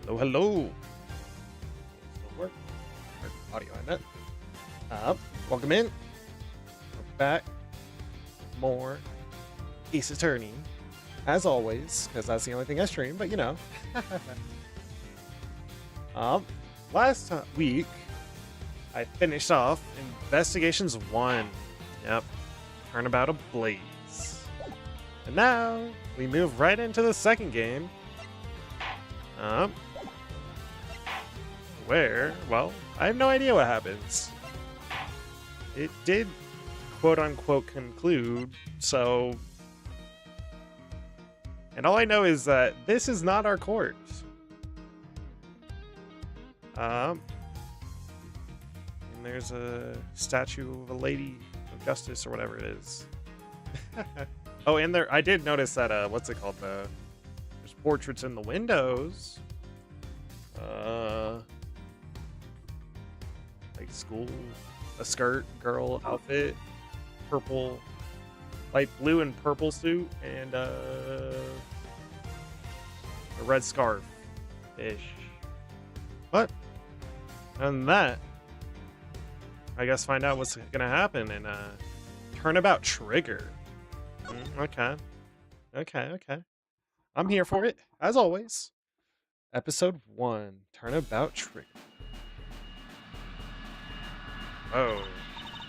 Hello, hello. Still work. Audio I meant. Welcome in. We're back. More Ace Attorney. As always, because that's the only thing I stream, but you know. Last week, I finished off Investigations 1. Yep. Turnabout Ablaze. And now, we move right into the second game. Where, well, I have no idea what happens. It did, quote-unquote, conclude, so... And all I know is that this is not our court. And there's a statue of a lady of justice or whatever it is. Oh, and there, I did notice that, what's it called? There's portraits in the windows. Like school, a skirt, girl outfit, purple, light blue and purple suit, and a red scarf-ish. But, and that, I guess find out what's gonna happen in Turnabout Trigger. Okay. I'm here for it, as always. Episode 1, Turnabout Trigger. Oh,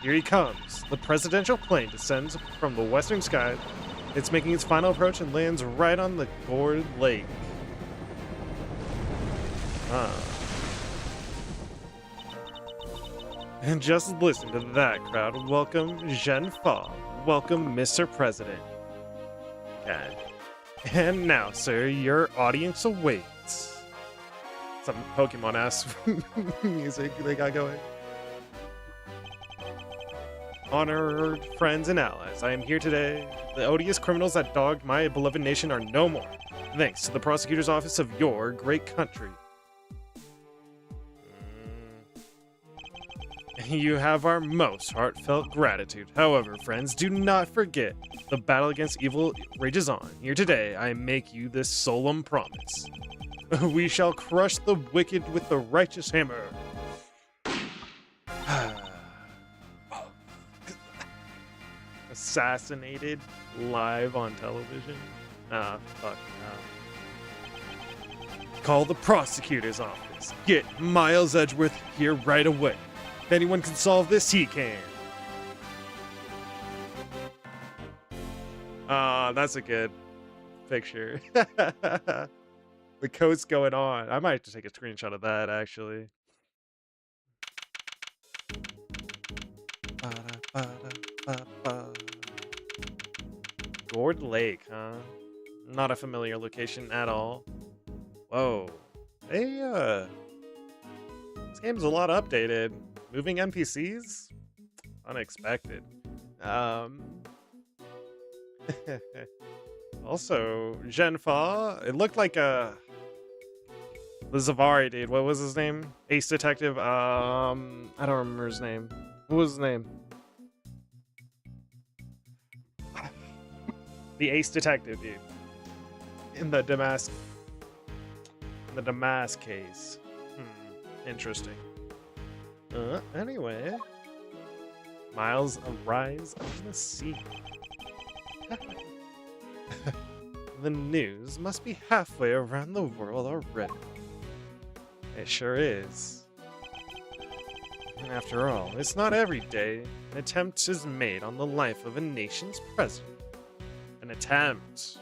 here he comes. The presidential plane descends from the western sky. It's making its final approach and lands right on the Gourd Lake. And just listen to that crowd. Welcome, Zhen Fa. Welcome, Mr. President. Okay. And now, sir, your audience awaits. Some Pokemon-ass music they got going. Honored friends and allies, I am here today. The odious criminals that dogged my beloved nation are no more, thanks to the prosecutor's office of your great country. You have our most heartfelt gratitude. However, friends, do not forget, the battle against evil rages on. Here today, I make you this solemn promise. We shall crush the wicked with the righteous hammer. Assassinated live on television? Ah, fuck no. Call the prosecutor's office. Get Miles Edgeworth here right away. If anyone can solve this, he can. That's a good picture. The coat's going on. I might have to take a screenshot of that, actually. Gourd Lake, huh? Not a familiar location at all. Whoa. Hey, this game's a lot updated. Moving NPCs? Unexpected. Also, Zhen Fa, it looked like the Zavari dude. What was his name? Ace Detective. I don't remember his name. What was his name? The Ace Detective dude. In the Damask case. Interesting. Anyway. Miles arrives on the scene. The news must be halfway around the world already. It sure is. And after all, it's not every day an attempt is made on the life of a nation's president. An attempt.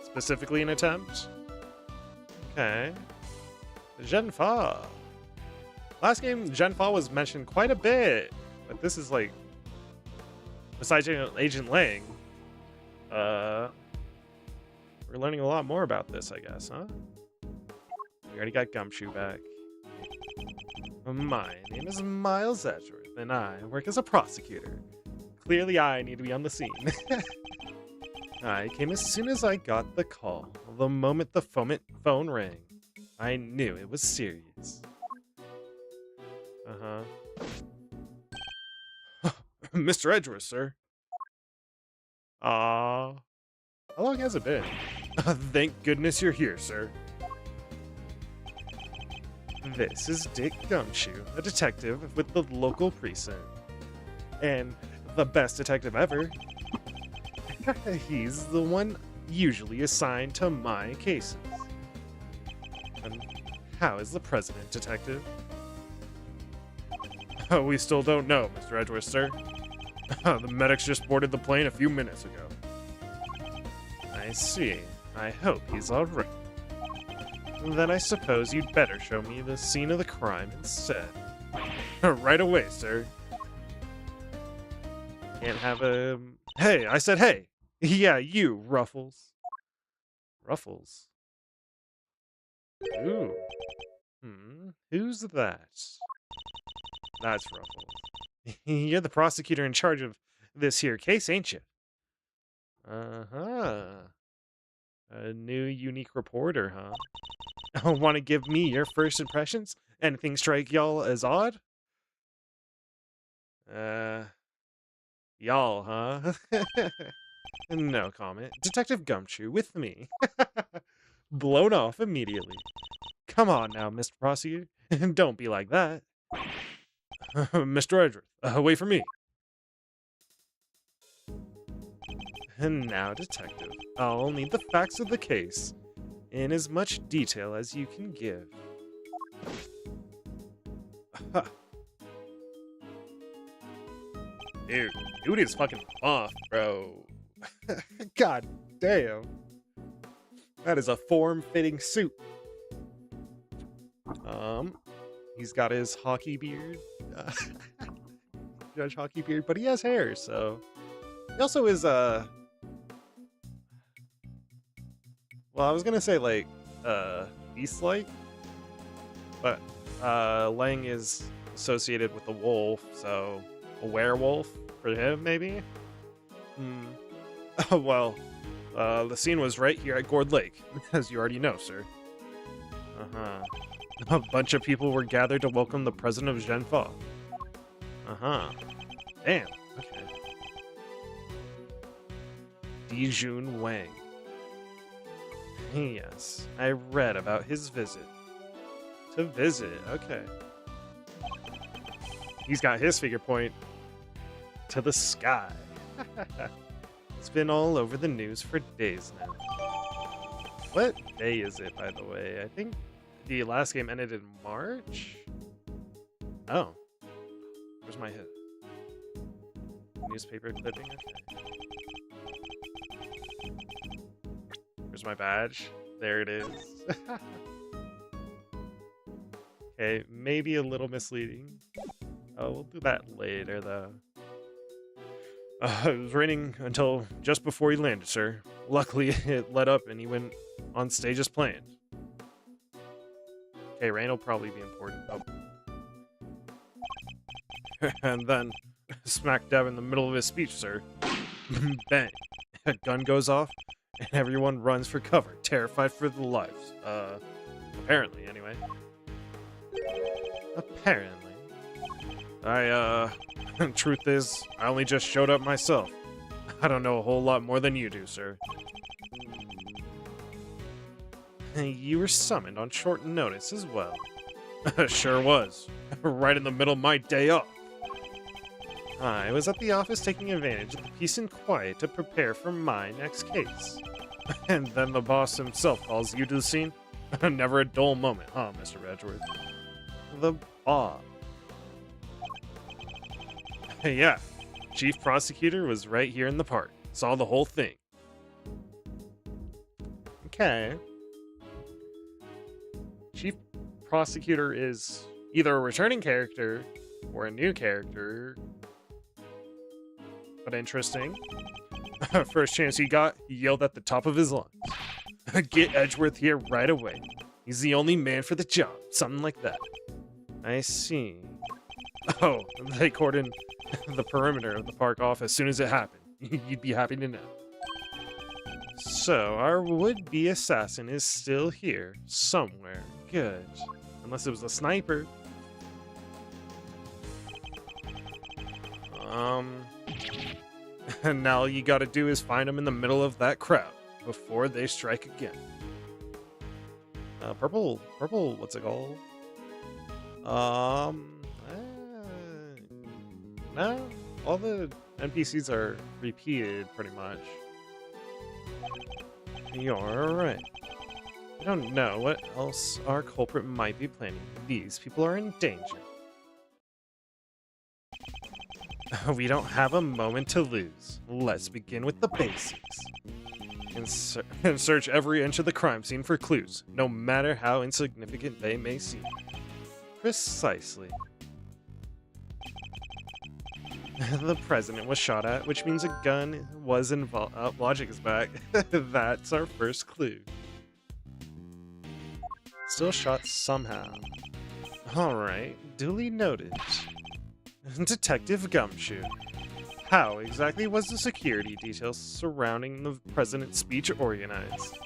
Specifically an attempt? Okay. Zhen Fa. Last game, Zhen Fa was mentioned quite a bit. But this is like... Besides Agent Lang, we're learning a lot more about this, I guess, huh? We already got Gumshoe back. My name is Miles Edgeworth, and I work as a prosecutor. Clearly, I need to be on the scene. I came as soon as I got the call. The moment the phone rang, I knew it was serious. Mr. Edgeworth, sir. How long has it been? Thank goodness you're here, sir. This is Dick Gumshoe, a detective with the local precinct. And the best detective ever. He's the one usually assigned to my cases. And how is the president, detective? We still don't know, Mr. Edgeworth, sir. The medics just boarded the plane a few minutes ago. I see. I hope he's alright. Then I suppose you'd better show me the scene of the crime instead. Right away, sir. Can't have a... Hey, I said hey! Yeah, you, Ruffles. Ruffles? Ooh. Who's that? That's Ruffles. You're the prosecutor in charge of this here case, ain't you? Uh-huh. A new unique reporter, huh? Want to give me your first impressions? Anything strike y'all as odd? Y'all, huh? No comment. Detective Gumshoe with me. Blown off immediately. Come on now, Mr. Prosecutor. Don't be like that. Mr. Edgeworth, wait for me. And now, Detective, I'll need the facts of the case in as much detail as you can give. Dude is fucking off, bro. God damn. That is a form-fitting suit. He's got his hockey beard. Judge hockey beard, but he has hair, so... He also is, well, I was gonna say, like, beast-like, but, Lang is associated with the wolf, so a werewolf for him, maybe? Oh, well, the scene was right here at Gourd Lake, as you already know, sir. Uh-huh. A bunch of people were gathered to welcome the president of Zhenfa. Uh-huh. Damn, okay. Dijun Wang. Yes, I read about his visit. To visit, okay. He's got his finger point to the sky. It's been all over the news for days now. What day is it, by the way? I think the last game ended in March? Oh. Where's my hit? Newspaper clipping? Okay. Where's my badge? There it is. Okay, maybe a little misleading. Oh, we'll do that later, though. It was raining until just before he landed, sir. Luckily, it let up and he went on stage as planned. Okay, rain will probably be important. Oh. And then, smack dab in the middle of his speech, sir. Bang. A gun goes off, and everyone runs for cover, terrified for their lives. Apparently, anyway. Apparently. Truth is, I only just showed up myself. I don't know a whole lot more than you do, sir. You were summoned on short notice as well. Sure was. Right in the middle of my day off. I was at the office taking advantage of the peace and quiet to prepare for my next case. And then the boss himself calls you to the scene? Never a dull moment, huh, Mr. Edgeworth? The boss. Yeah, Chief Prosecutor was right here in the park. Saw the whole thing. Okay. Chief Prosecutor is either a returning character or a new character. But interesting. First chance he got, he yelled at the top of his lungs. Get Edgeworth here right away. He's the only man for the job. Something like that. I see. Oh, they cordoned the perimeter of the park off as soon as it happened. You'd be happy to know. So, our would-be assassin is still here, somewhere. Good. Unless it was a sniper. And now all you gotta do is find him in the middle of that crowd before they strike again. Purple, what's it called? No, all the NPCs are repeated pretty much. You're right. I don't know what else our culprit might be planning. These people are in danger. We don't have a moment to lose. Let's begin with the basics. And search every inch of the crime scene for clues, no matter how insignificant they may seem. Precisely. The president was shot at, which means a gun was involved. Logic is back. That's our first clue. Still shot somehow. Alright, duly noted. Detective Gumshoe. How exactly was the security details surrounding the president's speech organized?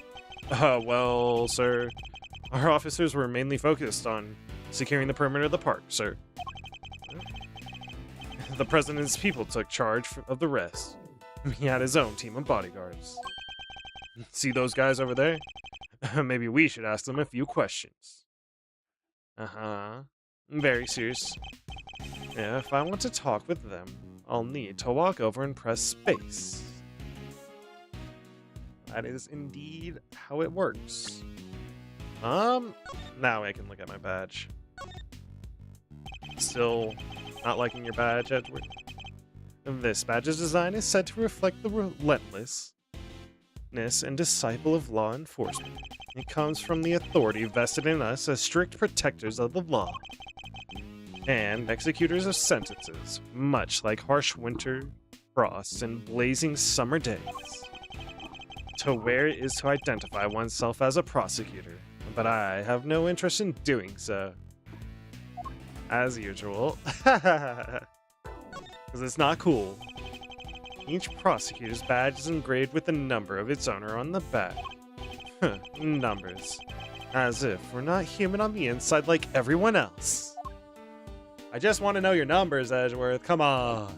Well, sir, our officers were mainly focused on securing the perimeter of the park, sir. The president's people took charge of the rest. He had his own team of bodyguards. See those guys over there? Maybe we should ask them a few questions. Uh-huh. Very serious. Yeah, if I want to talk with them, I'll need to walk over and press space. That is indeed how it works. Now I can look at my badge. Still not liking your badge, Edward? This badge's design is said to reflect the relentlessness and disciple of law enforcement. It comes from the authority vested in us as strict protectors of the law and executors of sentences, much like harsh winter frosts and blazing summer days. To wear it is to identify oneself as a prosecutor, but I have no interest in doing so. As usual. Because it's not cool. Each prosecutor's badge is engraved with the number of its owner on the back. Numbers. As if we're not human on the inside like everyone else. I just want to know your numbers, Edgeworth. Come on.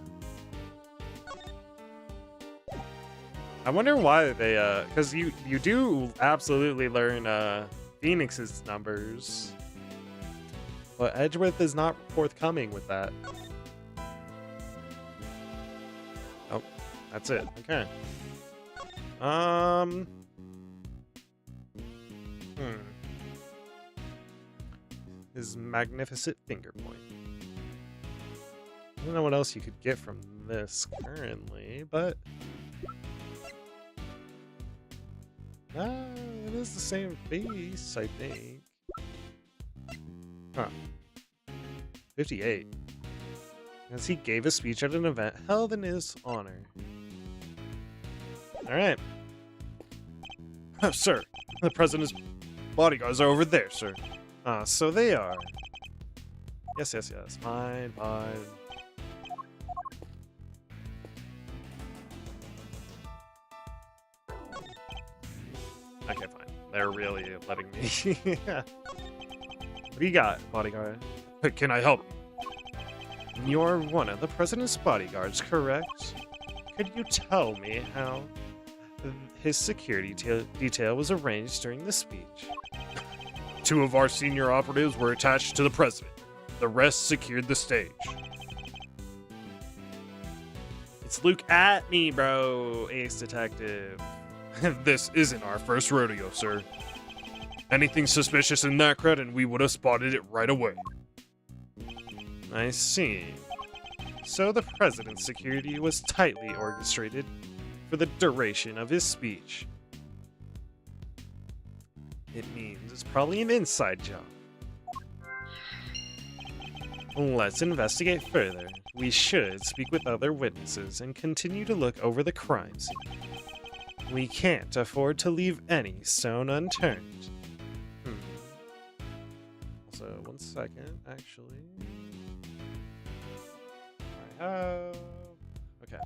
I wonder why they, because you do absolutely learn, Phoenix's numbers. But Edgeworth is not forthcoming with that. Oh, that's it. Okay. His magnificent finger point. I don't know what else you could get from this currently, but it is the same face, I think. Huh. 58. As he gave a speech at an event held in his honor. Alright. Sir, the president's bodyguards are over there, sir. So they are. Yes. Fine. Okay, fine. They're really letting me. What do you got, bodyguard? Can I help you? You're one of the president's bodyguards, correct? Could you tell me how his security detail was arranged during the speech? 2 of our senior operatives were attached to the president. The rest secured the stage. It's Luke at me, bro, Ace Detective. This isn't our first rodeo, sir. Anything suspicious in that crowd and we would have spotted it right away. I see. So the president's security was tightly orchestrated for the duration of his speech. It means it's probably an inside job. Let's investigate further. We should speak with other witnesses and continue to look over the crime scene. We can't afford to leave any stone unturned. Also, 1 second, actually. I have... Okay.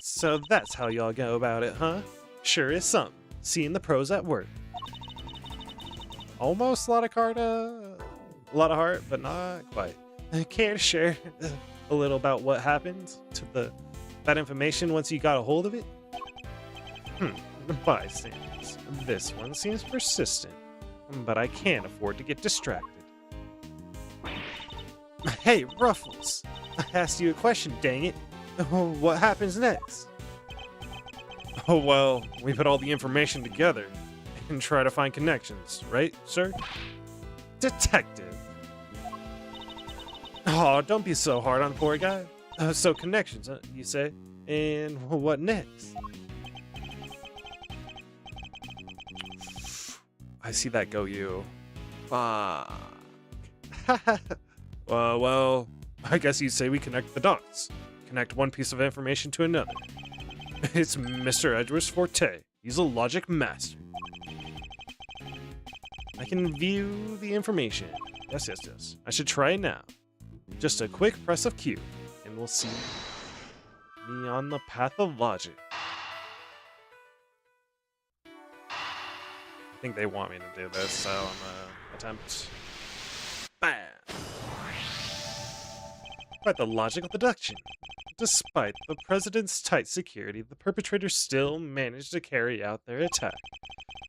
So that's how y'all go about it, huh? Sure is something. Seeing the pros at work. Almost a lot of heart, but not quite. Care to share a little about what happened to that information once you got a hold of it? The bystanders. This one seems persistent. but I can't afford to get distracted. Hey, Ruffles! I asked you a question, dang it! What happens next? Oh, well, we put all the information together and try to find connections, right, sir? Detective! Oh, don't be so hard on the poor guy. So connections, you say? And what next? I see that go you. Fuck. Well, I guess you'd say we connect the dots. Connect one piece of information to another. It's Mr. Edgeworth's forte. He's a logic master. I can view the information. Yes. I should try it now. Just a quick press of Q, and we'll see me on the path of logic. I think they want me to do this, so I'm gonna attempt. Bam! Quite the logical deduction. Despite the president's tight security, the perpetrators still managed to carry out their attack,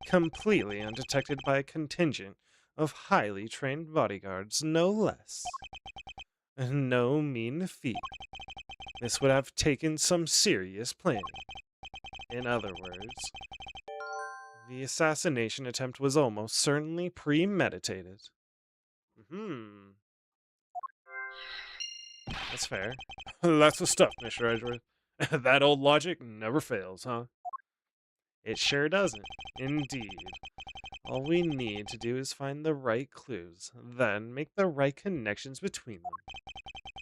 completely undetected by a contingent of highly trained bodyguards, no less. No mean feat. This would have taken some serious planning. In other words, the assassination attempt was almost certainly premeditated. That's fair. That's the stuff, Mr. Edgeworth. That old logic never fails, huh? It sure doesn't. Indeed. All we need to do is find the right clues, then make the right connections between them.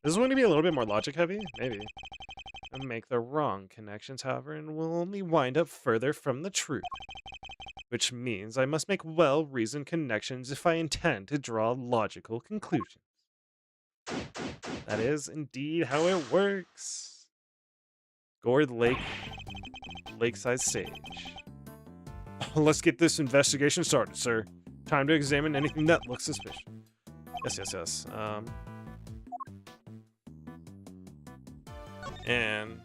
This is going to be a little bit more logic heavy, maybe. And make the wrong connections, however, and we'll only wind up further from the truth. Which means I must make well-reasoned connections if I intend to draw logical conclusions. That is indeed how it works. Gourd Lake, Lakeside Sage. Let's get this investigation started, sir. Time to examine anything that looks suspicious. Yes. And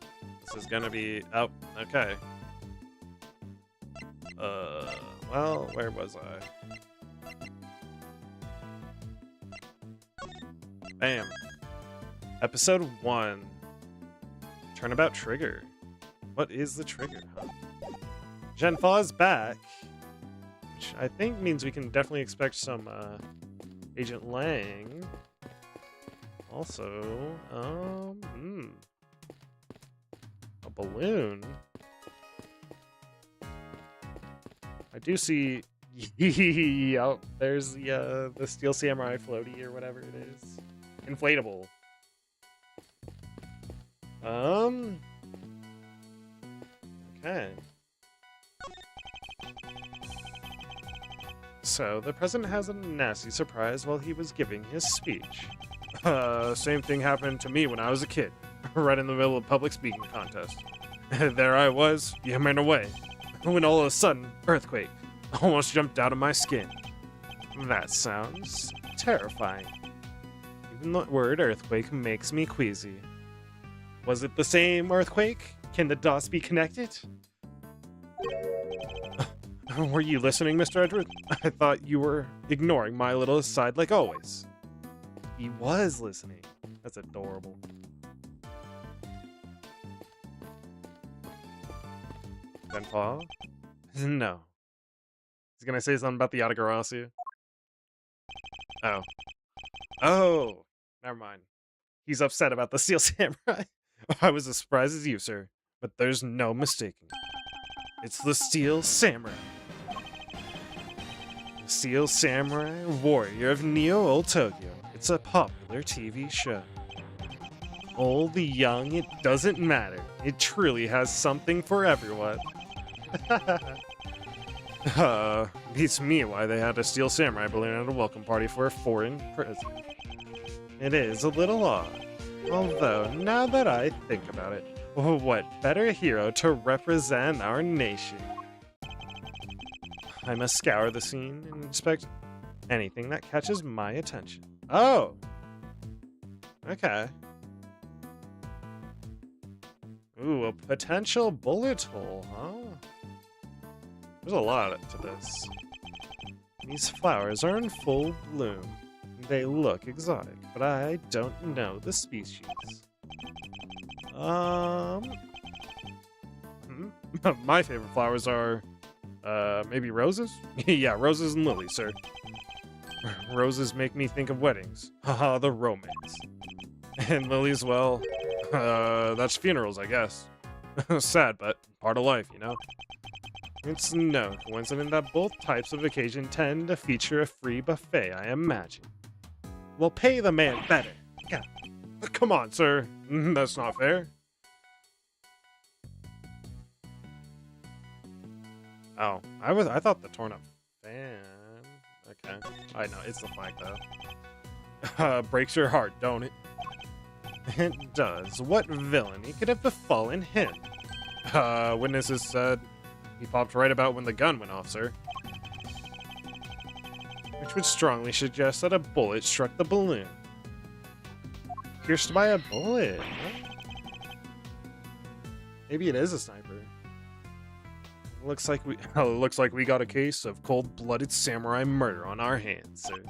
this is gonna be... Oh, okay. Well, where was I? Bam. Episode 1. Turnabout Trigger. What is the trigger, huh? Genfa is back, which I think means we can definitely expect some, Agent Lang. Also, a balloon. I do see, oh, there's the Steel Samurai floaty or whatever it is. Inflatable. Okay. So, the president has a nasty surprise while he was giving his speech. Same thing happened to me when I was a kid, right in the middle of a public speaking contest. There I was, yammering away, when all of a sudden, earthquake almost jumped out of my skin. That sounds terrifying. Even the word earthquake makes me queasy. Was it the same earthquake? Can the dots be connected? Were you listening, Mr. Edgeworth? I thought you were ignoring my little aside like always. He was listening. That's adorable. Genfa? No. He's gonna say something about the Yatagarasu. Oh, never mind. He's upset about the Steel Samurai. I was as surprised as you, sir. But there's no mistaking. It's the Steel Samurai. The Steel Samurai Warrior of Neo-Old Tokyo. It's a popular TV show. Old, young, it doesn't matter. It truly has something for everyone. Beats me why they had a Steel Samurai balloon at a welcome party for a foreign president. It is a little odd. Although, now that I think about it, what better hero to represent our nation? I must scour the scene and inspect anything that catches my attention. Oh! Okay. Ooh, a potential bullet hole, huh? There's a lot to this. These flowers are in full bloom. They look exotic, but I don't know the species. My favorite flowers are, maybe roses? Yeah, roses and lilies, sir. Roses make me think of weddings. Haha, the romance. And lilies, well, that's funerals, I guess. Sad, but part of life, you know? It's no coincidence that both types of occasion tend to feature a free buffet, I imagine. Well, pay the man better. Yeah. Come on, sir. That's not fair. Oh, I thought the torn up fan. Okay. I know, it's the flag though. Breaks your heart, don't it? It does. What villainy could have befallen him? Witnesses said he popped right about when the gun went off, sir. Which would strongly suggest that a bullet struck the balloon. Pierced by a bullet, huh? Maybe it is a sniper. Looks like we got a case of cold-blooded samurai murder on our hands, sir.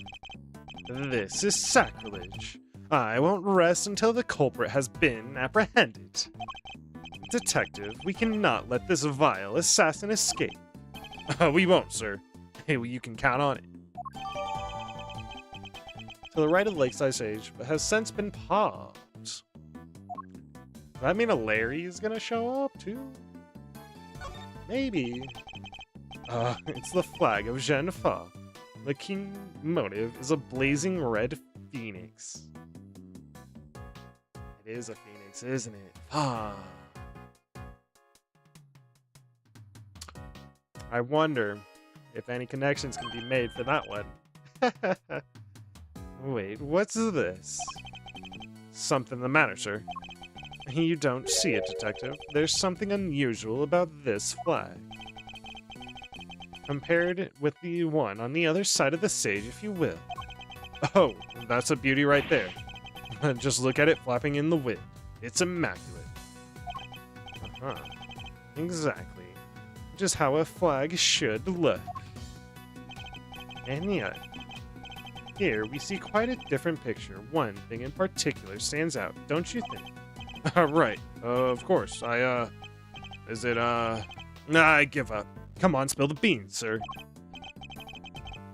This is sacrilege. I won't rest until the culprit has been apprehended. Detective, we cannot let this vile assassin escape. We won't, sir. Hey, well, you can count on it. To the right of Lakeside Sage, but has since been popped. Does that mean a Larry is gonna show up, too? Maybe. It's the flag of Zhenfa. The key motive is a blazing red phoenix. It is a phoenix, isn't it? I wonder if any connections can be made for that one. Wait, what's this? Something the matter, sir? You don't see it, Detective. There's something unusual about this flag. Compared with the one on the other side of the stage, if you will. Oh, that's a beauty right there. Just look at it flapping in the wind. It's immaculate. Exactly. Just how a flag should look. And yet, here we see quite a different picture. One thing in particular stands out, don't you think? Right. Of course. Is it, Nah, I give up. Come on, spill the beans, sir.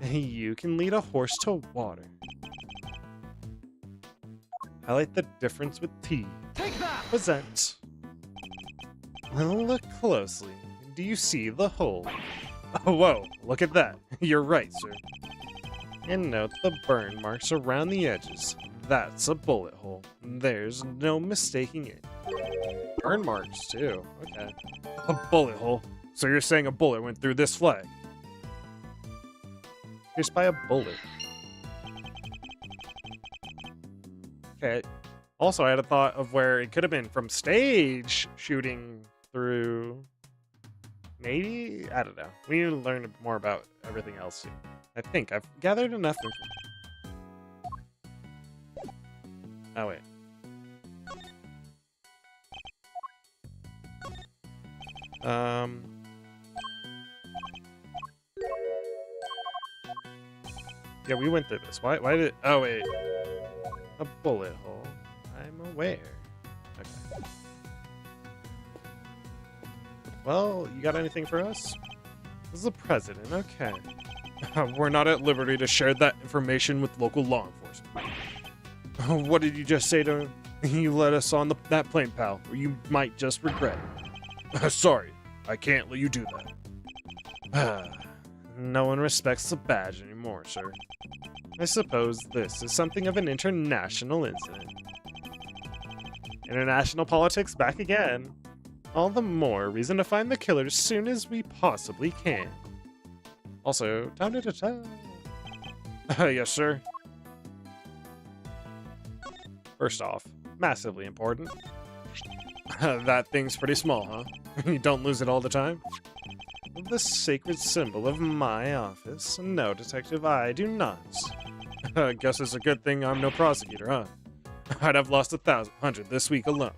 You can lead a horse to water. Highlight the difference with tea. Take that! Present. Look closely. Do you see the hole? Oh, whoa, look at that. You're right, sir. And note the burn marks around the edges. That's a bullet hole. There's no mistaking it. Burn marks, too. Okay. A bullet hole. So you're saying a bullet went through this flag? Pierced by a bullet. Okay. Also, I had a thought of where it could have been from stage shooting through. Maybe? I don't know. We need to learn more about everything else soon. I think I've gathered enough information. Oh, wait. Yeah, we went through this. Why did... Oh, wait. A bullet hole. I'm aware. Okay. Well, you got anything for us? This is the president. Okay. We're not at liberty to share that information with local law enforcement. What did you just say to him? You let us on that plane, pal, or you might just regret it. Sorry, I can't let you do that. No one respects the badge anymore, sir. I suppose this is something of an international incident. International politics back again. All the more reason to find the killer as soon as we possibly can. Also, time to tell. Yes, sir. First off, massively important. That thing's pretty small, huh? You don't lose it all the time? The sacred symbol of my office. No, Detective, I do not. Guess it's a good thing I'm no prosecutor, huh? I'd have lost 1,100 this week alone.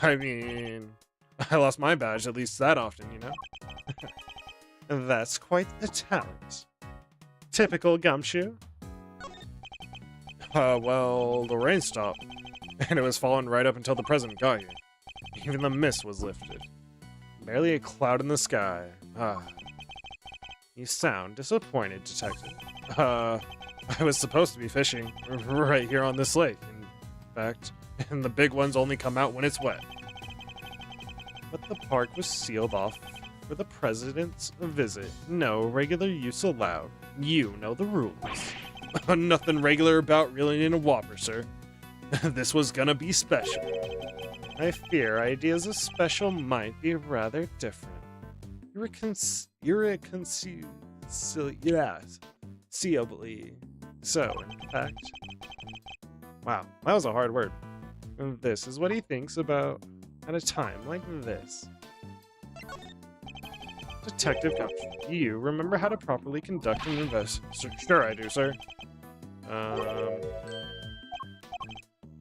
I mean, I lost my badge at least that often, you know? That's quite a talent. Typical Gumshoe. Well, the rain stopped, and it was falling right up until the president got here. Even the mist was lifted. Barely a cloud in the sky. You sound disappointed, Detective. I was supposed to be fishing right here on this lake, in fact, and the big ones only come out when it's wet. But the park was sealed off for the president's visit. No regular use allowed. You know the rules. Nothing regular about reeling in a whopper, sir. This was gonna be special. I fear ideas of special might be rather different. Irreconcilably so, in fact. Wow, that was a hard word. And this is what he thinks about at a time like this. Detective Gumshoe, do you remember how to properly conduct an investigation? Sure I do, sir.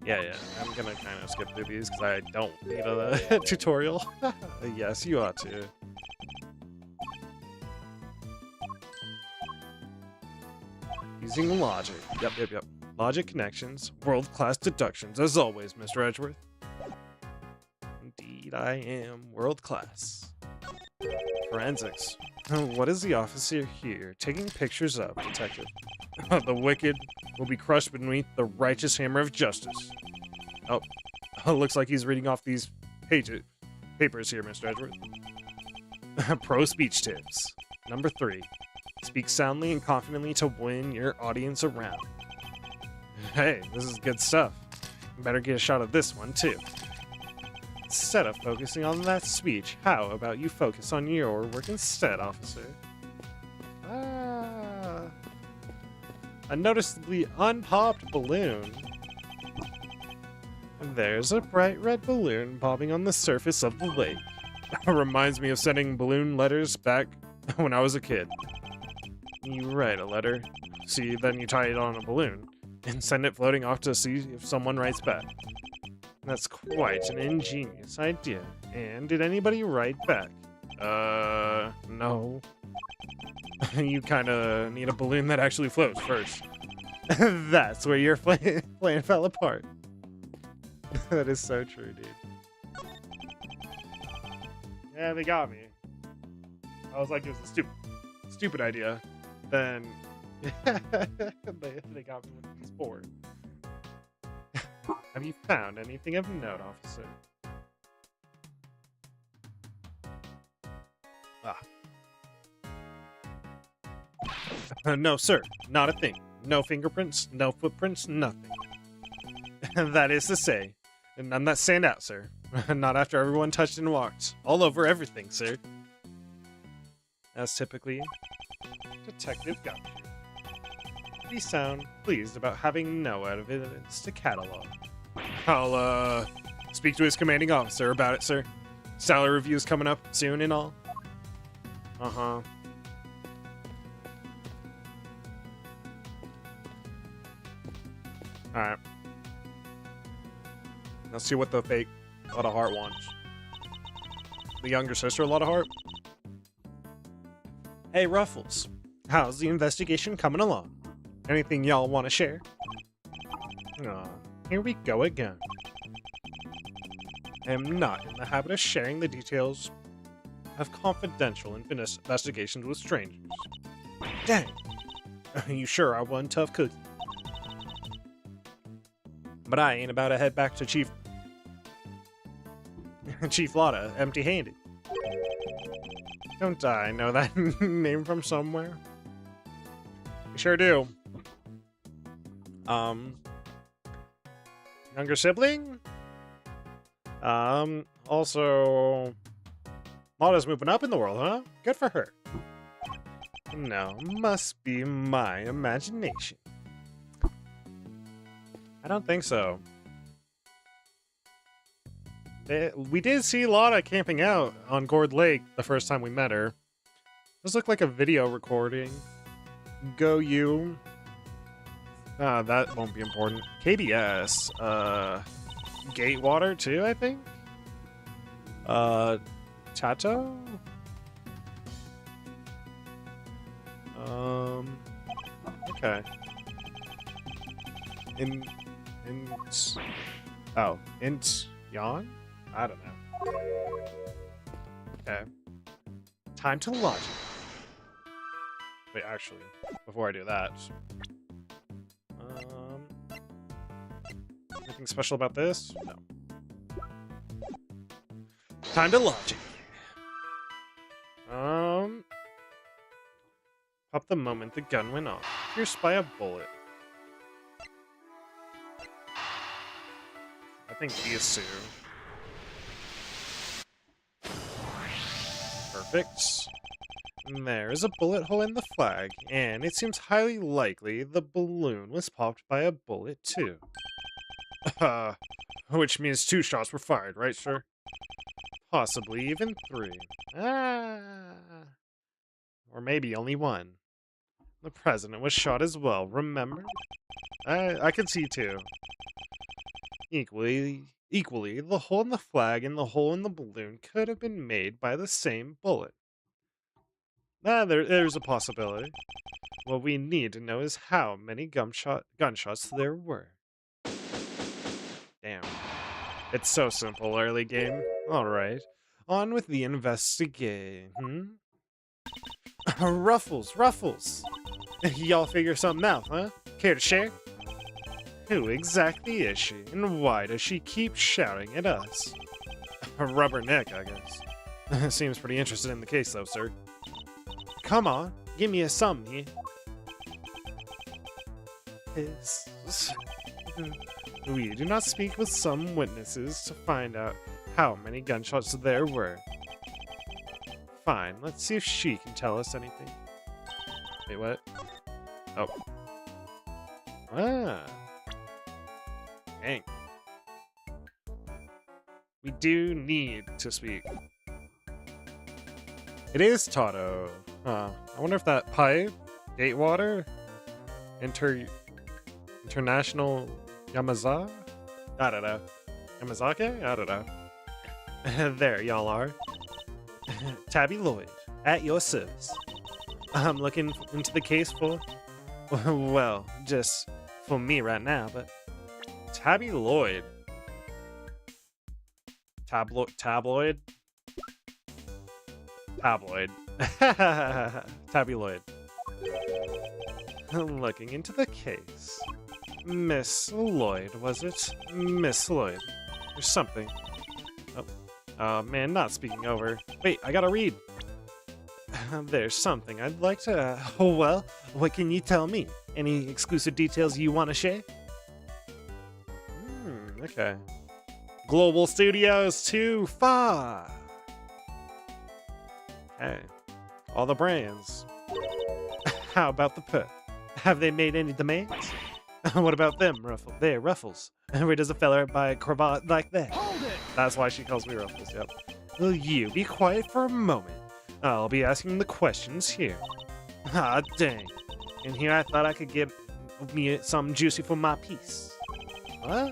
Yeah, I'm gonna kind of skip through these because I don't need a tutorial. Yes, you ought to. Using logic. Yep. Logic connections, world-class deductions, as always, Mr. Edgeworth. Indeed, I am world-class. Forensics. What is the officer here taking pictures of, Detective? The wicked will be crushed beneath the righteous hammer of justice. Oh, looks like he's reading off these papers here, Mr. Edgeworth. Pro speech tips. Number 3. Speak soundly and confidently to win your audience around. Hey, this is good stuff. Better get a shot of this one, too. Instead of focusing on that speech, how about you focus on your work instead, officer? A noticeably unpopped balloon. There's a bright red balloon bobbing on the surface of the lake. Reminds me of sending balloon letters back when I was a kid. You write a letter, see, then you tie it on a balloon, and send it floating off to see if someone writes back. That's quite an ingenious idea. And did anybody write back? No. You kinda need a balloon that actually floats first. That's where your plan fell apart. That is so true, dude. Yeah, they got me. I was like, it was a stupid idea. Then they got me with these 4. Have you found anything of note, officer? No, sir. Not a thing. No fingerprints, no footprints, nothing. That is to say, none that stand out, sir. Not after everyone touched and walked. All over everything, sir. As typically, Detective Gumshoe. He sound pleased about having no evidence to catalog. I'll, speak to his commanding officer about it, sir. Salary review's coming up soon and all. Uh-huh. Alright. Let's see what the fake Lot of Heart wants. The younger sister, Lot of Heart? Hey, Ruffles. How's the investigation coming along? Anything y'all want to share? Aw, here we go again. I am not in the habit of sharing the details of confidential investigations with strangers. Dang! You sure are one tough cookie. But I ain't about to head back to Chief Lotta empty-handed. Don't I know that name from somewhere? I sure do. Younger sibling? Also, Lotta's moving up in the world, huh? Good for her. No, must be my imagination. I don't think so. We did see Lotta camping out on Gourd Lake the first time we met her. This looked like a video recording. Go you. That won't be important. KBS. Gatewater too, I think? Chato? Okay. Int. Oh, int yawn? I don't know. Okay. Time to logic. Wait, actually, before I do that, anything special about this? No. Time to logic. Pop the moment the gun went off, pierced by a bullet. I think these two. Perfect. There is a bullet hole in the flag, and it seems highly likely the balloon was popped by a bullet too. Which means 2 shots were fired, right, sir? Possibly even 3. Or maybe only 1. The president was shot as well, remember? I can see 2. Equally, the hole in the flag and the hole in the balloon could have been made by the same bullet. There's a possibility. What we need to know is how many gunshots there were. Damn. It's so simple, early game. Alright. On with the investigation. Ruffles! Y'all figure something out, huh? Care to share? Who exactly is she, and why does she keep shouting at us? A rubberneck, I guess. Seems pretty interested in the case, though, sir. Come on, give me a sum here. We do not speak with some witnesses to find out how many gunshots there were. Fine, let's see if she can tell us anything. Wait, what? Oh. Ah. Dang. We do need to speak. It is Tato. I wonder if that pipe, Gatewater, International Yamaza? I don't know. Yamazake? I don't know. There y'all are. Tabby Lloyd, at your service. I'm looking into the case for, well, just for me right now, but Tabby Lloyd. Tabloid? Tabloid. Tabby Lloyd. Looking into the case. Miss Lloyd, was it? Miss Lloyd. There's something. Oh, man, not speaking over. Wait, I gotta read. There's something I'd like to... well, what can you tell me? Any exclusive details you want to share? Okay. Global Studios 2 far. Hey, all the brands. How about the put? Have they made any demands? What about them, Ruffles? They're Ruffles. Where does a fella buy a cravat like that? Hold it! That's why she calls me Ruffles, yep. Will you be quiet for a moment? I'll be asking the questions here. Ah, dang. And here I thought I could get me something juicy for my piece. Ah.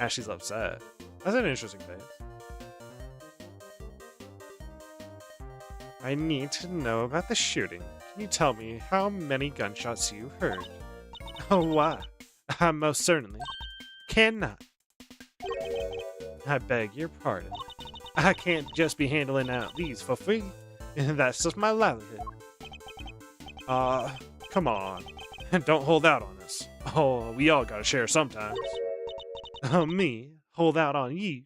Ashley's upset. That's an interesting face. I need to know about the shooting. Can you tell me how many gunshots you heard? Oh, why? I most certainly cannot. I beg your pardon. I can't just be handling out these for free. That's just my livelihood. Come on. Don't hold out on us. Oh, we all gotta share sometimes. Me? Hold out on you?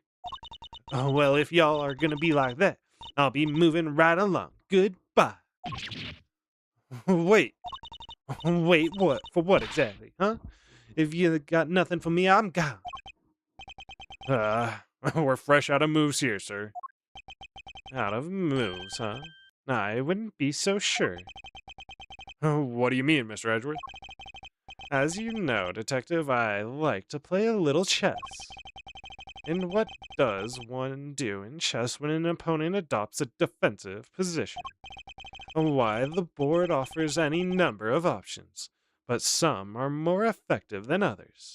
Well, if y'all are gonna be like that, I'll be moving right along. Goodbye. Wait, what? For what exactly, huh? If you got nothing for me, I'm gone. We're fresh out of moves here, sir. Out of moves, huh? I wouldn't be so sure. What do you mean, Mr. Edgeworth? As you know, Detective, I like to play a little chess. And what does one do in chess when an opponent adopts a defensive position? Why, the board offers any number of options, but some are more effective than others.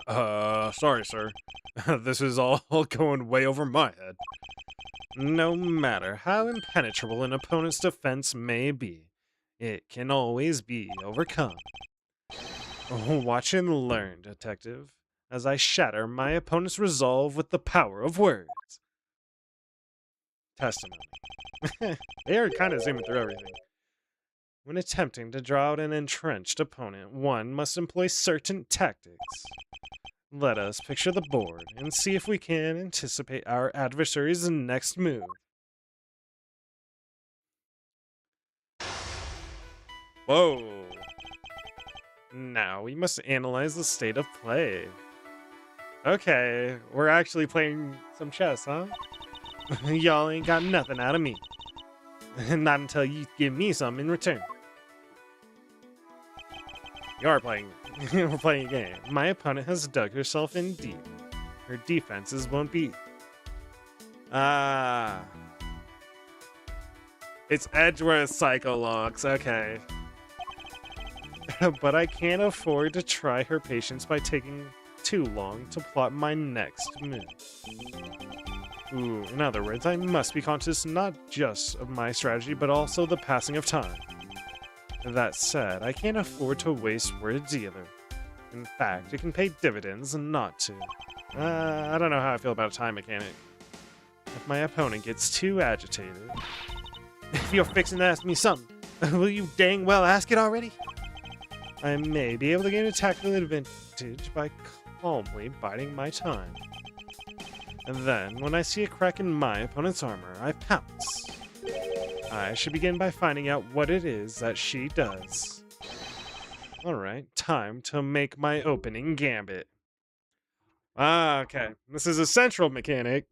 Sorry, sir. This is all going way over my head. No matter how impenetrable an opponent's defense may be, It can always be overcome. Watch and learn, detective, as I shatter my opponent's resolve with the power of words. Testimony. They are kind of zooming through everything. When attempting to draw out an entrenched opponent, one must employ certain tactics. Let us picture the board and see if we can anticipate our adversary's next move. Whoa! Now we must analyze the state of play. Okay, we're actually playing some chess, huh? Y'all ain't got nothing out of me. Not until you give me some in return. You are playing. We're playing a game. My opponent has dug herself in deep. Her defenses won't be. It's Edgeworth Psychologs, okay. But I can't afford to try her patience by taking too long to plot my next move. Ooh, in other words, I must be conscious not just of my strategy, but also the passing of time. That said, I can't afford to waste words either. In fact, it can pay dividends not to. I don't know how I feel about a time mechanic. If my opponent gets too agitated... If you're fixing to ask me something, will you dang well ask it already? I may be able to gain a tactical advantage by calmly biding my time. And then, when I see a crack in my opponent's armor, I pounce. I should begin by finding out what it is that she does. Alright, time to make my opening gambit. Okay. This is a central mechanic.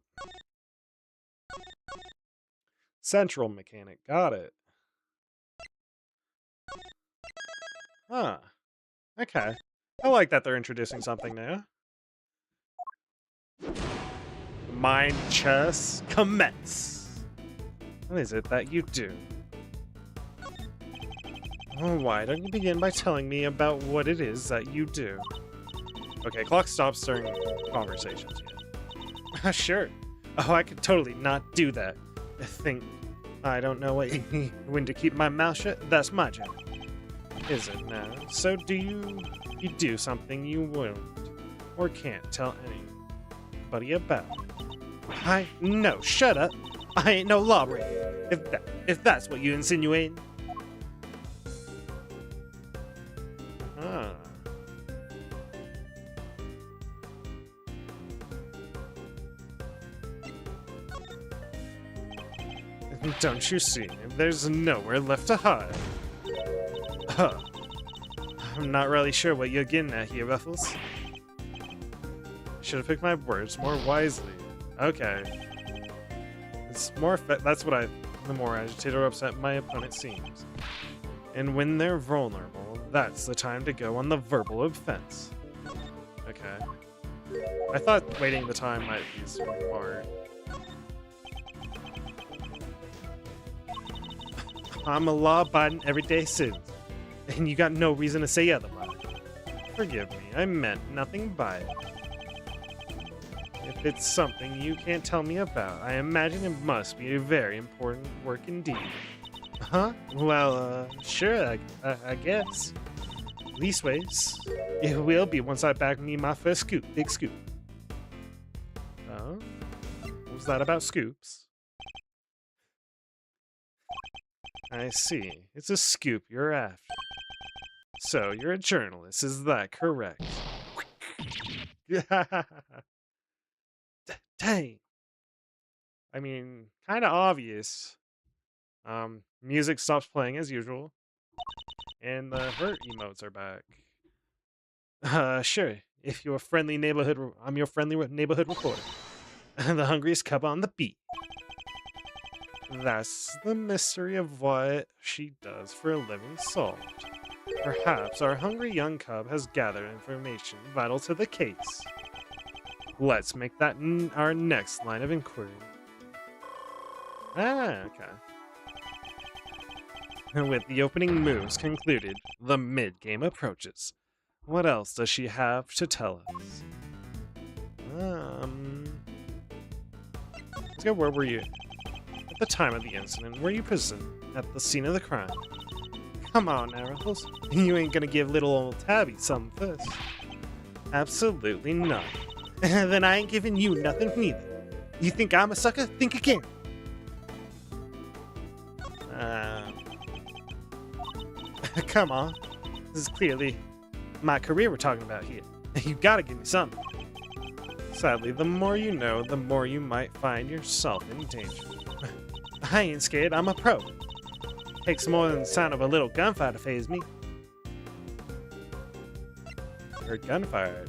Central mechanic, got it. Huh. Okay. I like that they're introducing something new. Mind chess, commence. What is it that you do? Oh, why don't you begin by telling me about what it is that you do? Okay, clock stops during conversations. Sure. Oh, I could totally not do that. I don't know when to keep my mouth shut? That's my job. Is it now? So do you do something you won't or can't tell anybody about? No, shut up. I ain't no lawbreaker. If that's what you insinuate. Don't you see? There's nowhere left to hide. I'm not really sure what you're getting at here, Ruffles. Should have picked my words more wisely. Okay. It's more that's what the more agitated or upset my opponent seems. And when they're vulnerable, that's the time to go on the verbal offense. Okay. I thought waiting the time might be smart. I'm a law-abiding everyday citizen, and you got no reason to say otherwise. Forgive me, I meant nothing by it. If it's something you can't tell me about, I imagine it must be a very important work indeed. Huh? Well, sure, I guess. Leastways, it will be once I bag me my first big scoop. Oh? What was that about scoops? I see. It's a scoop you're after. So, you're a journalist, is that correct? Dang. I mean, kind of obvious. Music stops playing as usual. And the hurt emotes are back. Sure. If you're a friendly neighborhood... I'm your friendly neighborhood reporter. The hungriest cub on the beat. That's the mystery of what she does for a living solved. Perhaps our hungry young cub has gathered information vital to the case. Let's make that our next line of inquiry. Okay. With the opening moves concluded, the mid-game approaches. What else does she have to tell us? Let's go, where were you? At the time of the incident, were you present at the scene of the crime? Come on now, Ruffles. You ain't gonna give little old Tabby something first. Absolutely not. Then I ain't giving you nothing neither. You think I'm a sucker? Think again. Come on. This is clearly my career we're talking about here. You gotta give me something. Sadly, the more you know, the more you might find yourself in danger. I ain't scared, I'm a pro. Takes more than the sound of a little gunfire to faze me. Heard gunfire.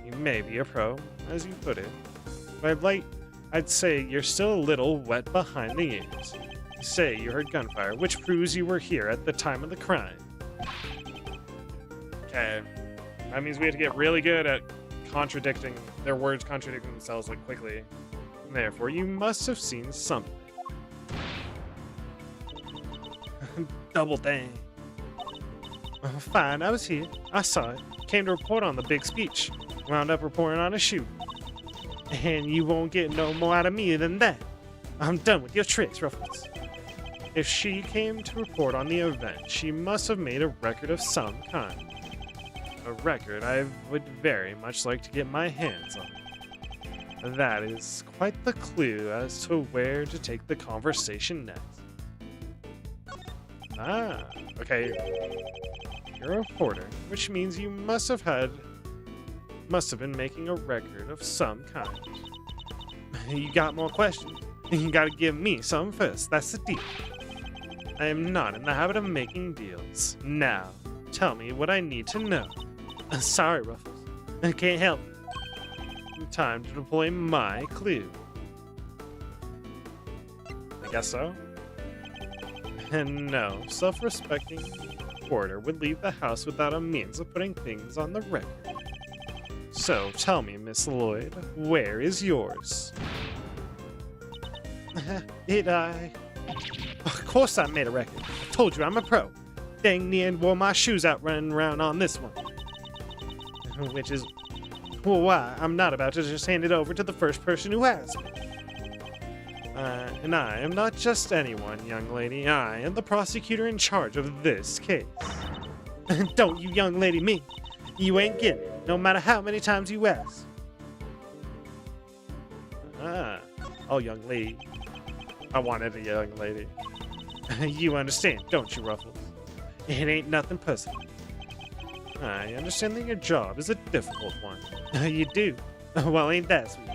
You may be a pro, as you put it, but I'd say you're still a little wet behind the ears. You say you heard gunfire, which proves you were here at the time of the crime. Okay. That means we have to get really good at contradicting their words, contradicting themselves like quickly. Therefore, you must have seen something. Double dang. Oh, fine, I was here. I saw it. Came to report on the big speech. Wound up reporting on a shoot. And you won't get no more out of me than that. I'm done with your tricks, Ruffles. If she came to report on the event, she must have made a record of some kind. A record I would very much like to get my hands on. That is quite the clue as to where to take the conversation next. Ah, okay. You're a reporter, which means you must have been making a record of some kind. You got more questions? You gotta give me some first. That's the deal. I am not in the habit of making deals. Now, tell me what I need to know. Sorry, Ruffles. I can't help you. Time to deploy my clue. I guess so. And no, self-respecting reporter would leave the house without a means of putting things on the record. So, tell me, Miss Lloyd, where is yours? Of course I made a record. I told you I'm a pro. Dang near wore my shoes out running around on this one. Which is, well, why I'm not about to just hand it over to the first person who asks me. And I am not just anyone, young lady. I am the prosecutor in charge of this case. Don't you young lady me. You ain't getting it, no matter how many times you ask. Oh, young lady. I wanted a young lady. You understand, don't you, Ruffles? It ain't nothing personal. I understand that your job is a difficult one. You do? Well, ain't that sweet?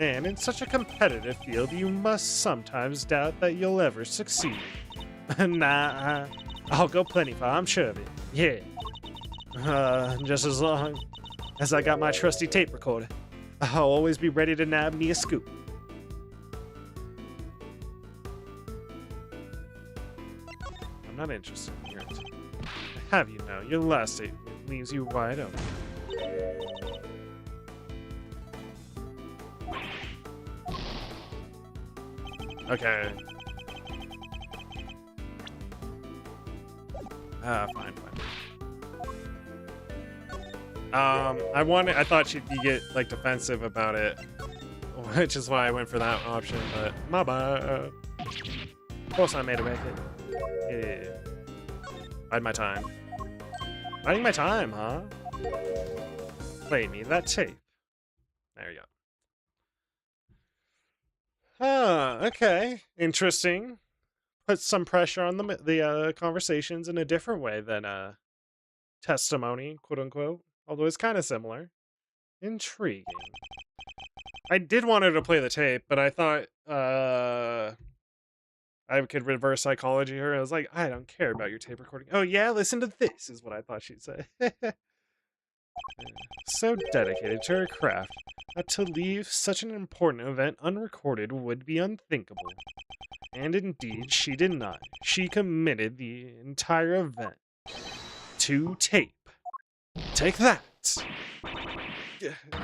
And in such a competitive field, you must sometimes doubt that you'll ever succeed. Nah, I'll go plenty far, I'm sure of it. Yeah. Just as long as I got my trusty tape recorder, I'll always be ready to nab me a scoop. I'm not interested in yours. Have you now? Your last statement leaves you wide open. Okay. Fine. I thought she'd get, like, defensive about it, which is why I went for that option, but my bad. Of course I made a record. Yeah. Bide my time. Biding my time, huh? Play me that tape. There you go. Okay. Interesting. Put some pressure on the conversations in a different way than testimony, quote unquote. Although it's kind of similar. Intriguing. I did want her to play the tape, but I thought I could reverse psychology her. I was like, I don't care about your tape recording. Oh yeah, listen to this, is what I thought she'd say. So dedicated to her craft that to leave such an important event unrecorded would be unthinkable. And indeed, she did not. She committed the entire event to tape. Take that!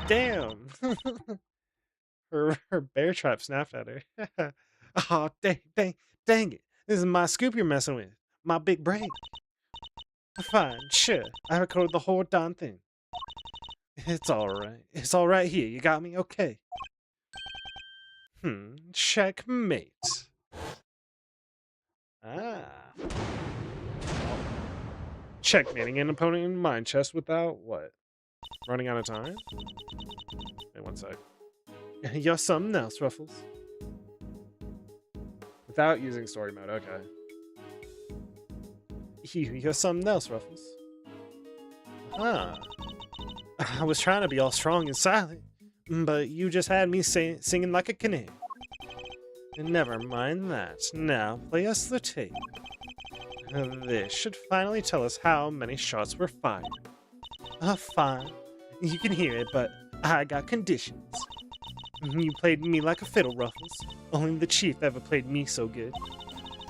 Damn! her bear trap snapped at her. Oh, dang it. This is my scoop you're messing with. My big brain. Fine, sure. I recorded the whole darn thing. It's alright. It's alright here. You got me? Okay. Checkmate. Ah. Well, checkmating an opponent in mine chest without what? Running out of time? Wait one sec. You're something else, Ruffles. Without using story mode, okay. You're something else, Ruffles. Ah. I was trying to be all strong and silent, but you just had me singing like a canary. Never mind that. Now, play us the tape. This should finally tell us how many shots were fired. Fine. You can hear it, but I got conditions. You played me like a fiddle, Ruffles. Only the chief ever played me so good.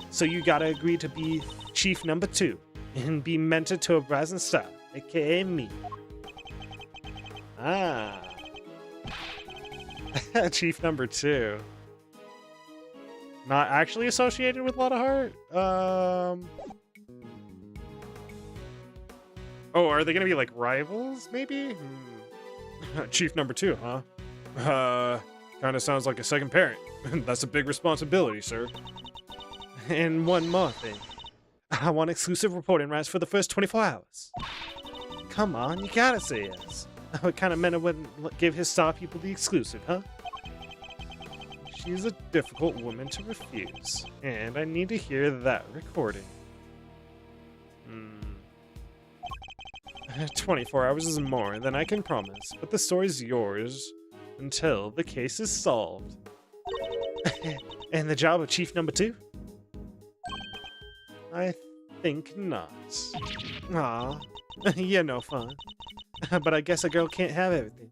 So you gotta agree to be chief number 2 and be mentored to a rising star, aka me. Ah. Chief number 2. Not actually associated with Lot of Heart? Oh, are they gonna be like rivals, maybe? Chief number 2, huh? Kinda sounds like a second parent. That's a big responsibility, sir. And one more thing. I want exclusive reporting rights for the first 24 hours. Come on, you gotta say yes. What kind of men would give his star people the exclusive, huh? She's a difficult woman to refuse, and I need to hear that recording. 24 hours is more than I can promise, but the story's yours until the case is solved. And the job of chief number 2? I think not. Aw, you're no fun. But I guess a girl can't have everything.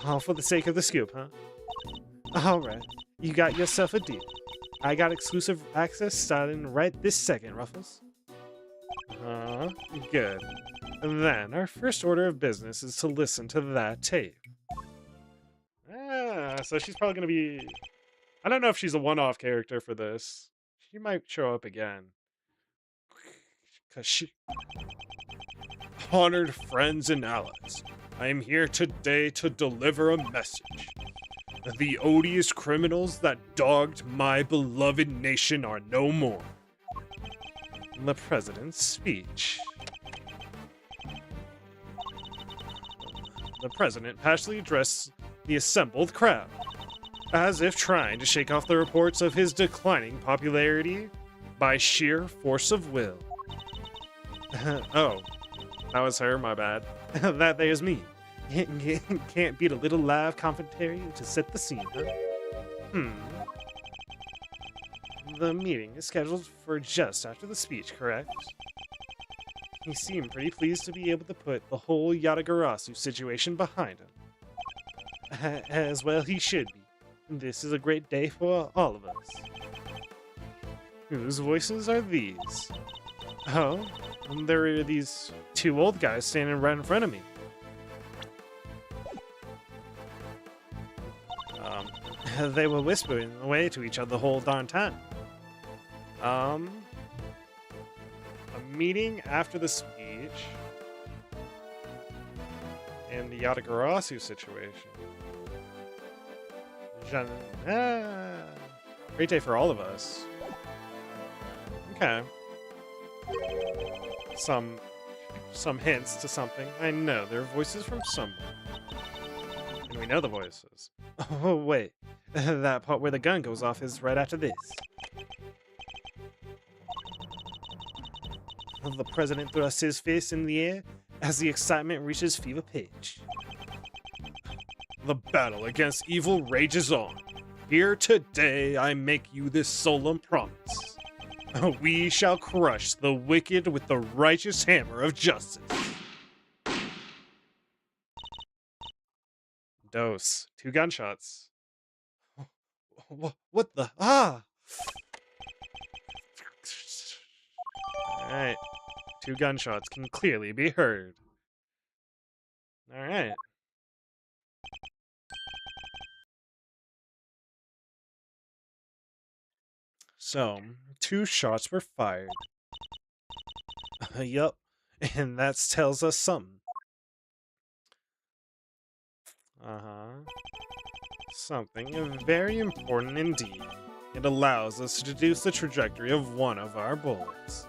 All for the sake of the scoop, huh? Alright, you got yourself a deal. I got exclusive access starting right this second, Ruffles. Good. Then, our first order of business is to listen to that tape. Ah, so she's probably gonna be... I don't know if she's a one-off character for this. She might show up again. Cause she... Honored friends and allies, I am here today to deliver a message. The odious criminals that dogged my beloved nation are no more. The president's speech. The president passionately addressed the assembled crowd, as if trying to shake off the reports of his declining popularity by sheer force of will. Oh, that was her, my bad. That there's me. Can't beat a little live commentary to set the scene, huh? The meeting is scheduled for just after the speech, correct? He seemed pretty pleased to be able to put the whole Yatagarasu situation behind him. As well he should be. This is a great day for all of us. Whose voices are these? Oh, there are these 2 old guys standing right in front of me. They were whispering away to each other the whole darn time. A meeting after the speech and the Yatagarasu situation. Great day for all of us. Okay. Some hints to something. I know there are voices from somewhere. And we know the voices. Oh, wait. That part where the gun goes off is right after this. The president thrusts his fist in the air as the excitement reaches fever pitch. The battle against evil rages on. Here today I make you this solemn promise. We shall crush the wicked with the righteous hammer of justice. Dose. 2 gunshots. What the? Ah! Alright. 2 gunshots can clearly be heard. Alright. So, 2 shots were fired. Yup. And that tells us something. Something very important indeed. It allows us to deduce the trajectory of one of our bullets.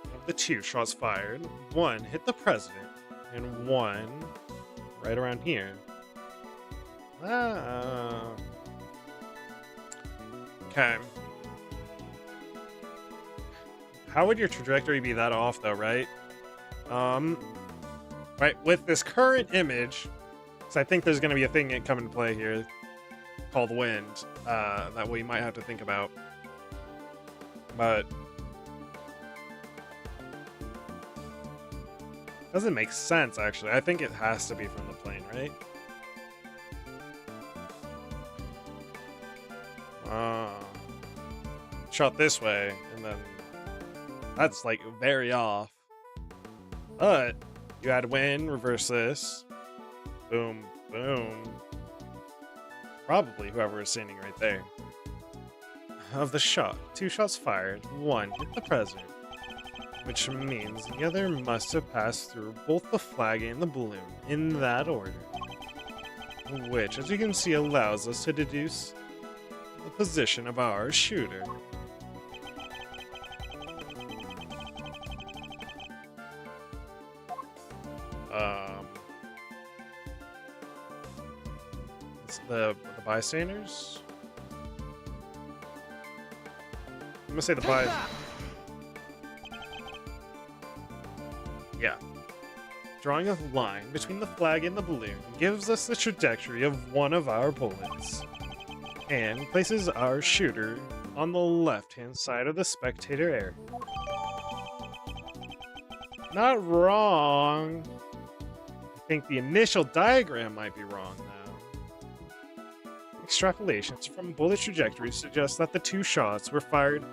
Of the 2 shots fired, 1 hit the president, and 1 right around here. Okay. How would your trajectory be that off, though, right? Right, with this current image, so I think there's going to be a thing that come into play here called wind, that we might have to think about. But doesn't make sense, actually. I think it has to be from the plane, right? Shot this way, and then that's like very off. But you add wind, reverse this. Boom, boom. Probably whoever is standing right there. Of the shot, 2 shots fired, 1 hit the president, which means the other must have passed through both the flag and the balloon in that order. Which, as you can see, allows us to deduce the position of our shooter. The bystanders? I'm gonna say the Yeah. Drawing a line between the flag and the balloon gives us the trajectory of one of our bullets, and places our shooter on the left-hand side of the spectator area. Not wrong. I think the initial diagram might be wrong, though. Extrapolations from bullet trajectories suggest that the 2 shots were fired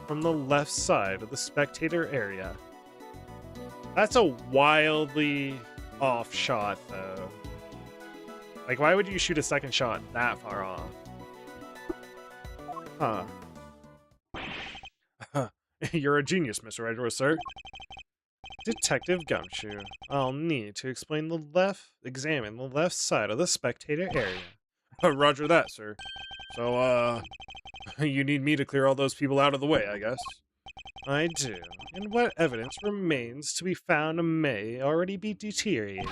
from the left side of the spectator area. That's a wildly off shot, though. Like, why would you shoot a second shot that far off? Huh. You're a genius, Mr. Edwards, sir. Detective Gumshoe, I'll need to examine the left side of the spectator area. Roger that, sir. So, you need me to clear all those people out of the way, I guess? I do. And what evidence remains to be found may already be deteriorated.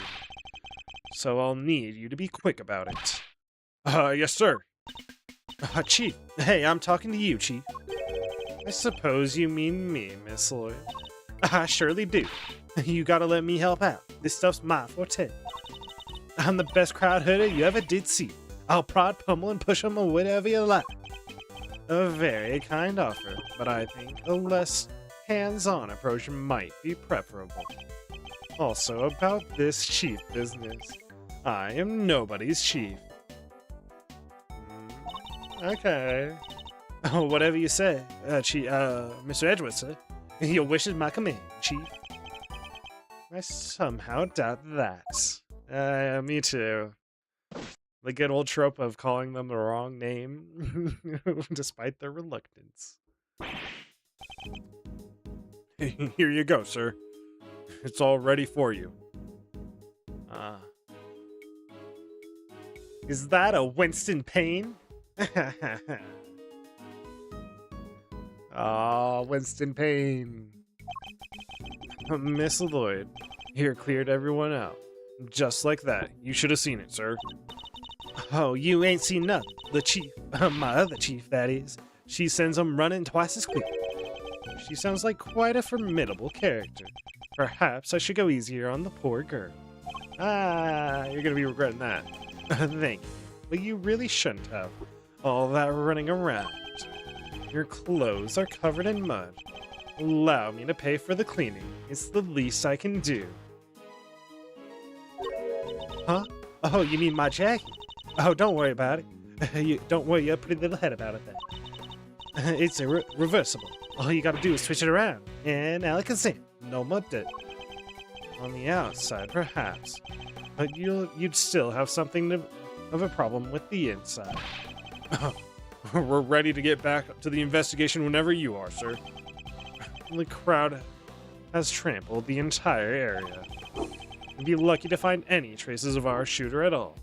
So I'll need you to be quick about it. Yes, sir. Chief. Hey, I'm talking to you, Chief. I suppose you mean me, Miss Lloyd. I surely do. You gotta let me help out. This stuff's my forte. I'm the best crowd herder you ever did see. I'll prod, pummel, and push 'em or whatever you like. A very kind offer, but I think a less hands-on approach might be preferable. Also, about this chief business. I am nobody's chief. Okay. Whatever you say, Mr. Edwards, sir. Your wish is my command, Chief. I somehow doubt that. Me too. The good old trope of calling them the wrong name, despite their reluctance. Here you go, sir. It's all ready for you. Is that a Winston Payne? Winston Payne. Miss Lloyd, here cleared everyone out. Just like that. You should have seen it, sir. Oh, you ain't seen nothing. The chief, my other chief, that is. She sends them running twice as quick. She sounds like quite a formidable character. Perhaps I should go easier on the poor girl. You're gonna be regretting that. Thank you. But you really shouldn't have. All that running around. Your clothes are covered in mud. Allow me to pay for the cleaning. It's the least I can do. Huh? Oh, you mean my jacket? Oh, don't worry about it. Don't worry your pretty little head about it then. It's reversible. All you gotta do is switch it around. And Alakazam, no more dirt. On the outside, perhaps. But you'd still have something of a problem with the inside. We're ready to get back to the investigation whenever you are, sir. The crowd has trampled the entire area. You'd be lucky to find any traces of our shooter at all.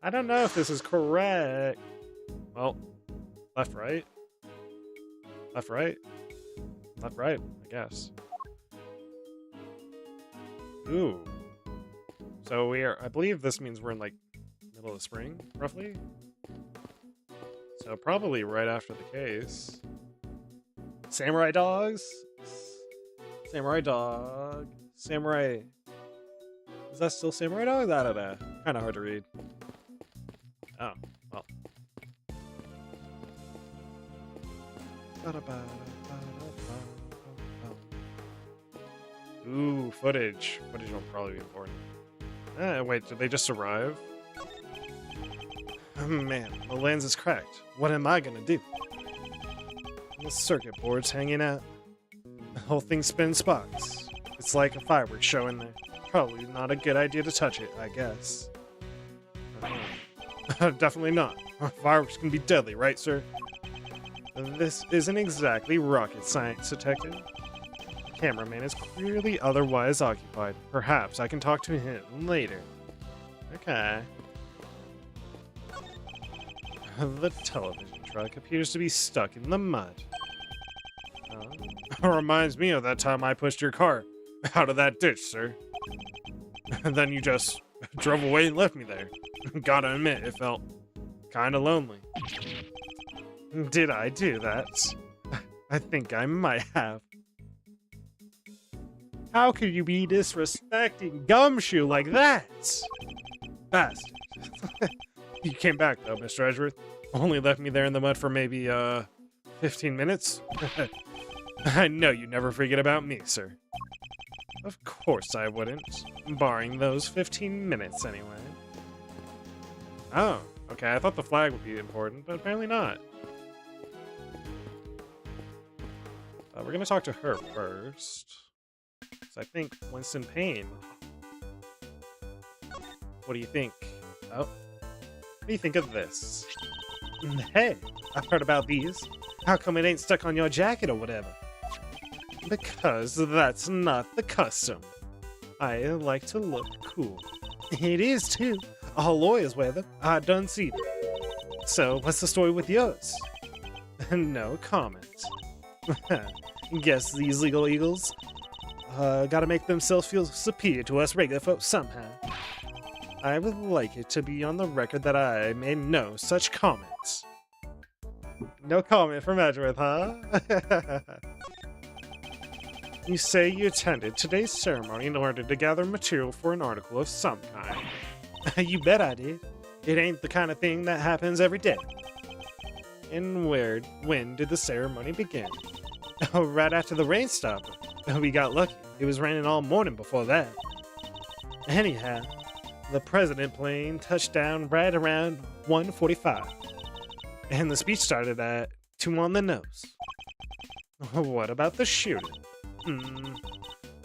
I don't know if this is correct. Well, left, right. Left, right. Left, right, I guess. Ooh. So I believe this means we're in like middle of spring, roughly. So probably right after the case. Samurai dogs? Samurai dog. Samurai. Is that still samurai dog? I don't know. Kind of hard to read. Oh, well. Ooh, footage. Footage will probably be important. Wait, did they just arrive? Oh, man, the lens is cracked. What am I gonna do? The circuit board's hanging out. The whole thing spins sparks. It's like a fireworks show in there. Probably not a good idea to touch it, I guess. Definitely not. Fireworks can be deadly, right, sir? This isn't exactly rocket science, detective. The cameraman is clearly otherwise occupied. Perhaps I can talk to him later. Okay. The television truck appears to be stuck in the mud. Reminds me of that time I pushed your car out of that ditch, sir. And then you just drove away and left me there. Gotta admit, it felt kinda lonely. Did I do that? I think I might have. How could you be disrespecting Gumshoe like that? Bastard. You came back, though, Mr. Edgeworth. Only left me there in the mud for maybe, 15 minutes? I know you never forget about me, sir. Of course I wouldn't. Barring those 15 minutes, anyway. Oh, okay, I thought the flag would be important, but apparently not. We're gonna talk to her first. So I think Winston Payne. What do you think? Oh. What do you think of this? Hey, I've heard about these. How come it ain't stuck on your jacket or whatever? Because that's not the custom. I like to look cool. It is too. All lawyers wear them. I done see them. So, what's the story with yours? No comment. Guess these legal eagles gotta make themselves feel superior to us regular folks somehow. I would like it to be on the record that I made no such comments. No comment from Edgeworth, huh? You say you attended today's ceremony in order to gather material for an article of some kind. You bet I did. It ain't the kind of thing that happens every day. And when did the ceremony begin? Oh, right after the rain stopped. We got lucky. It was raining all morning before that. Anyhow, the president plane touched down right around 1:45. And the speech started at 2 on the nose. What about the shooting?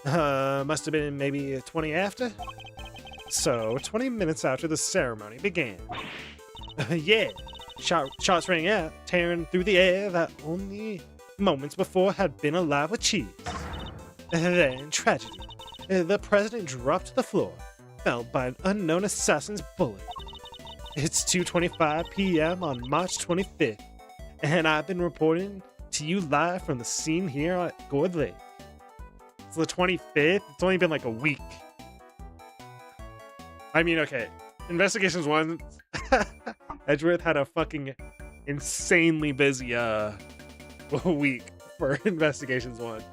Must have been maybe 20 after? So, 20 minutes after the ceremony began. Yeah, shots rang out, tearing through the air that only moments before had been alive with cheese. Then, tragedy. The president dropped to the floor, felled by an unknown assassin's bullet. It's 2:25 p.m. on March 25th, and I've been reporting to you live from the scene here at Gourd Lake. It's the 25th. It's only been like a week. I mean, okay. Investigations 1. Edgeworth had a fucking insanely busy week for Investigations 1.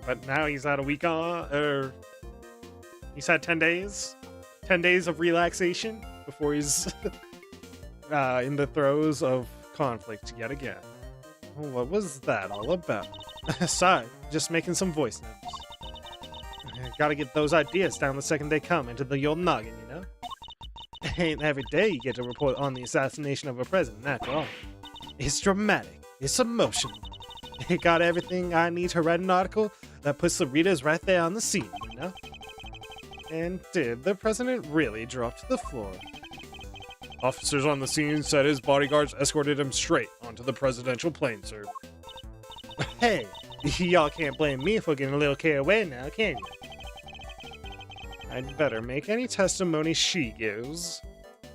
But now he's had a week on, or he's had 10 days. 10 days of relaxation before he's in the throes of conflict yet again. What was that all about? Sorry, just making some voice notes. Gotta get those ideas down the second they come into the old noggin, you know? Ain't every day you get to report on the assassination of a president, after all. It's dramatic. It's emotional. It got everything I need to write an article that puts the readers right there on the scene, you know? And did the president really drop to the floor? Officers on the scene said his bodyguards escorted him straight onto the presidential plane, sir. Hey, y'all can't blame me for getting a little carried away now, can you? I'd better make any testimony she gives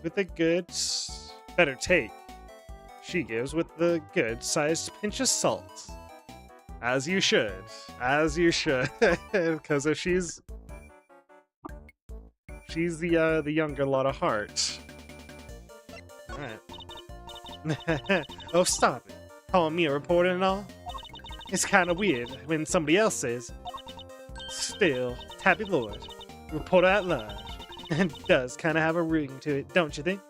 with a good... Better take. She gives with the good-sized pinch of salt. As you should. As you should. Because if she's... She's the younger lot of heart. Alright. Oh, stop it. Calling me a reporter and all? It's kind of weird when somebody else says, still, happy Lord, reporter at large. And it does kind of have a ring to it, don't you think?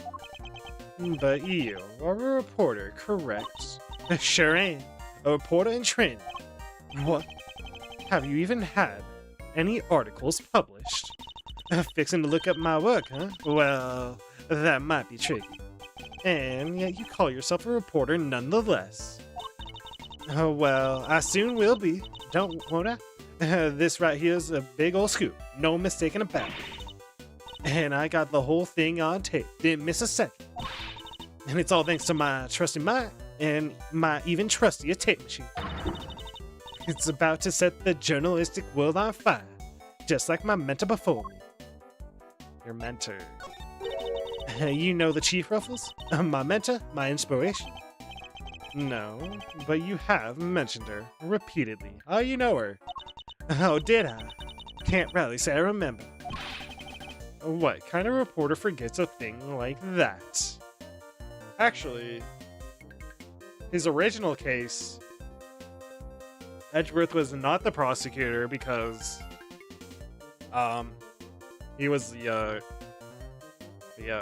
But you are a reporter, correct? Sure am. A reporter in training. What? Have you even had any articles published? Fixing to look up my work, huh? Well, that might be tricky. And yet you call yourself a reporter nonetheless. Oh, well, I soon will be. Won't I? This right here is a big old scoop. No mistaking about it. And I got the whole thing on tape. Didn't miss a second. And it's all thanks to my trusty mind and my even trustier tape machine. It's about to set the journalistic world on fire. Just like my mentor before me. Your mentor. You know the Chief Ruffles? My mentor? My inspiration? No, but you have mentioned her repeatedly. Oh, you know her. Oh, did I? Can't really say I remember. What kind of reporter forgets a thing like that? Actually, his original case, Edgeworth was not the prosecutor because, he was the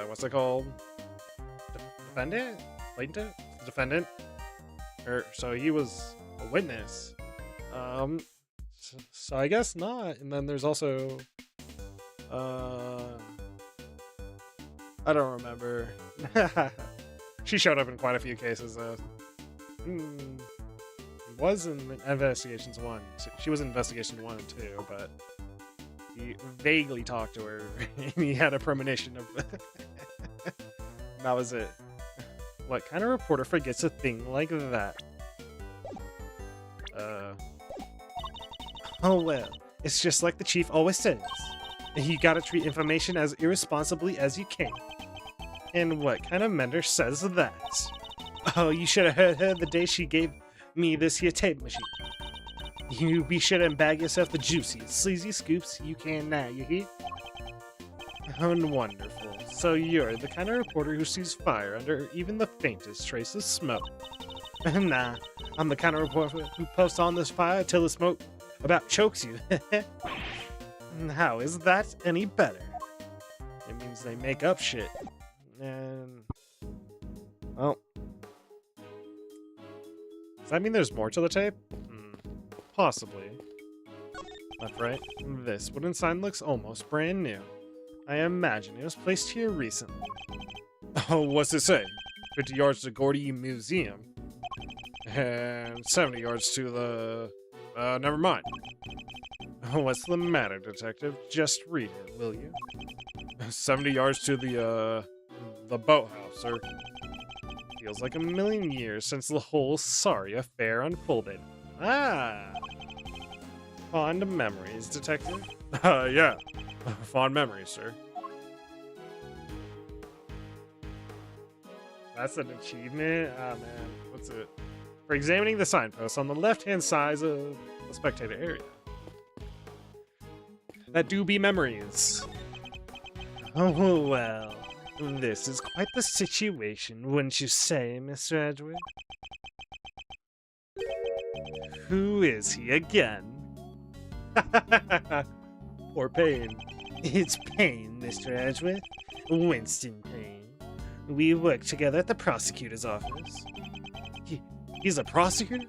what's it called? Defendant? Plaintiff? Defendant? So he was a witness. So I guess not. And then there's also, I don't remember. She showed up in quite a few cases. Was in Investigations 1. She was in Investigation 1 and 2, but he vaguely talked to her, and he had a premonition of... That was it. What kind of reporter forgets a thing like that? Oh well, it's just like the chief always says. You gotta treat information as irresponsibly as you can. And what kind of mentor says that? Oh, you should have heard her the day she gave me this here tape machine. You be sure and bag yourself the juiciest, sleazy scoops you can now, you hear? Oh, wonderful. So you're the kind of reporter who sees fire under even the faintest trace of smoke. Nah, I'm the kind of reporter who posts on this fire till the smoke about chokes you. How is that any better? It means they make up shit. And... well... does that mean there's more to the tape? Possibly. Left, right. This wooden sign looks almost brand new. I imagine it was placed here recently. Oh, what's it say? 50 yards to Gordy Museum. And 70 yards to the... never mind. What's the matter, detective? Just read it, will you? 70 yards to the boathouse, sir. Feels like a million years since the whole sorry affair unfolded. Ah! Fond memories, detective? Yeah. Fond memories, sir. That's an achievement? Ah, man. What's it? For examining the signposts on the left-hand side of the spectator area. That do be memories. Oh, well. This is quite the situation, wouldn't you say, Mr. Edgeworth? Who is he again? Or Payne. It's Payne, Mr. Edgeworth. Winston Payne. We work together at the prosecutor's office. He's a prosecutor?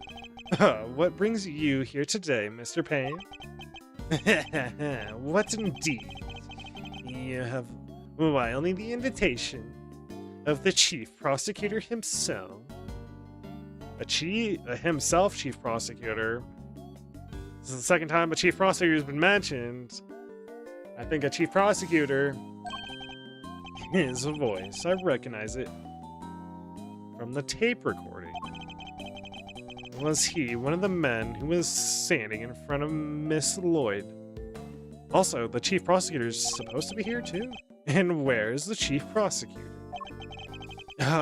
What brings you here today, Mr. Payne? What indeed? You have... why, only the invitation of the chief prosecutor himself. Himself chief prosecutor? This is the second time a chief prosecutor has been mentioned. I think a chief prosecutor... his voice, I recognize it from the tape recording. Was he one of the men who was standing in front of Miss Lloyd Also, the chief prosecutor's supposed to be here too? And where's the chief prosecutor?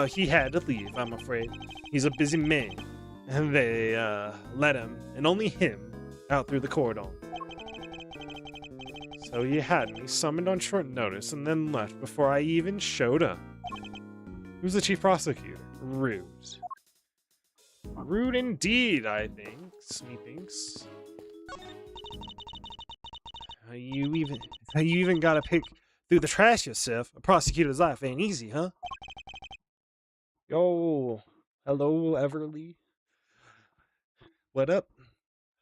He had to leave, I'm afraid. He's a busy man. And they, let him, and only him, out through the cordon. So he had me summoned on short notice and then left before I even showed up. Who's the chief prosecutor? Rude. Rude indeed, I think. Methinks. You even gotta pick through the trash yourself. A prosecutor's life ain't easy, huh? Yo, hello, Everly. What up?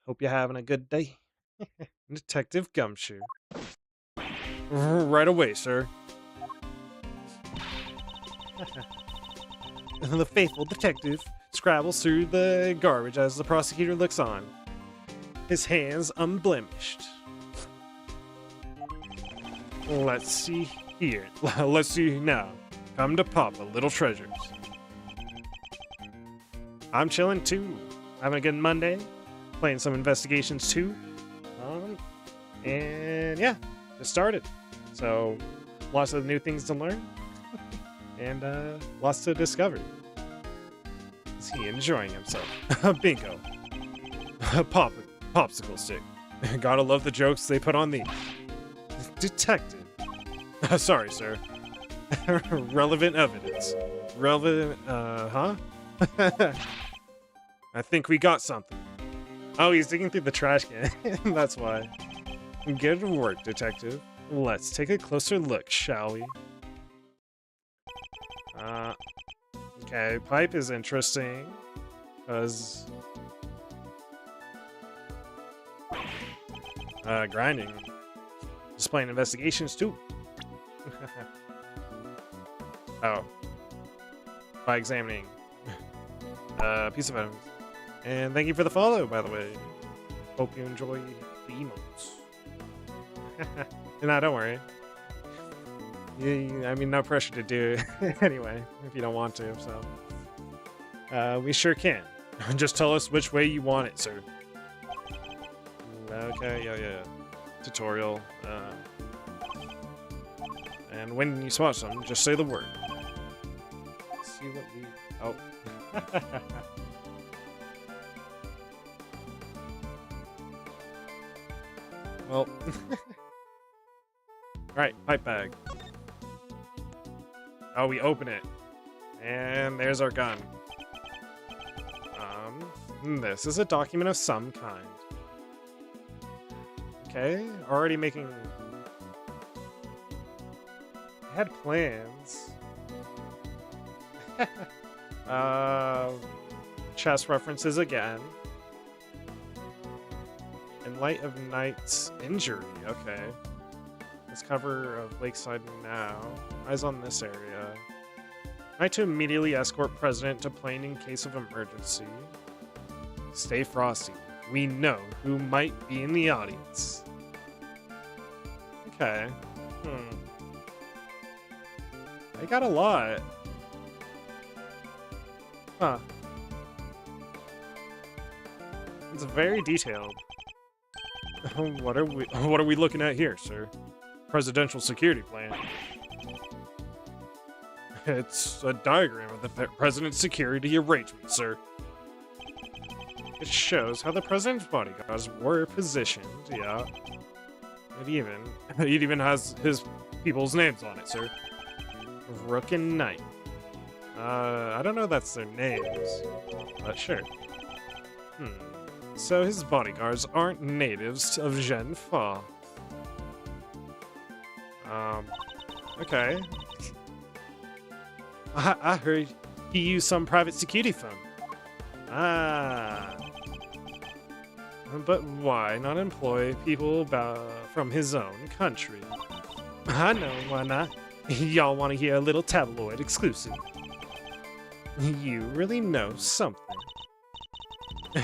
Hope you're having a good day. Detective Gumshoe. Right away, sir. The faithful detective scrabbles through the garbage as the prosecutor looks on, his hands unblemished. Let's see here. Let's see now. Come to Papa, little treasures. I'm chilling too. Having a good Monday. Playing some investigations too. And yeah, just started. So lots of new things to learn. And lots to discover. Is he enjoying himself? Bingo. Popsicle stick. Gotta love the jokes they put on these. Detective. Sorry, sir. Relevant evidence. Relevant, huh? I think we got something. Oh, he's digging through the trash can. That's why. Good work, detective. Let's take a closer look, shall we? Okay, pipe is interesting. Because... grinding. Displaying investigations, too. Oh. By examining. Piece of evidence. And thank you for the follow, by the way. Hope you enjoy the emotes. Nah, don't worry. I mean, no pressure to do it anyway, if you don't want to, so. We sure can. Just tell us which way you want it, sir. Okay, yeah. Tutorial. And when you spot something, just say the word. Let's see what we... Oh. Well. Alright, pipe bag. Oh, we open it. And there's our gun. This is a document of some kind. Okay, already making... I had plans. Chess references again. In light of Knight's injury, okay. This cover of Lakeside now. Eyes on this area. Knight to immediately escort President to plane in case of emergency. Stay frosty. We know who might be in the audience. Okay. I got a lot. Huh. It's very detailed. What are we looking at here, sir? Presidential security plan. It's a diagram of the president's security arrangement, sir. It shows how the president's bodyguards were positioned, yeah. It even has his people's names on it, sir. Rook and Knight. I don't know if that's their names, but sure. So his bodyguards aren't natives of Zhenfa. Okay. I heard he used some private security firm. But why not employ people from his own country? I know, why not? Y'all want to hear a little tabloid exclusive. You really know something.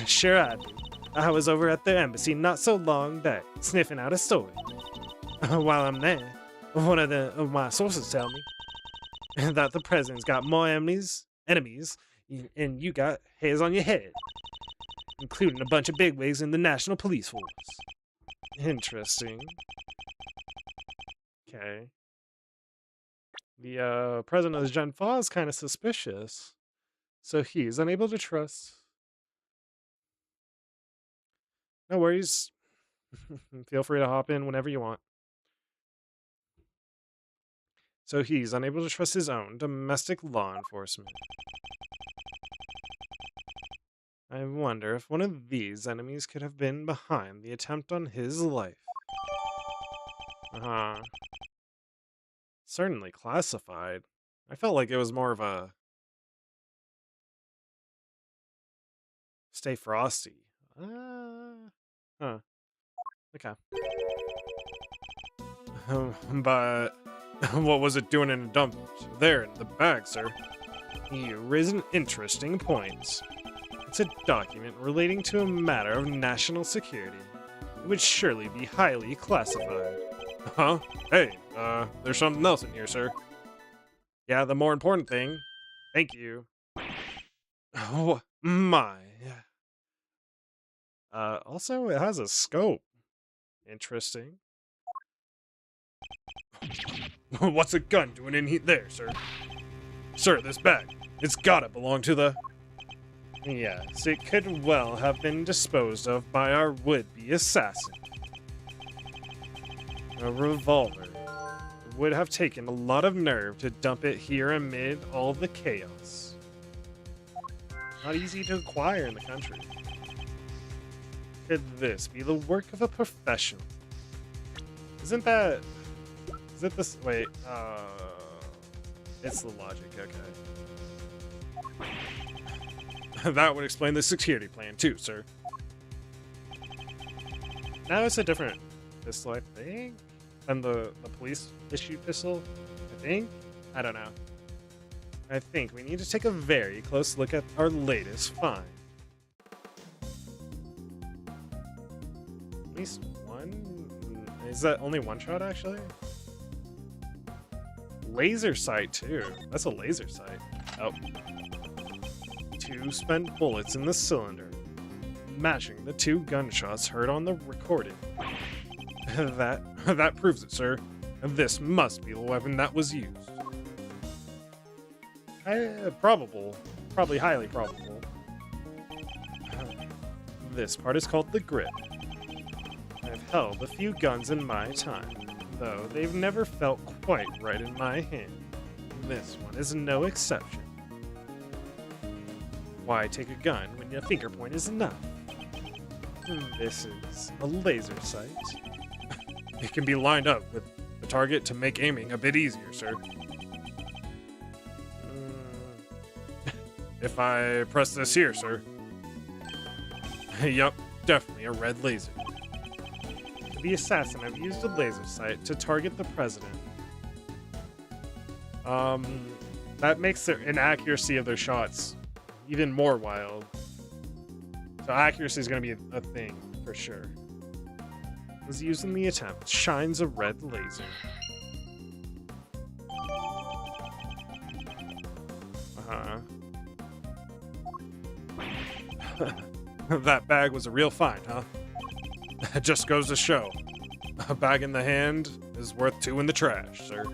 Sure I do. I was over at the embassy not so long back, sniffing out a story. While I'm there, one of my sources tell me that the president's got more enemies, and you got hairs on your head, including a bunch of bigwigs in the National Police Force. Interesting. Okay. The president of the Gen 4 is kind of suspicious. So he's unable to trust. No worries. Feel free to hop in whenever you want. So he's unable to trust his own domestic law enforcement. I wonder if one of these enemies could have been behind the attempt on his life. Uh-huh. Certainly classified. I felt like it was more of a stay frosty. Huh. Okay. But what was it doing in a dump there in the bag, sir? You raise an interesting point. It's a document relating to a matter of national security. It would surely be highly classified. Huh? Hey, there's something else in here, sir. Yeah, the more important thing. Thank you. Oh, my. Also, it has a scope. Interesting. What's a gun doing in there, sir? Sir, this bag. It's gotta belong to the... Yes, it could well have been disposed of by our would-be assassin. A revolver. It would have taken a lot of nerve to dump it here amid all the chaos. Not easy to acquire in the country. Could this be the work of a professional? Isn't that... Is it this... Wait, it's the logic, okay. That would explain the security plan too, sir. Now it's a different pistol, I think, than the police-issued pistol, I think? I don't know. I think we need to take a very close look at our latest find. At least one? Is that only one shot, actually? Laser sight, too. That's a laser sight. Oh. 2 spent bullets in the cylinder, matching the 2 gunshots heard on the recording. That proves it, sir. This must be the weapon that was used. Probably highly probable. This part is called the grip. I've held a few guns in my time, though they've never felt quite right in my hand. This one is no exception. Why take a gun when a finger point is enough? This is a laser sight. It can be lined up with the target to make aiming a bit easier, sir. If I press this here, sir. Yup, definitely a red laser. The assassin have used a laser sight to target the president. That makes the inaccuracy of their shots even more wild. So accuracy is going to be a thing, for sure. Was used in the attempt. Shines a red laser. Uh-huh. That bag was a real find, huh? It just goes to show. A bag in the hand is worth 2 in the trash, sir.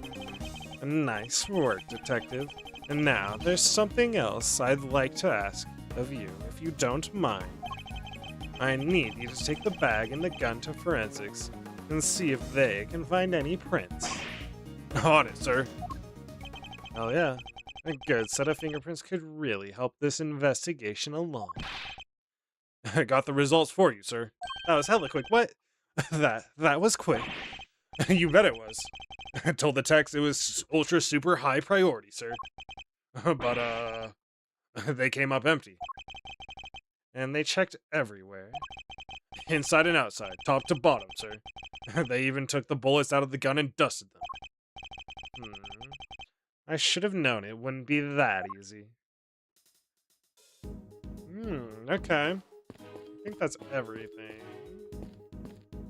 Nice work, detective. And now, there's something else I'd like to ask of you, if you don't mind. I need you to take the bag and the gun to forensics and see if they can find any prints. On it, sir. Hell yeah. A good set of fingerprints could really help this investigation along. I got the results for you, sir. That was hella quick. What? That was quick. You bet it was. I told the techs it was ultra super high priority, sir. But, they came up empty. And they checked everywhere. Inside and outside, top to bottom, sir. They even took the bullets out of the gun and dusted them. I should have known it wouldn't be that easy. Okay. I think that's everything.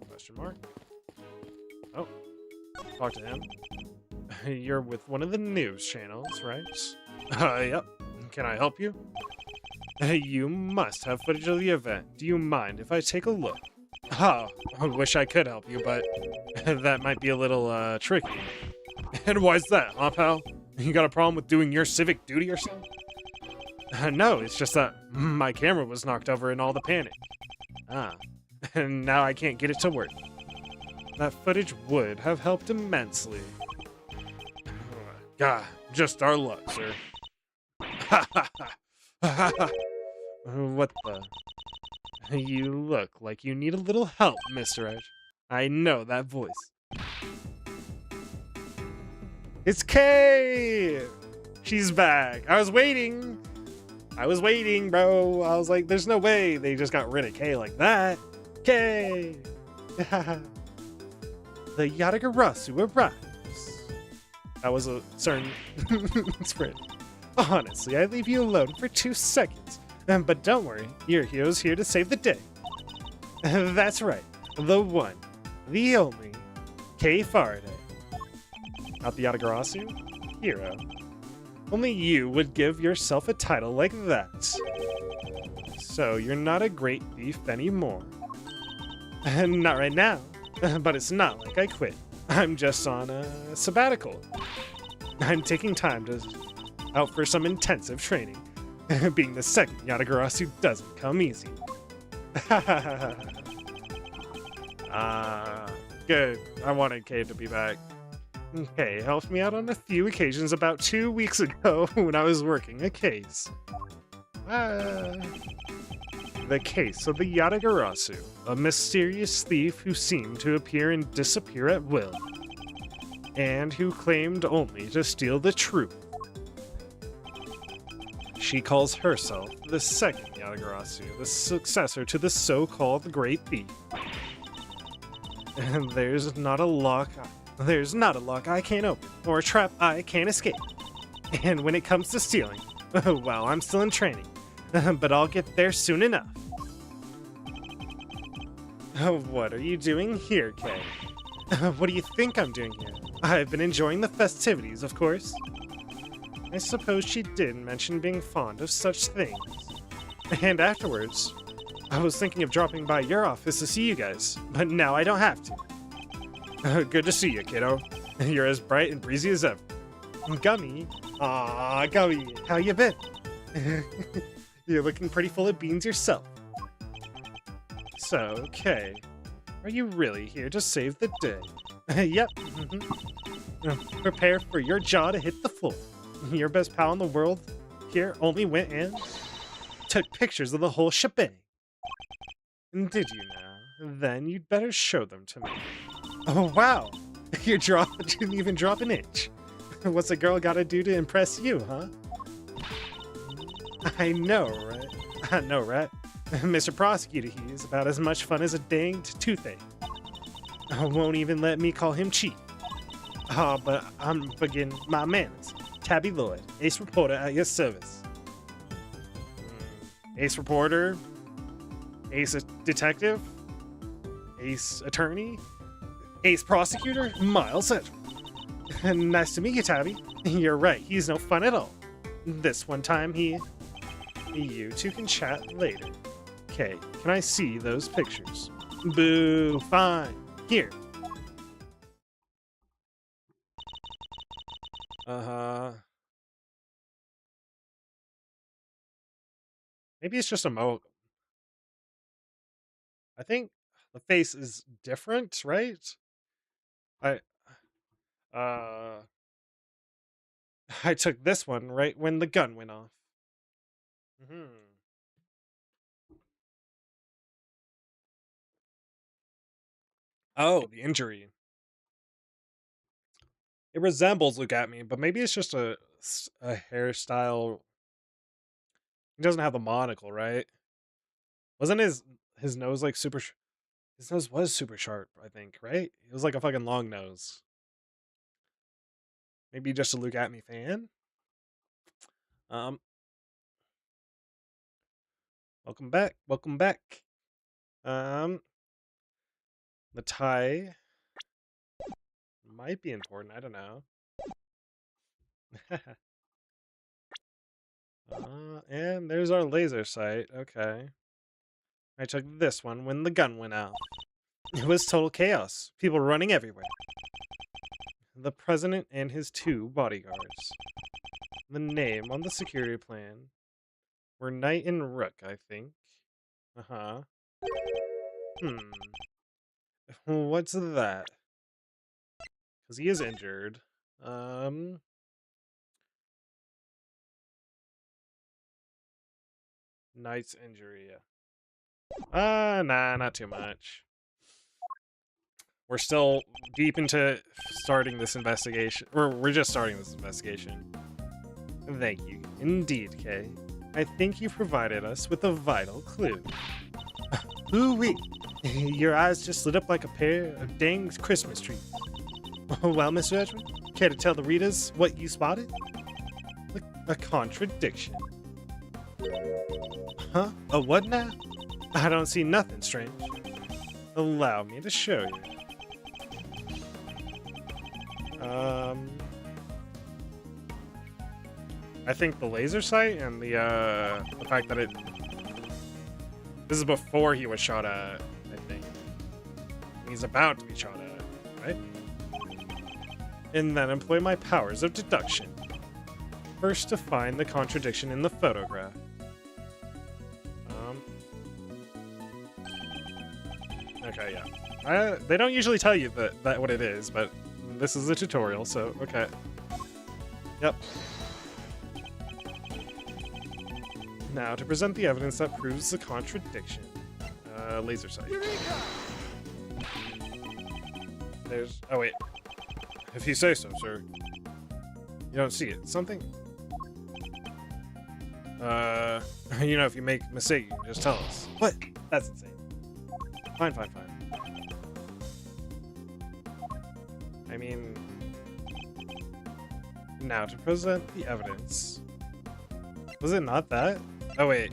Question mark? Oh. Talk to him. You're with one of the news channels, right? Yep. Can I help you? You must have footage of the event. Do you mind if I take a look? Oh, I wish I could help you, but that might be a little, tricky. And why's that, huh, pal? You got a problem with doing your civic duty or something? No, it's just that my camera was knocked over in all the panic. Ah, and now I can't get it to work. That footage would have helped immensely. God, just our luck, sir. What the? You look like you need a little help, Mr. Edge. I know that voice. It's Kay! She's back. I was waiting, bro. I was like, there's no way they just got rid of Kay like that. Kay! The Yatagarasu arrives. That was a certain sprint. Honestly, I leave you alone for 2 seconds. But don't worry, your hero's here to save the day. That's right, the one, the only, Kay Faraday. Not the Yatagarasu? Hero. Only you would give yourself a title like that. So you're not a great thief anymore. Not right now, but it's not like I quit. I'm just on a sabbatical. I'm taking time out for some intensive training. Being the second Yatagarasu doesn't come easy. Good. I wanted Kay to be back. Kay helped me out on a few occasions about 2 weeks ago when I was working a case. The case of the Yatagarasu, a mysterious thief who seemed to appear and disappear at will, and who claimed only to steal the truth. She calls herself the second Yatagarasu, the successor to the so-called Great Thief. And there's not a lock I can't open, or a trap I can't escape. And when it comes to stealing, well, I'm still in training, but I'll get there soon enough. What are you doing here, Kay? What do you think I'm doing here? I've been enjoying the festivities, of course. I suppose she did mention being fond of such things. And afterwards, I was thinking of dropping by your office to see you guys, but now I don't have to. Good to see you, kiddo. You're as bright and breezy as ever. Gummy. Aw, Gummy, how you been? You're looking pretty full of beans yourself. So, Kay, are you really here to save the day? Yep. Prepare for your jaw to hit the floor. Your best pal in the world here only went and took pictures of the whole shebang. Did you now? Then you'd better show them to me. Oh, wow. Your jaw didn't even drop an inch. What's a girl gotta do to impress you, huh? I know, right? I know, right? Mr. Prosecutor, he's about as much fun as a danged toothache. Won't even let me call him Chief. But I'm beginning my manners. Tabby Lloyd, ace reporter at your service. Ace reporter? Ace detective? Ace attorney? Ace prosecutor? Miles Edgeworth. Nice to meet you, Tabby. You're right, he's no fun at all. This one time you two can chat later. Okay, can I see those pictures? Boo, fine. Here. Maybe it's just a mo. I think the face is different, right? I uh I took this one right when the gun went off. Oh, the injury. It resembles Look at Me, but maybe it's just a hairstyle. He doesn't have the monocle, right? Wasn't his nose like super? His nose was super sharp, I think, right? It was like a fucking long nose. Maybe just a Look at Me fan. Welcome back. Welcome back. The tie might be important. I don't know. And there's our laser sight. Okay. I took this one when the gun went out. It was total chaos. People running everywhere. The president and his 2 bodyguards. The name on the security plan were Knight and Rook, I think. Uh-huh. What's that? Because he is injured. Knight's injury, yeah. Nah, not too much. We're still deep into starting this investigation. We're just starting this investigation. Thank you. Indeed, Kay. I think you provided us with a vital clue. Ooh-wee. Your eyes just lit up like a pair of dang Christmas trees. Well, Mr. Edgeworth, care to tell the readers what you spotted? A contradiction. Huh? A what now? I don't see nothing strange. Allow me to show you. I think the laser sight and the fact that this is before he was shot at, I think. He's about to be shot at, right? And then employ my powers of deduction. First to find the contradiction in the photograph. Okay, yeah. They don't usually tell you that what it is, but this is a tutorial, so okay. Yep. Now, to present the evidence that proves the contradiction. Laser sight. There's... Oh, wait. If you say so, sir. You don't see it. Something... You know, if you make a mistake, you can just tell us. What? That's insane. Fine. I mean... Now, to present the evidence... Was it not that? Oh, wait.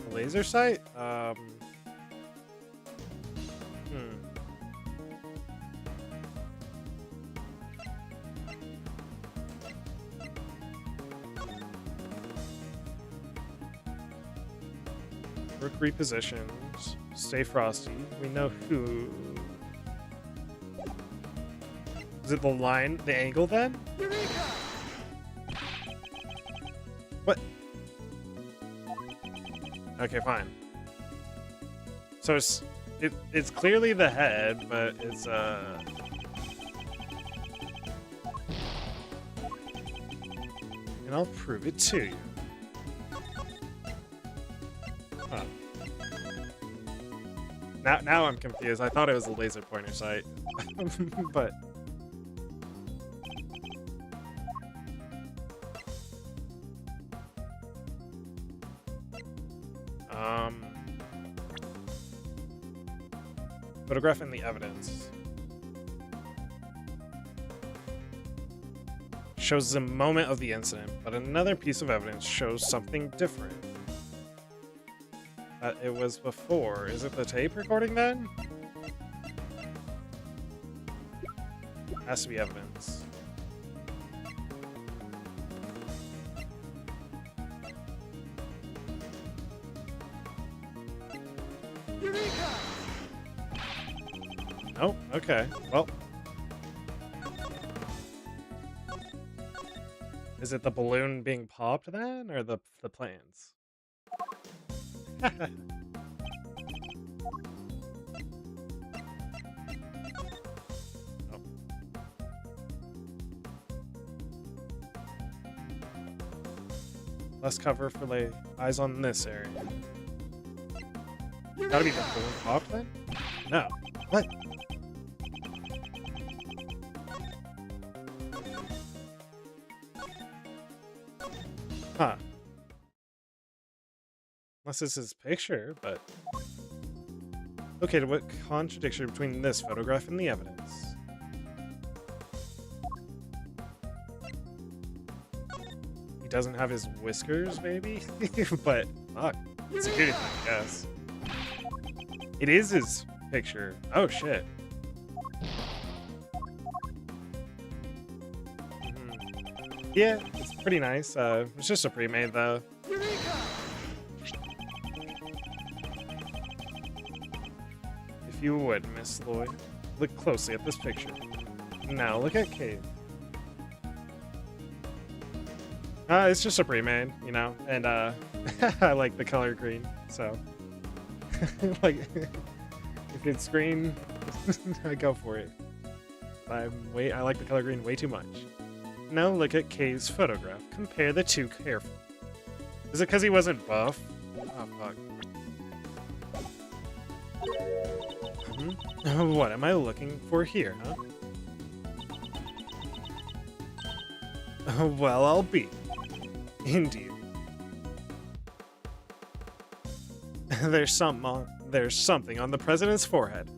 The laser sight? Rook repositioned. Stay frosty. We know who... Is it the line, the angle then? What? Okay, fine. So it's clearly the head, but it's and I'll prove it to you. Huh. Now I'm confused. I thought it was a laser pointer sight, but. Photographing the evidence. Shows the moment of the incident, but another piece of evidence shows something different. That it was before. Is it the tape recording then? Has to be evidence. Oh, okay. Well. Is it the balloon being popped then, or the plans? Oh. Less cover for the eyes on this area. Gotta be the balloon popped then? No. What? Huh. Unless this is picture, but... Okay, to what contradiction between this photograph and the evidence? He doesn't have his whiskers, maybe? But, fuck. It's a good thing, I guess. It is his picture. Oh, shit. Yeah, it's pretty nice. It's just a pre-made, though. you would, Miss Lloyd. Look closely at this picture. Now look at Cave. It's just a pre-made, you know, and I like the color green, so like if it's green, I go for it. I like the color green way too much. Now look at Kay's photograph. Compare the two carefully. Is it because he wasn't buff? Oh fuck. What am I looking for here, huh? Well, I'll be. Indeed. There's something on the president's forehead.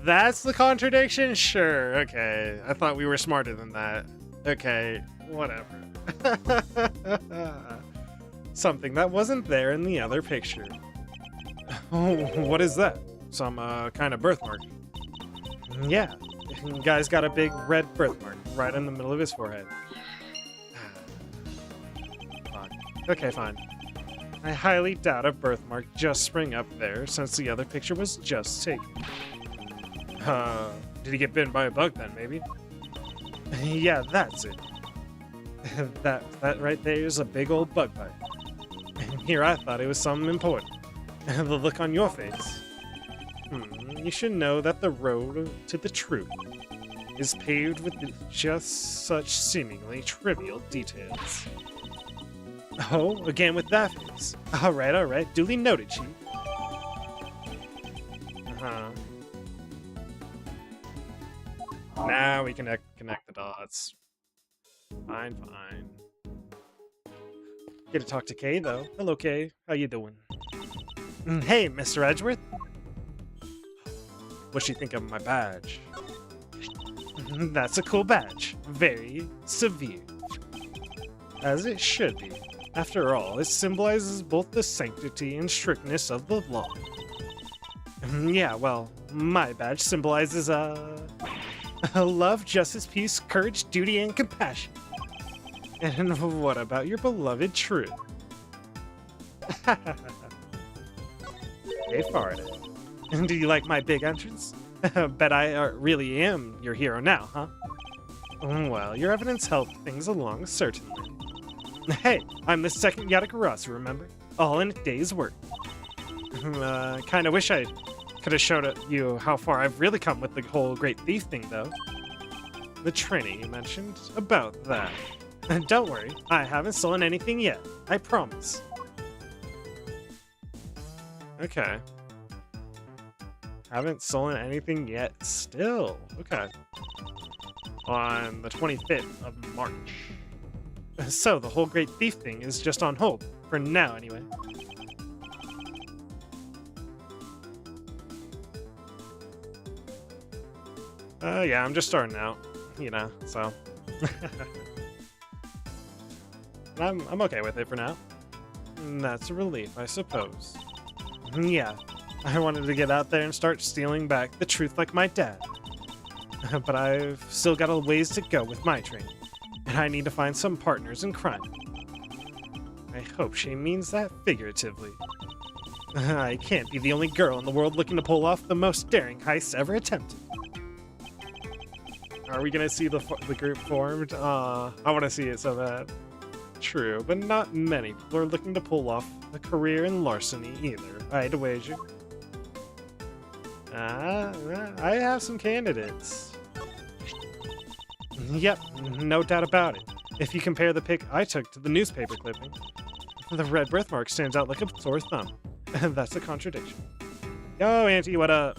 That's the contradiction? Sure, okay. I thought we were smarter than that. Okay, whatever. Something that wasn't there in the other picture. Oh, what is that? Some kind of birthmark. Yeah, guy's got a big red birthmark right in the middle of his forehead. Fuck. Okay, fine. I highly doubt a birthmark just sprang up there since the other picture was just taken. Did he get bitten by a bug then, maybe? Yeah, that's it. that right there is a big old bug bite. And here I thought it was something important. The look on your face. You should know that the road to the truth is paved with just such seemingly trivial details. Oh, again with that face. Alright, duly noted, Chief. Now we connect the dots. Fine. Get to talk to Kay, though. Hello, Kay. How you doing? Hey, Mr. Edgeworth. What'd she think of my badge? That's a cool badge. Very severe. As it should be. After all, it symbolizes both the sanctity and strictness of the law. Yeah, well, my badge symbolizes, love, justice, peace, courage, duty, and compassion. And what about your beloved truth? Hey, Faraday. Do you like my big entrance? Bet I really am your hero now, huh? Well, your evidence helped things along, certainly. Hey, I'm the second Yatakarasa, remember? All in a day's work. Kinda wish I could have showed you how far I've really come with the whole great thief thing, though. The training you mentioned, about that. Don't worry, I haven't stolen anything yet. I promise. Okay. Haven't stolen anything yet still. Okay. On the 25th of March. So, the whole great thief thing is just on hold. For now, anyway. Yeah, I'm just starting out. You know, so... I'm okay with it for now. That's a relief, I suppose. Yeah, I wanted to get out there and start stealing back the truth like my dad. But I've still got a ways to go with my training, and I need to find some partners in crime. I hope she means that figuratively. I can't be the only girl in the world looking to pull off the most daring heists ever attempted. Are we gonna see the group formed? I want to see it so bad. True, but not many people are looking to pull off a career in larceny either, I'd wager. I have some candidates. Yep, no doubt about it. If you compare the pic I took to the newspaper clipping, the red birthmark stands out like a sore thumb. That's a contradiction. Yo, Auntie, what up?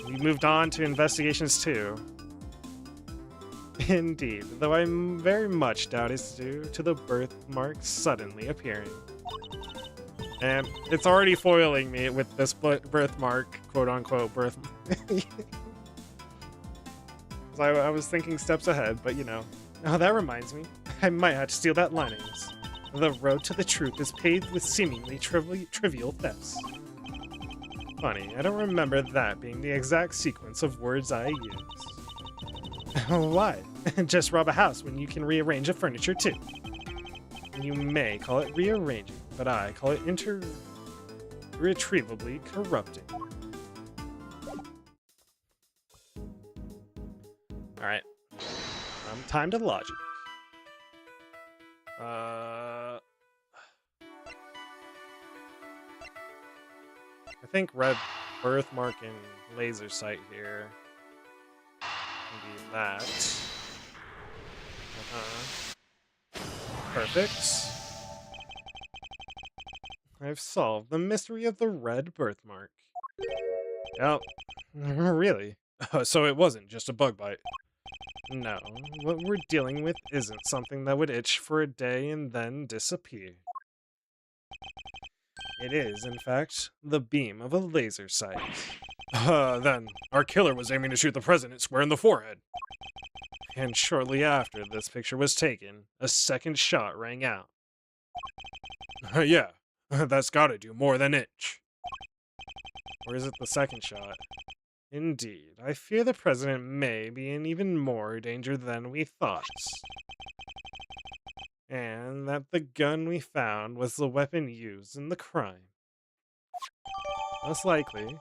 We moved on to investigations too. Indeed, though I very much doubt it's due to the birthmark suddenly appearing. And it's already foiling me with this birthmark, quote-unquote birthmark. I was thinking steps ahead, but you know. Oh, that reminds me. I might have to steal that line of yours. The road to the truth is paved with seemingly trivial thefts. Funny, I don't remember that being the exact sequence of words I used. Why? Just rob a house when you can rearrange a furniture too. You may call it rearranging, but I call it irretrievably corrupting. Alright. Time to logic. I think red birthmark and laser sight here. Can be that. Perfect. I've solved the mystery of the red birthmark. Oh, really? So it wasn't just a bug bite. No, what we're dealing with isn't something that would itch for a day and then disappear. It is, in fact, the beam of a laser sight. Then, our killer was aiming to shoot the president square in the forehead. And shortly after this picture was taken, a second shot rang out. Yeah, that's gotta do more than itch. Or is it the second shot? Indeed, I fear the president may be in even more danger than we thought. And that the gun we found was the weapon used in the crime. Most likely.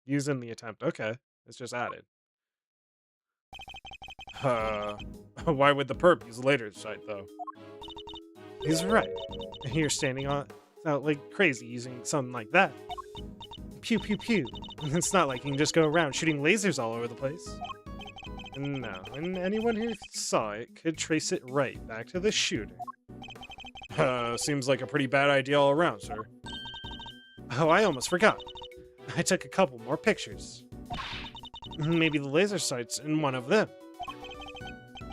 Used in the attempt. Okay, it's just added. Why would the perp use a laser sight, though? He's right. You're standing out like crazy using something like that. Pew pew pew. It's not like you can just go around shooting lasers all over the place. No, and anyone who saw it could trace it right back to the shooter. Seems like a pretty bad idea all around, sir. Oh, I almost forgot. I took a couple more pictures. Maybe the laser sight's in one of them.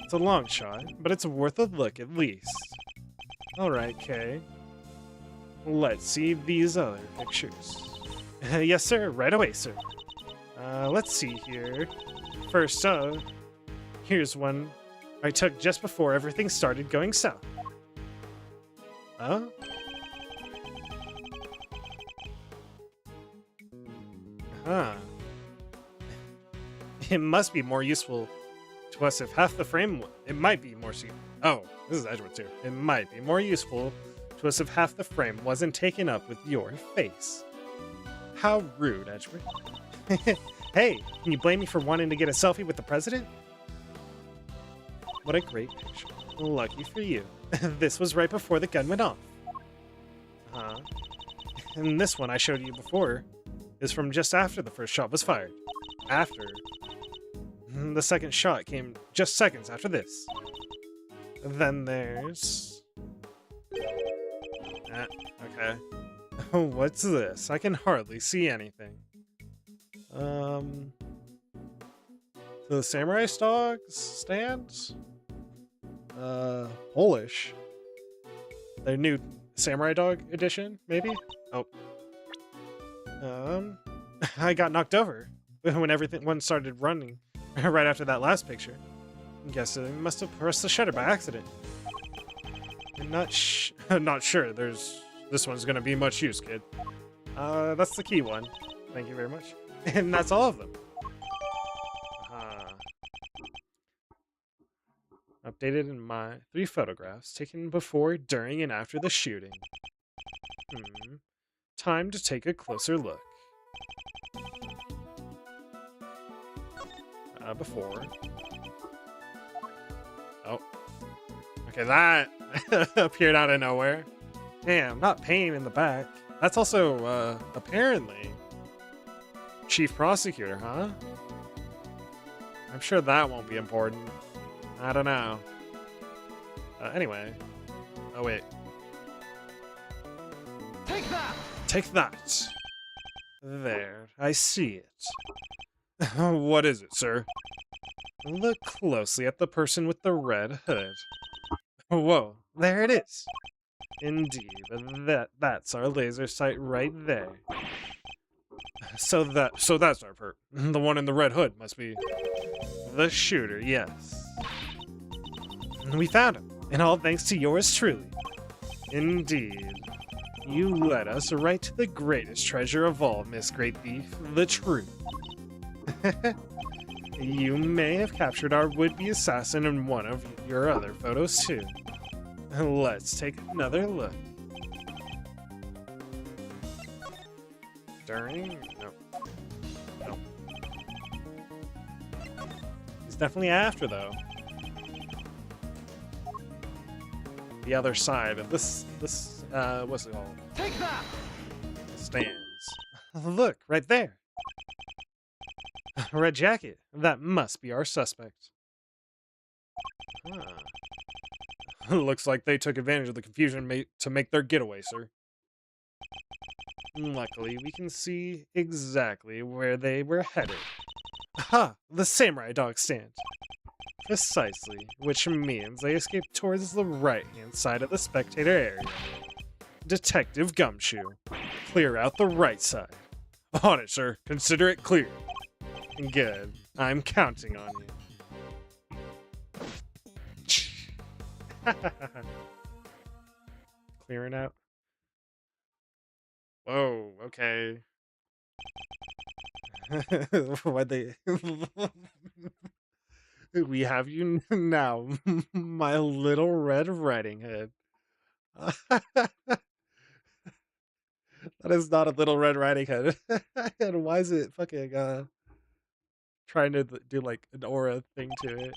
It's a long shot, but it's worth a look at least. Alright, Kay. Let's see these other pictures. Yes, sir. Right away, sir. Let's see here. First, here's one I took just before everything started going south. Oh? Huh. It must be more useful to us if half the frame... It might be more... Oh, this is Edgewood too. It might be more useful to us if half the frame wasn't taken up with your face. How rude, Edgewood. Hey, can you blame me for wanting to get a selfie with the president? What a great picture. Lucky for you. This was right before the gun went off. And this one I showed you before is from just after the first shot was fired. After. The second shot came just seconds after this. Then there's... okay. What's this? I can hardly see anything. The Samurai Dogs stands? Polish. Their new Samurai Dog edition, maybe? Oh. I got knocked over when everyone started running right after that last picture. I guess I must have pressed the shutter by accident. I'm not sure this one's gonna be much use, kid. That's the key one. Thank you very much. And that's all of them. Updated in my 3 photographs taken before, during, and after the shooting. Time to take a closer look. Before. Oh. Okay, that appeared out of nowhere. Damn, not pain in the back. That's also, apparently, Chief Prosecutor, huh? I'm sure that won't be important. I don't know. Anyway. Oh, wait. Take that! Take that! There, I see it. What is it, sir? Look closely at the person with the red hood. Whoa, there it is. Indeed, that's our laser sight right there. So that's our perp. The one in the red hood must be the shooter, yes. We found him, and all thanks to yours truly. Indeed. You led us right to the greatest treasure of all, Miss Great Thief, the truth. You may have captured our would-be assassin in one of your other photos too. Let's take another look. During? No. No. He's definitely after, though. The other side of this, what's it called? Take that! Stands. Look, right there. Red jacket. That must be our suspect. Huh. Looks like they took advantage of the confusion to make their getaway, sir. Luckily, we can see exactly where they were headed. Aha! The samurai dog stand. Precisely, which means they escaped towards the right-hand side of the spectator area. Detective Gumshoe, clear out the right side. On it, sir. Consider it clear. Good. I'm counting on you. Clearing out. Whoa, okay. Why'd they... We have you now, my little Red Riding Hood. That is not a little Red Riding Hood. And why is it fucking trying to do like an aura thing to it?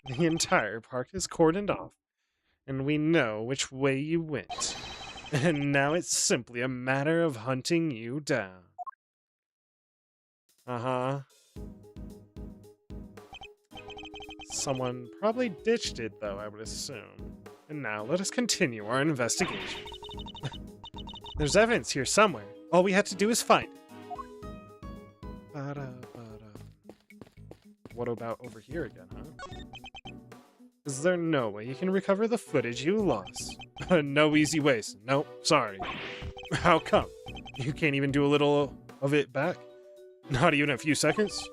The entire park is cordoned off, and we know which way you went. And now it's simply a matter of hunting you down. Uh-huh. Someone probably ditched it, though, I would assume. And now let us continue our investigation. There's evidence here somewhere. All we had to do is find it. What about over here again, huh? Is there no way you can recover the footage you lost? No easy ways. Nope, sorry. How come? You can't even do a little of it back? Not even a few seconds?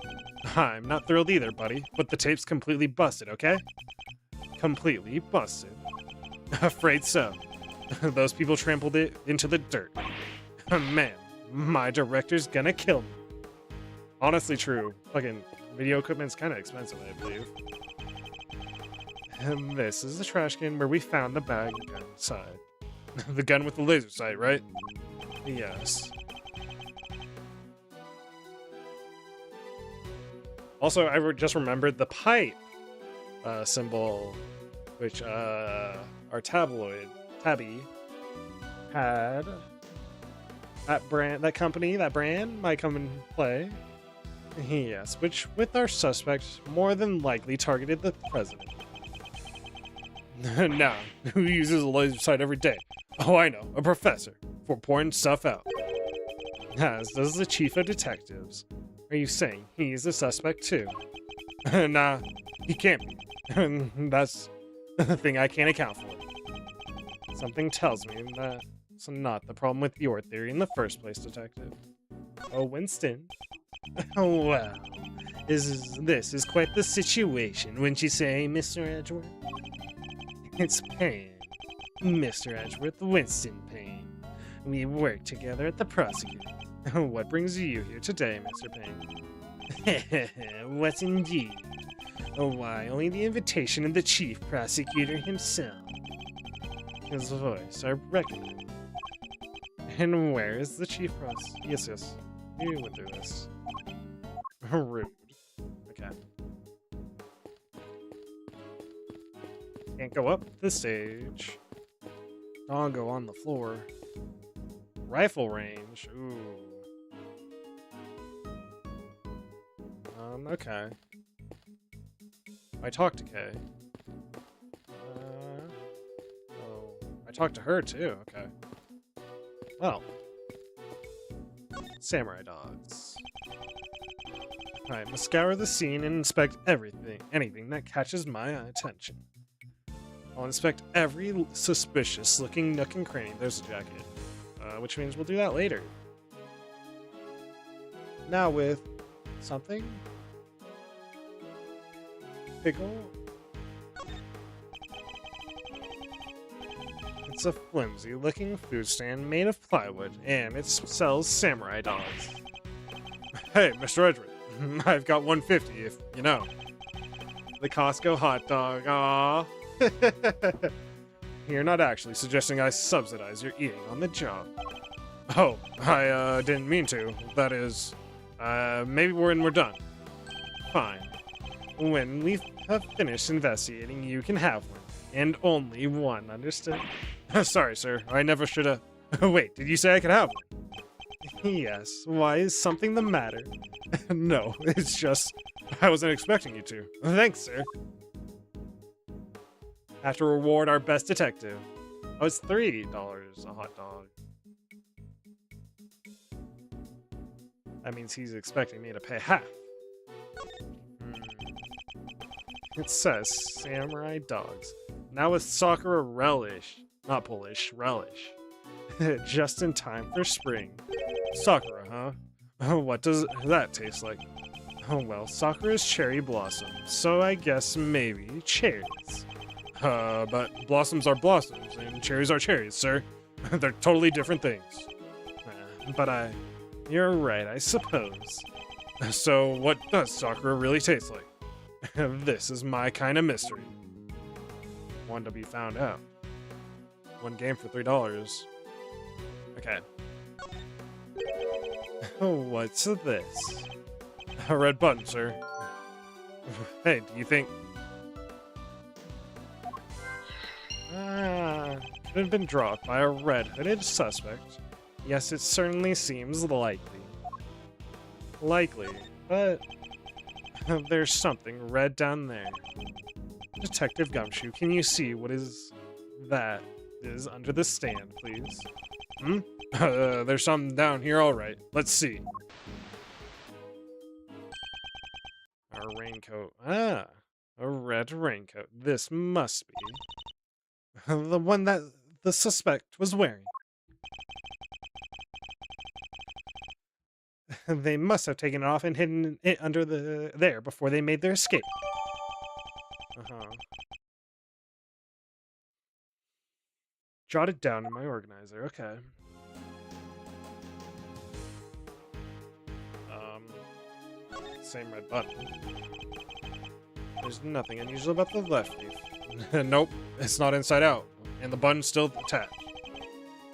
I'm not thrilled either, buddy, but the tape's completely busted, okay? Completely busted. Afraid so. Those people trampled it into the dirt. Man, my director's gonna kill me. Honestly true. Fucking video equipment's kind of expensive, I believe. And this is the trash can where we found the bag gun inside. The gun with the laser sight, right? Yes. Also, I just remembered the pipe symbol, which our Tabby had. That brand might come in play. Yes, which with our suspect more than likely targeted the president. Now, who uses a laser sight every day? Oh, I know, a professor, for pouring stuff out. As does the chief of detectives. Are you saying he's a suspect too? Nah, he can't be. That's the thing I can't account for. Something tells me that's not the problem with your theory in the first place, detective. Oh, Winston. Well, this is quite the situation, wouldn't you say, Mr. Edgeworth? It's Payne. Mr. Edgeworth, Winston Payne. We work together at the prosecutor. What brings you here today, Mr. Payne? What indeed? Why, only the invitation of the chief prosecutor himself. His voice, I recognize. And where is the chief prosecutor? Yes. We went through this. Rude. Okay. Can't go up the stage. I'll go on the floor. Rifle range. Ooh. Okay. I talked to Kay. Oh, I talked to her too. Okay. Well. Samurai dogs. Alright, must scour the scene and inspect anything that catches my attention. I'll inspect every suspicious looking nook and cranny. There's a jacket. Which means we'll do that later. Now with something? Pickle? It's a flimsy looking food stand made of plywood, and it sells samurai dogs. Hey, Mr. Edgeworth, I've got 150 if you know. The Costco hot dog, aww. You're not actually suggesting I subsidize your eating on the job. Oh, I didn't mean to. That is, maybe when we're done. Fine. When we have finished investigating, you can have one. And only one, understood? Sorry, sir. I never should have... Wait, did you say I could have one? Yes. Why, is something the matter? No, it's just... I wasn't expecting you to. Thanks, sir. Have to reward our best detective. Oh, it's $3 a hot dog. That means he's expecting me to pay half. It says samurai dogs. Now with Sakura relish. Not Polish, relish. Just in time for spring. Sakura, huh? What does that taste like? Oh well, Sakura's cherry blossom, so I guess maybe cherries. But blossoms are blossoms, and cherries are cherries, sir. They're totally different things. You're right, I suppose. So what does Sakura really taste like? This is my kind of mystery. One to be found out. One game for $3. Okay. What's this? A red button, sir. Hey, do you think... could have been dropped by a red-hooded suspect. Yes, it certainly seems likely. Likely, but... there's something red down there. Detective Gumshoe, can you see what that is under the stand, please? There's something down here, alright. Let's see. Our raincoat. A red raincoat. This must be the one that the suspect was wearing. They must have taken it off and hidden it under there before they made their escape. Jot it down in my organizer, okay. Same red button. There's nothing unusual about the left leaf. Nope, it's not inside out, and the button's still attached.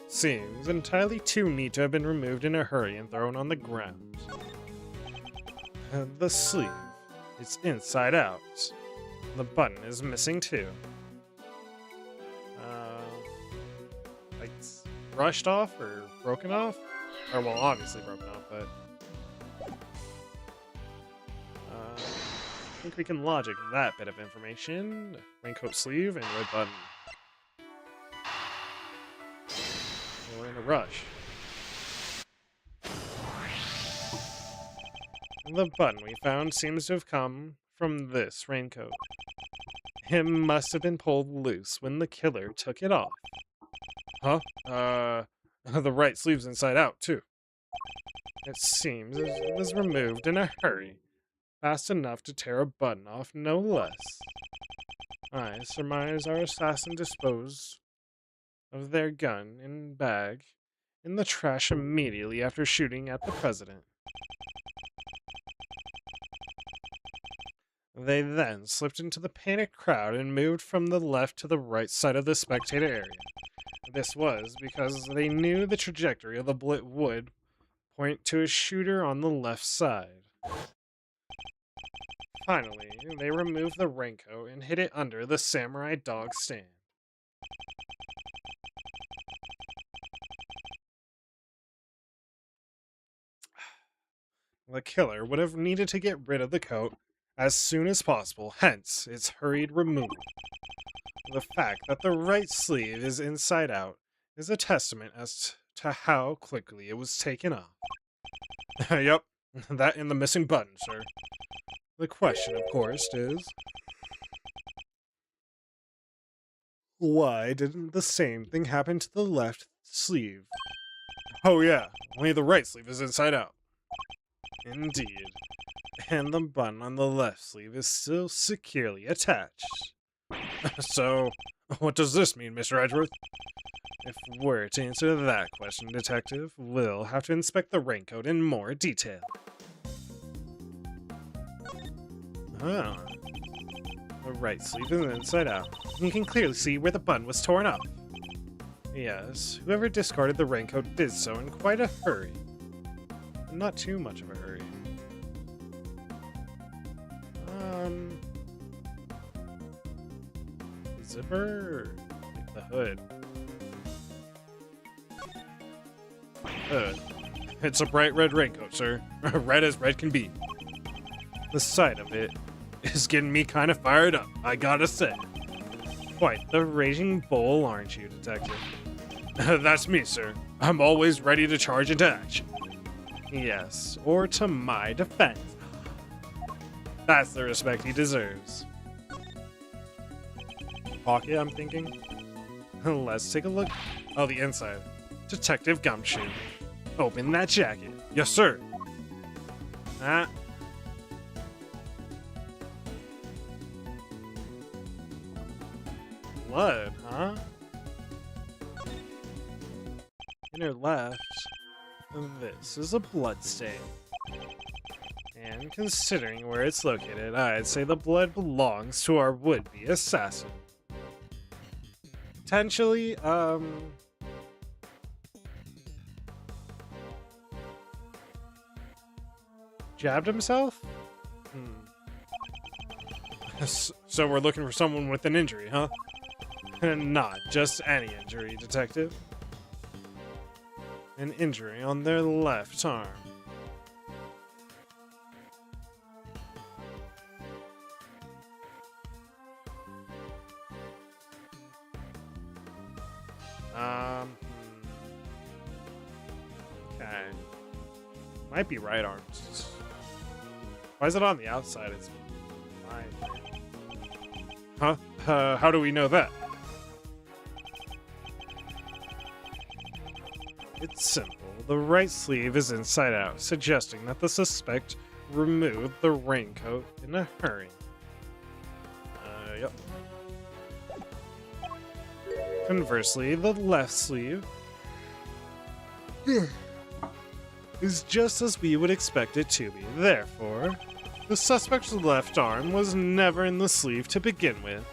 Seems entirely too neat to have been removed in a hurry and thrown on the ground. The sleeve, it's inside out. The button is missing too. Like brushed off or broken off? Or well, obviously broken off, but I think we can logic that bit of information. Raincoat sleeve and red button. We're in a rush. The button we found seems to have come from this raincoat. It must have been pulled loose when the killer took it off. Huh? The right sleeve's inside out, too. It seems it was removed in a hurry. Fast enough to tear a button off, no less. I surmise our assassin disposed of their gun and bag in the trash immediately after shooting at the president. They then slipped into the panicked crowd and moved from the left to the right side of the spectator area. This was because they knew the trajectory of the bullet would point to a shooter on the left side. Finally, they removed the raincoat and hid it under the samurai dog stand. The killer would have needed to get rid of the coat as soon as possible, hence its hurried removal. The fact that the right sleeve is inside out is a testament as to how quickly it was taken off. Yep, that and the missing button, sir. The question, of course, is... why didn't the same thing happen to the left sleeve? Oh yeah, only the right sleeve is inside out. Indeed. And the button on the left sleeve is still securely attached. So, what does this mean, Mr. Edgeworth? If we're to answer that question, Detective, we'll have to inspect the raincoat in more detail. Ah. The right sleeve is inside out. You can clearly see where the button was torn off. Yes, whoever discarded the raincoat did so in quite a hurry. Not too much of a hurry. Zipper? Like the hood. Hood. It's a bright red raincoat, sir. Red as red can be. The sight of it is getting me kind of fired up, I gotta say. Quite the raging bull, aren't you, Detective? That's me, sir. I'm always ready to charge into action. Yes, or to my defense. That's the respect he deserves. Pocket, I'm thinking. Let's take a look. Oh, the inside. Detective Gumshoe. Open that jacket. Yes, sir. Ah. Blood, huh? Inner left. This is a blood stain. And considering where it's located, I'd say the blood belongs to our would-be assassin. Potentially, jabbed himself? So we're looking for someone with an injury, huh? Not just any injury, Detective. An injury on their left arm. Okay. Might be right arm. Why is it on the outside? It's fine. Huh? How do we know that? It's simple. The right sleeve is inside out, suggesting that the suspect removed the raincoat in a hurry. Yep. Conversely, the left sleeve is just as we would expect it to be. Therefore, the suspect's left arm was never in the sleeve to begin with.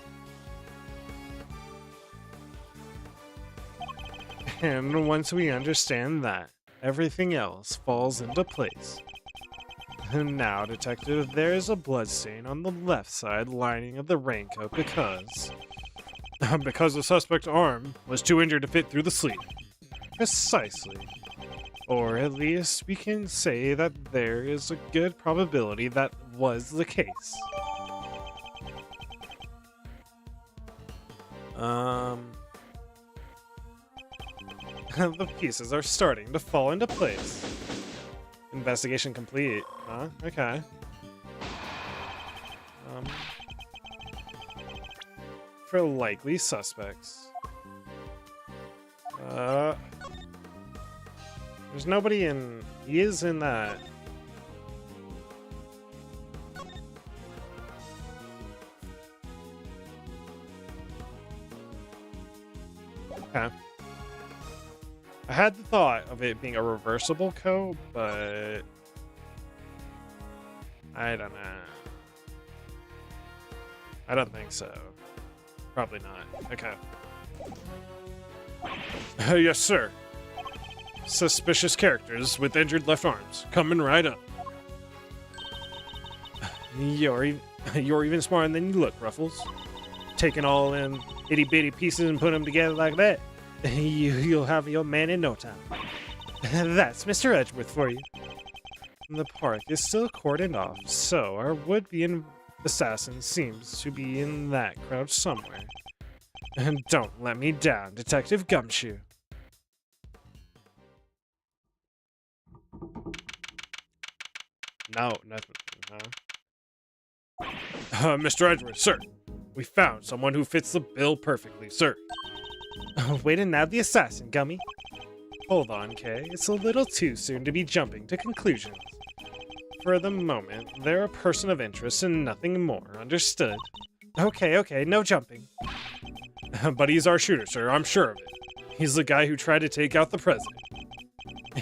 And once we understand that, everything else falls into place. And now, Detective, there is a bloodstain on the left side lining of the raincoat because the suspect's arm was too injured to fit through the sleeve. Precisely. Or at least we can say that there is a good probability that was the case. The pieces are starting to fall into place. Investigation complete. Huh? Okay. For likely suspects. There's nobody in... He is in that. Okay. I had the thought of it being a reversible coat, but... I don't know. I don't think so. Probably not. Okay. Yes, sir. Suspicious characters with injured left arms. Coming right up. You're even smarter than you look, Ruffles. Taking all them itty-bitty pieces and putting them together like that. You'll have your man in no time. That's Mr. Edgeworth for you. The park is still cordoned off, so our would-be assassin seems to be in that crowd somewhere. And don't let me down, Detective Gumshoe. No, nothing. Mr. Edgeworth, sir. We found someone who fits the bill perfectly, sir. Wait and nab the assassin, Gummy. Hold on, Kay. It's a little too soon to be jumping to conclusions. For the moment, they're a person of interest and nothing more. Understood? Okay, no jumping. But he's our shooter, sir. I'm sure of it. He's the guy who tried to take out the president.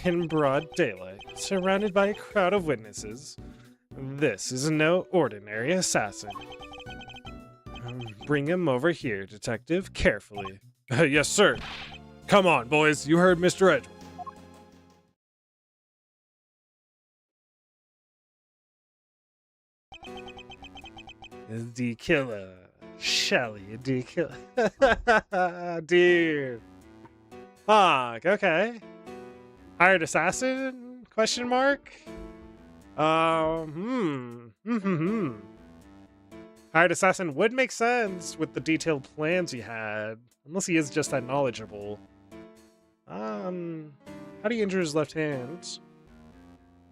In broad daylight, surrounded by a crowd of witnesses. This is no ordinary assassin. Bring him over here, Detective, carefully. Yes, sir. Come on, boys. You heard Mr. Edward. The killer. Shelly, the killer. Dude. Fuck, okay. Hired assassin? Question mark? Hired assassin would make sense with the detailed plans he had. Unless he is just that knowledgeable. How do you injure his left hand?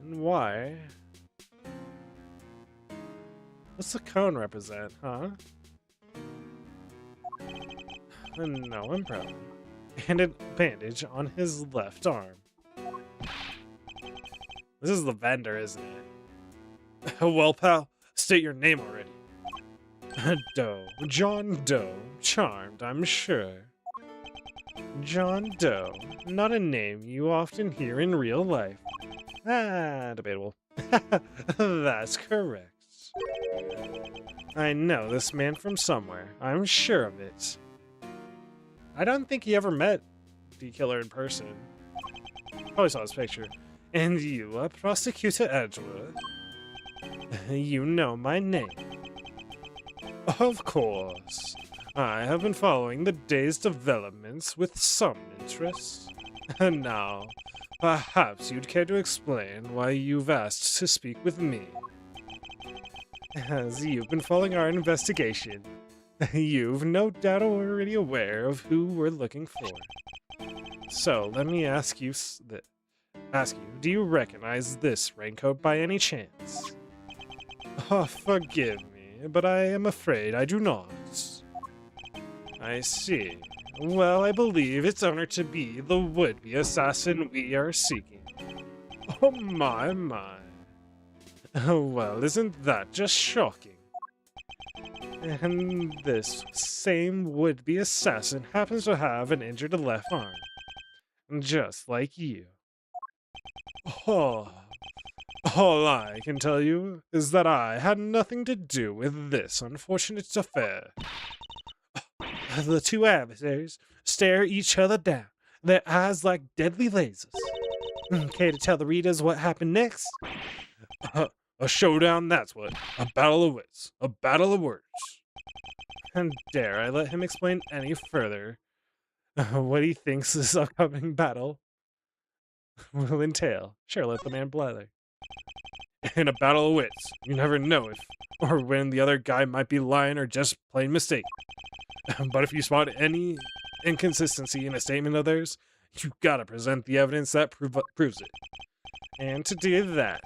And why? What's the cone represent, huh? No umbrella. And a bandage on his left arm. This is the vendor, isn't it? Well, pal, state your name already. Doe. John Doe. Charmed, I'm sure. John Doe. Not a name you often hear in real life. Ah, debatable. That's correct. I know this man from somewhere. I'm sure of it. I don't think he ever met the killer in person. Probably saw his picture. And you are Prosecutor Edward? You know my name. Of course. I have been following the day's developments with some interest. And now, perhaps you'd care to explain why you've asked to speak with me. As you've been following our investigation, you've no doubt already aware of who we're looking for. So, let me ask you, do you recognize this raincoat by any chance? Oh, forgive me, but I am afraid I do not. I see. Well, I believe its owner to be the would-be assassin we are seeking. Oh my. Well, isn't that just shocking? And this same would-be assassin happens to have an injured left arm. Just like you. Oh. All I can tell you is that I had nothing to do with this unfortunate affair. The two adversaries stare each other down, their eyes like deadly lasers. Care to tell the readers what happened next? A showdown, that's what. A battle of wits. A battle of words. And dare I let him explain any further what he thinks this upcoming battle will entail. Sure, let the man blather. In a battle of wits, you never know if or when the other guy might be lying or just plain mistake. But if you spot any inconsistency in a statement of theirs, you gotta present the evidence that proves it. And to do that,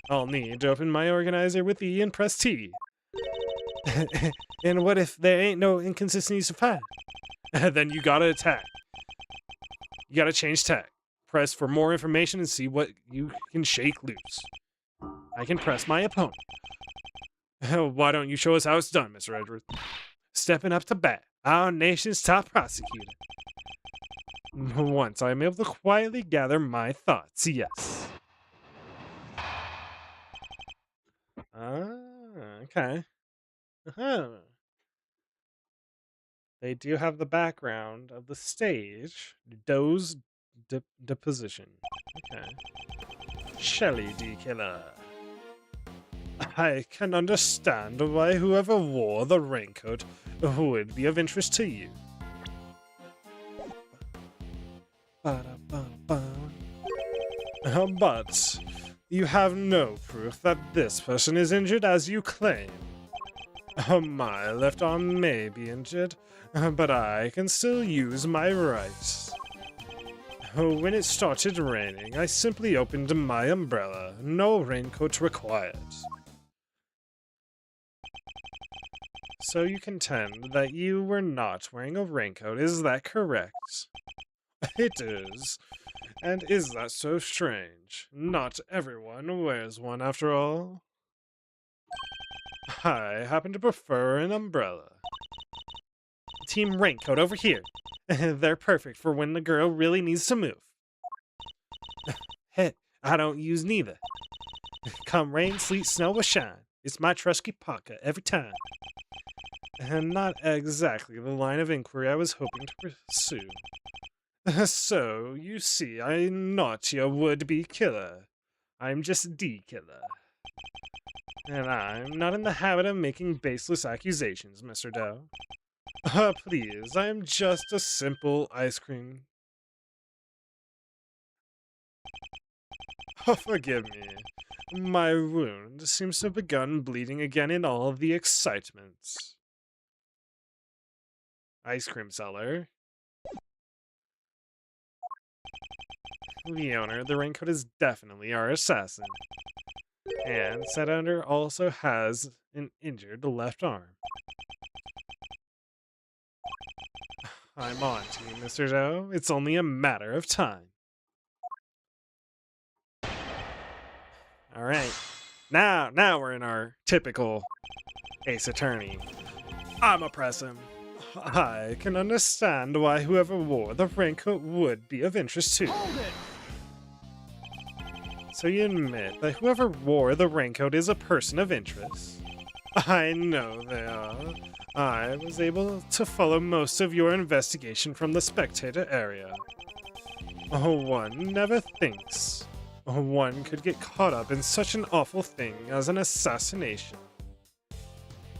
I'll need to open my organizer with E and press T. And what if there ain't no inconsistencies to find? Then you gotta attack. You gotta change tack. Press for more information and see what you can shake loose. I can press my opponent. Why don't you show us how it's done, Mr. Edward? Stepping up to bat, our nation's top prosecutor. Once I'm able to quietly gather my thoughts, yes. Okay. They do have the background of the stage. Doe's deposition. Okay. Shelly D. Killer. I can understand why whoever wore the raincoat would be of interest to you. But you have no proof that this person is injured as you claim. My left arm may be injured, but I can still use my right. When it started raining, I simply opened my umbrella. No raincoat required. So you contend that you were not wearing a raincoat, is that correct? It is. And is that so strange? Not everyone wears one after all. I happen to prefer an umbrella. Team Raincoat over here. They're perfect for when the girl really needs to move. Hey, I don't use neither. Come rain, sleet, snow, or shine. It's my trusty pocket every time. And not exactly the line of inquiry I was hoping to pursue. So, you see, I'm not your would-be killer. I'm just the killer. And I'm not in the habit of making baseless accusations, Mr. Doe. Please, I am just a simple ice cream. Oh, forgive me. My wound seems to have begun bleeding again in all the excitement. Ice cream seller. The owner of the raincoat is definitely our assassin. And said owner also has an injured left arm. I'm on to you, Mr. Doe. It's only a matter of time. Alright. Now we're in our typical Ace Attorney. I'ma press him. I can understand why whoever wore the raincoat would be of interest to you. So you admit that whoever wore the raincoat is a person of interest? I know they are. I was able to follow most of your investigation from the spectator area. One never thinks one could get caught up in such an awful thing as an assassination.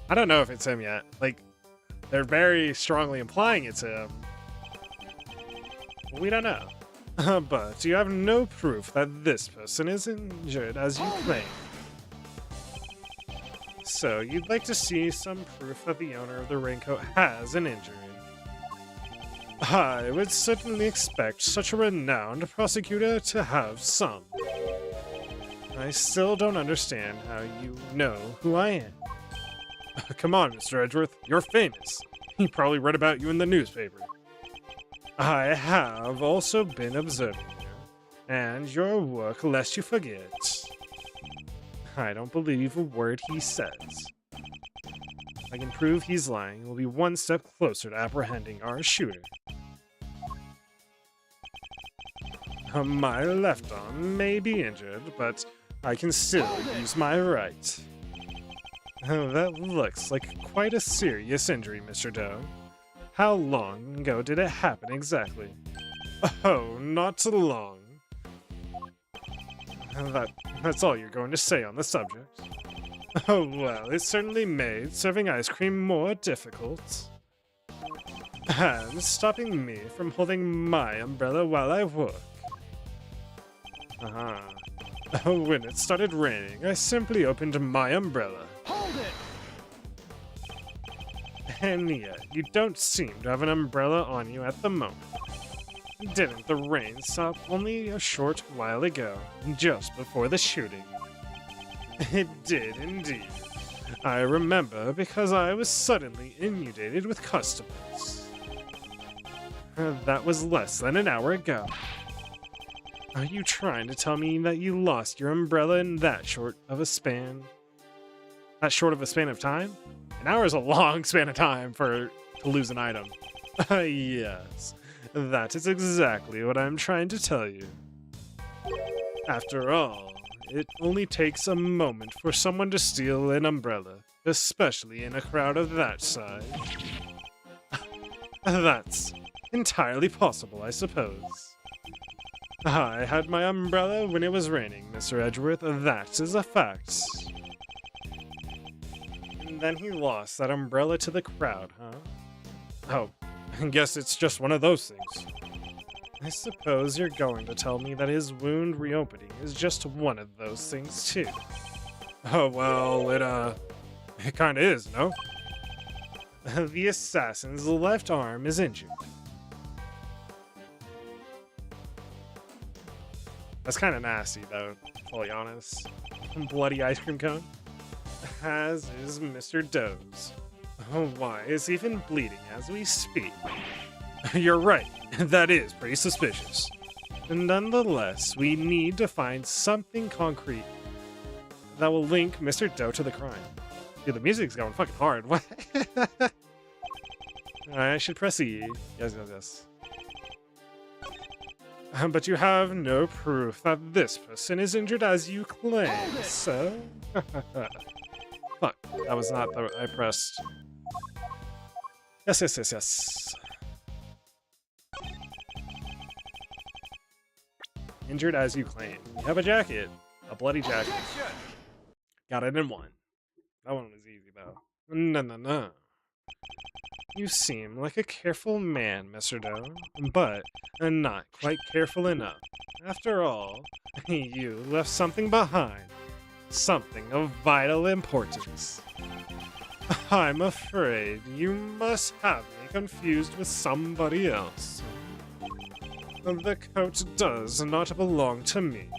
I don't know if it's him yet. Like, they're very strongly implying it's him. We don't know. But you have no proof that this person is injured as you claim. So you'd like to see some proof that the owner of the raincoat has an injury. I would certainly expect such a renowned prosecutor to have some. I still don't understand how you know who I am. Come on, Mr. Edgeworth, you're famous. He probably read about you in the newspaper. I have also been observing you, and your work lest you forget. I don't believe a word he says. If I can prove he's lying, we'll be one step closer to apprehending our shooter. My left arm may be injured, but I can still use my right. That looks like quite a serious injury, Mr. Doe. How long ago did it happen exactly? Oh, not long. That's all you're going to say on the subject? Oh, well, it certainly made serving ice cream more difficult. And stopping me from holding my umbrella while I work. When it started raining, I simply opened my umbrella. Hold it! And yet, you don't seem to have an umbrella on you at the moment. Didn't the rain stop only a short while ago, just before the shooting? It did indeed. I remember because I was suddenly inundated with customers. That was less than an hour ago. Are you trying to tell me that you lost your umbrella in that short of a span? That short of a span of time? An hour is a long span of time to lose an item. Yes, that is exactly what I'm trying to tell you. After all, it only takes a moment for someone to steal an umbrella, especially in a crowd of that size. That's entirely possible, I suppose. I had my umbrella when it was raining, Mr. Edgeworth. That is a fact. And then he lost that umbrella to the crowd, huh? Oh, I guess it's just one of those things. I suppose you're going to tell me that his wound reopening is just one of those things, too. Oh, well, it kinda is, no? The assassin's left arm is injured. That's kind of nasty, though, fully honest. Bloody ice cream cone. As is Mr. Doe's. Oh, why is he even bleeding as we speak? You're right, that is pretty suspicious. Nonetheless, we need to find something concrete that will link Mr. Doe to the crime. Dude, the music's going fucking hard. What? I should press E. Yes. But you have no proof that this person is injured as you claim, so... Fuck, that was not the... I pressed... Yes. Injured as you claim. You have a jacket. A bloody jacket. Got it in one. That one was easy, though. No. You seem like a careful man, Mr. Doe, but not quite careful enough. After all, you left something behind. Something of vital importance. I'm afraid you must have me confused with somebody else. The coat does not belong to me.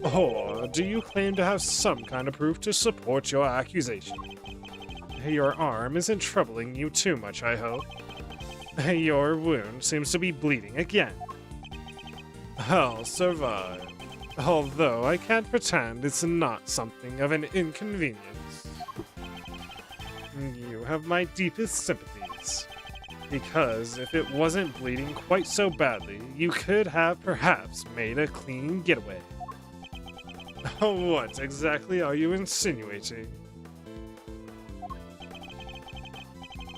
Or do you claim to have some kind of proof to support your accusation? Your arm isn't troubling you too much, I hope. Your wound seems to be bleeding again. I'll survive. Although I can't pretend it's not something of an inconvenience. You have my deepest sympathies. Because if it wasn't bleeding quite so badly, you could have perhaps made a clean getaway. What exactly are you insinuating?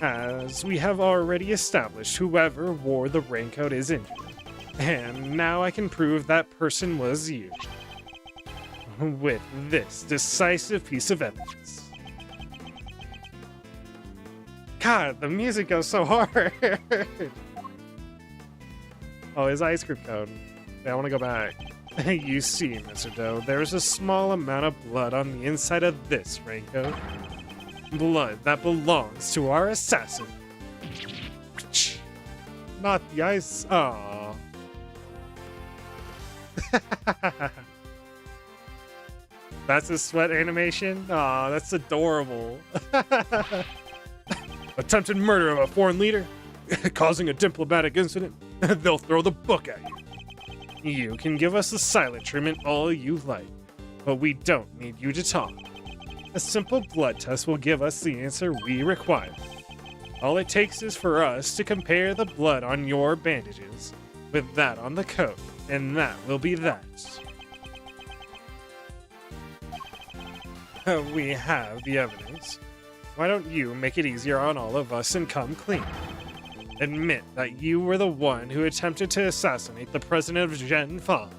As we have already established, whoever wore the raincoat is injured. And now I can prove that person was you. With this decisive piece of evidence. God, the music goes so hard! Oh, his ice cream cone. Yeah, I want to go back. You see, Mr. Doe, there's a small amount of blood on the inside of this raincoat. Blood that belongs to our assassin. Not the ice. Aww. That's a sweat animation? Aw, that's adorable. Attempted murder of a foreign leader? Causing a diplomatic incident? They'll throw the book at you. You can give us the silent treatment all you like, but we don't need you to talk. A simple blood test will give us the answer we require. All it takes is for us to compare the blood on your bandages with that on the coat, and that will be that. We have the evidence. Why don't you make it easier on all of us and come clean? Admit that you were the one who attempted to assassinate the president of Gen 5.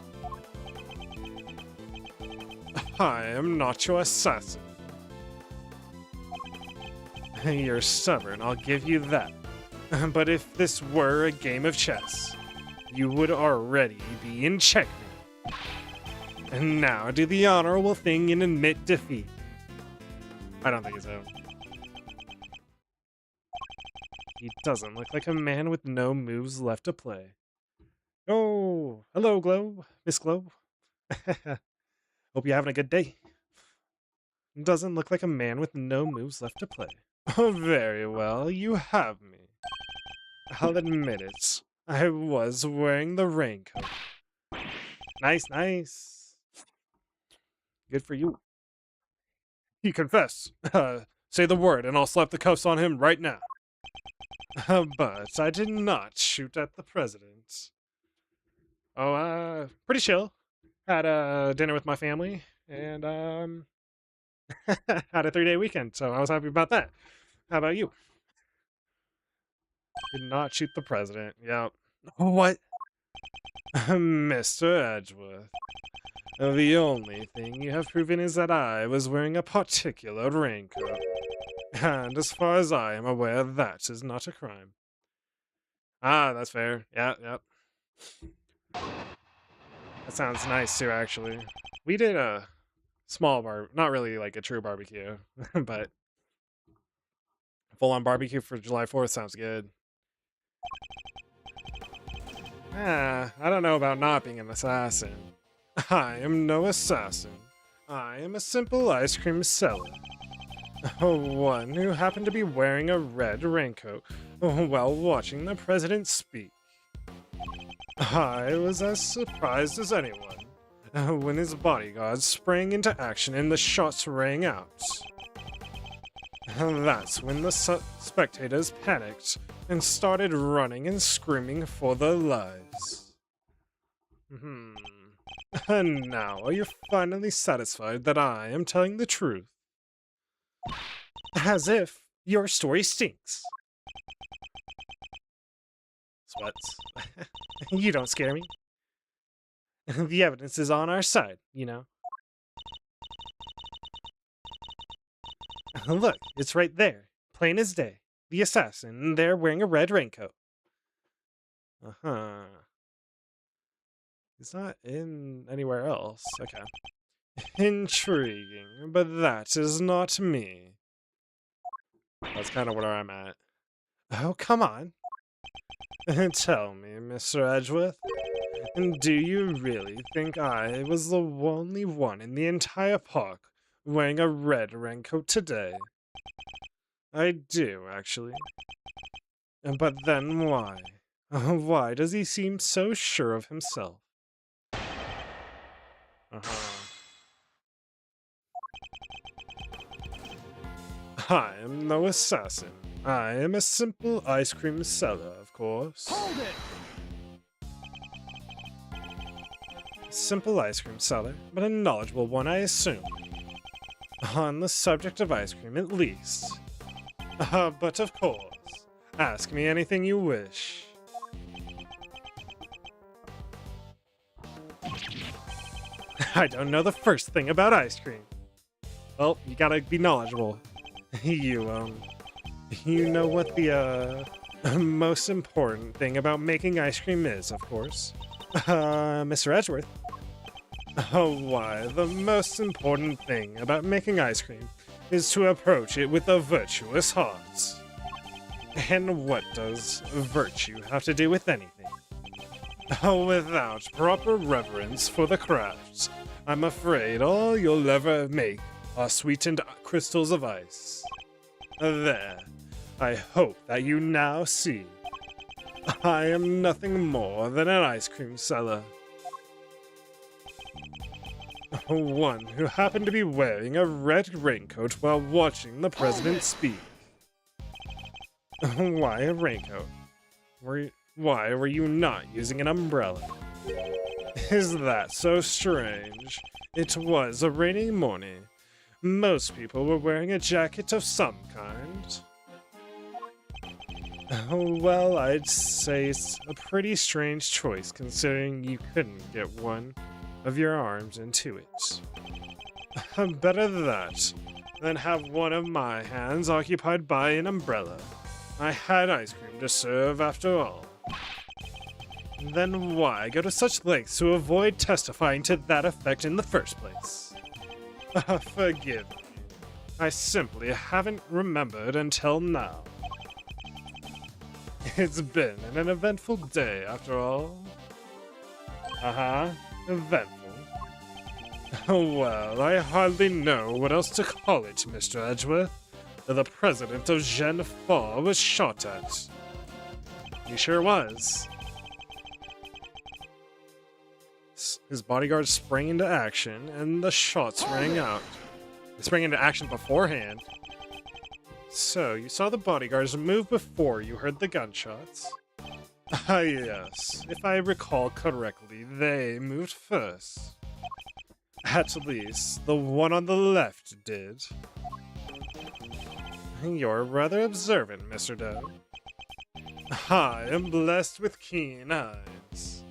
I am not your assassin. You're stubborn, I'll give you that. But if this were a game of chess, you would already be in checkmate. And now do the honorable thing and admit defeat. I don't think so. He doesn't look like a man with no moves left to play. Oh, hello, Glow. Miss Glow. Hope you're having a good day. Doesn't look like a man with no moves left to play. Oh, very well, you have me. I'll admit it. I was wearing the raincoat. Nice. Good for you. He confessed. Say the word and I'll slap the cuffs on him right now. But I did not shoot at the president. Oh, pretty chill. Had a dinner with my family and had a 3-day weekend, so I was happy about that. How about you? Did not shoot the president. Yep. What? Mr. Edgeworth. The only thing you have proven is that I was wearing a particular raincoat. And as far as I am aware, that is not a crime. Ah, that's fair. Yep. That sounds nice too, actually. We did a small not really like a true barbecue, but full-on barbecue for July 4th sounds good. I don't know about not being an assassin. I am no assassin. I am a simple ice cream seller. One who happened to be wearing a red raincoat while watching the president speak. I was as surprised as anyone when his bodyguards sprang into action and the shots rang out. That's when the spectators panicked and started running and screaming for their lives. And now, are you finally satisfied that I am telling the truth? As if your story stinks. Sweats. You don't scare me. The evidence is on our side, you know. Look, it's right there. Plain as day. The assassin, there wearing a red raincoat. Uh-huh. He's not in anywhere else. Okay. Intriguing, but that is not me. That's kind of where I'm at. Oh, come on. Tell me, Mr. Edgeworth, do you really think I was the only one in the entire park wearing a red raincoat today? I do, actually. But then why? Why does he seem so sure of himself? Uh-huh. I am no assassin. I am a simple ice cream seller, of course. Hold it! Simple ice cream seller, but a knowledgeable one, I assume. On the subject of ice cream, at least. But of course, ask me anything you wish. I don't know the first thing about ice cream. Well, you gotta be knowledgeable. You know what the, most important thing about making ice cream is, of course. Mr. Edgeworth. Oh, why, the most important thing about making ice cream is to approach it with a virtuous heart. And what does virtue have to do with anything? Without proper reverence for the craft, I'm afraid all you'll ever make are sweetened crystals of ice. There, I hope that you now see. I am nothing more than an ice cream seller. One who happened to be wearing a red raincoat while watching the president speak. Why a raincoat? Why were you not using an umbrella? Is that so strange? It was a rainy morning. Most people were wearing a jacket of some kind. Well, I'd say it's a pretty strange choice considering you couldn't get one of your arms into it. Better that than have one of my hands occupied by an umbrella. I had ice cream to serve after all. Then why go to such lengths to avoid testifying to that effect in the first place? Forgive me. I simply haven't remembered until now. It's been an eventful day, after all. Eventful. Well, I hardly know what else to call it, Mr. Edgeworth. The president of Gen 4 was shot at. He sure was. His bodyguard sprang into action, and the shots rang out. They sprang into action beforehand. So, you saw the bodyguards move before you heard the gunshots? Yes. If I recall correctly, they moved first. At least, the one on the left did. You're rather observant, Mr. Doe. I am blessed with keen eyes.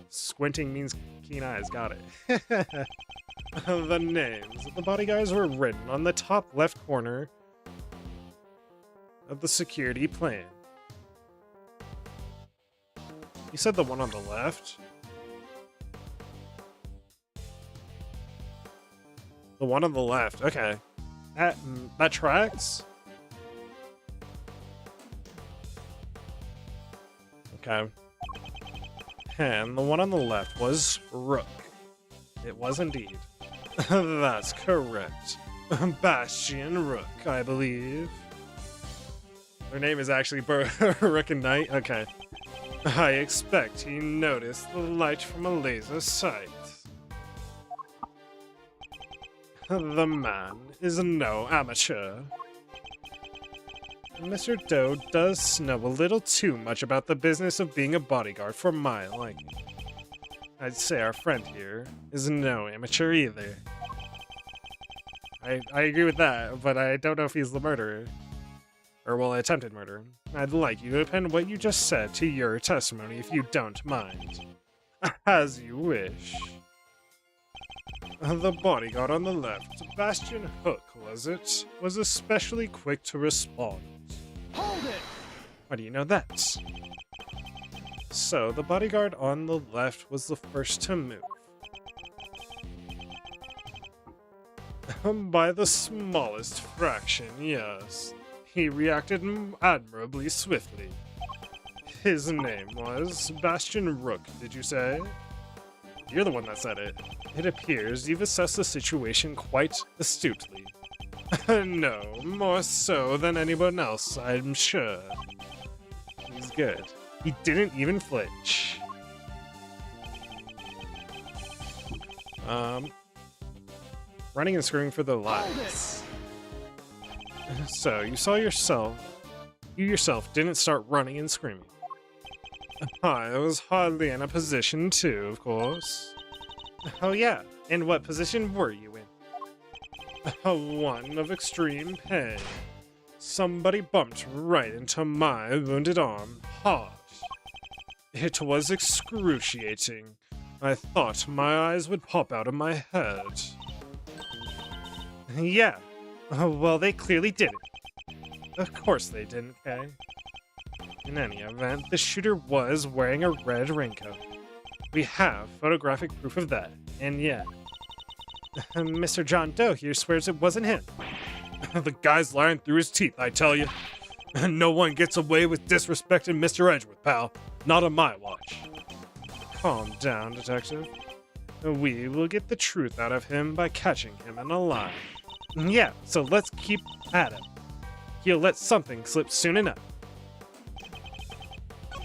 Squinting means keen eyes, got it. The names of the bodyguards were written on the top left corner of the security plan. You said the one on the left? The one on the left, okay. That tracks? Okay. And the one on the left was Rook. It was indeed. That's correct. Bastion Rook, I believe. Her name is actually Rook and Knight? Okay. I expect he noticed the light from a laser sight. The man is no amateur. Mr. Doe does know a little too much about the business of being a bodyguard for my liking. I'd say our friend here is no amateur either. I agree with that, but I don't know if he's the murderer. Or, well, attempted murder. I'd like you to append what you just said to your testimony if you don't mind. As you wish. The bodyguard on the left, Bastion Hook, was it? Was especially quick to respond. Hold it! Why do you know that? So, the bodyguard on the left was the first to move. By the smallest fraction, yes. He reacted admirably swiftly. His name was Bastion Rook, did you say? You're the one that said it. It appears you've assessed the situation quite astutely. No, more so than anyone else, I'm sure. He's good. He didn't even flinch. Running and screaming for their lives. So, you yourself didn't start running and screaming. I was hardly in a position to, of course. Oh yeah, and what position were you in? One of extreme pain. Somebody bumped right into my wounded arm, hard. It was excruciating. I thought my eyes would pop out of my head. Yeah, well, they clearly didn't. Of course they didn't, Kay. In any event, the shooter was wearing a red raincoat. We have photographic proof of that, and yet... Mr. John Doe here swears it wasn't him. The guy's lying through his teeth, I tell you. No one gets away with disrespecting Mr. Edgeworth, pal. Not on my watch. Calm down, detective. We will get the truth out of him by catching him in a lie. Yeah, so let's keep at him. He'll let something slip soon enough.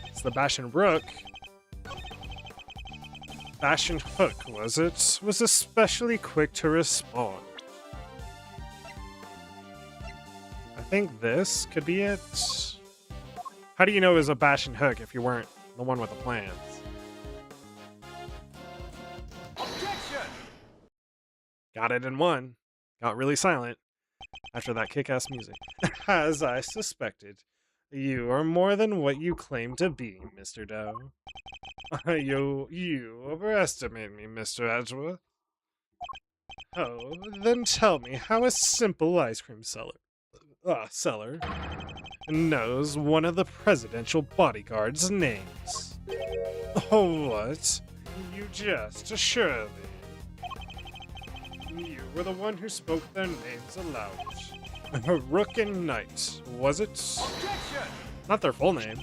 It's the Bastion Rook. Bastion Hook, was it? Was especially quick to respond. I think this could be it. How do you know it was a Bastion Hook if you weren't the one with the plans? Objection! Got it in one. Got really silent after that kick-ass music. As I suspected, you are more than what you claim to be, Mr. Doe. You overestimate me, Mr. Edgeworth. Oh, then tell me how a simple ice cream seller knows one of the presidential bodyguard's names. Oh, what? You jest, surely. You were the one who spoke their names aloud. Rook and Knight, was it? Objection! Not their full name.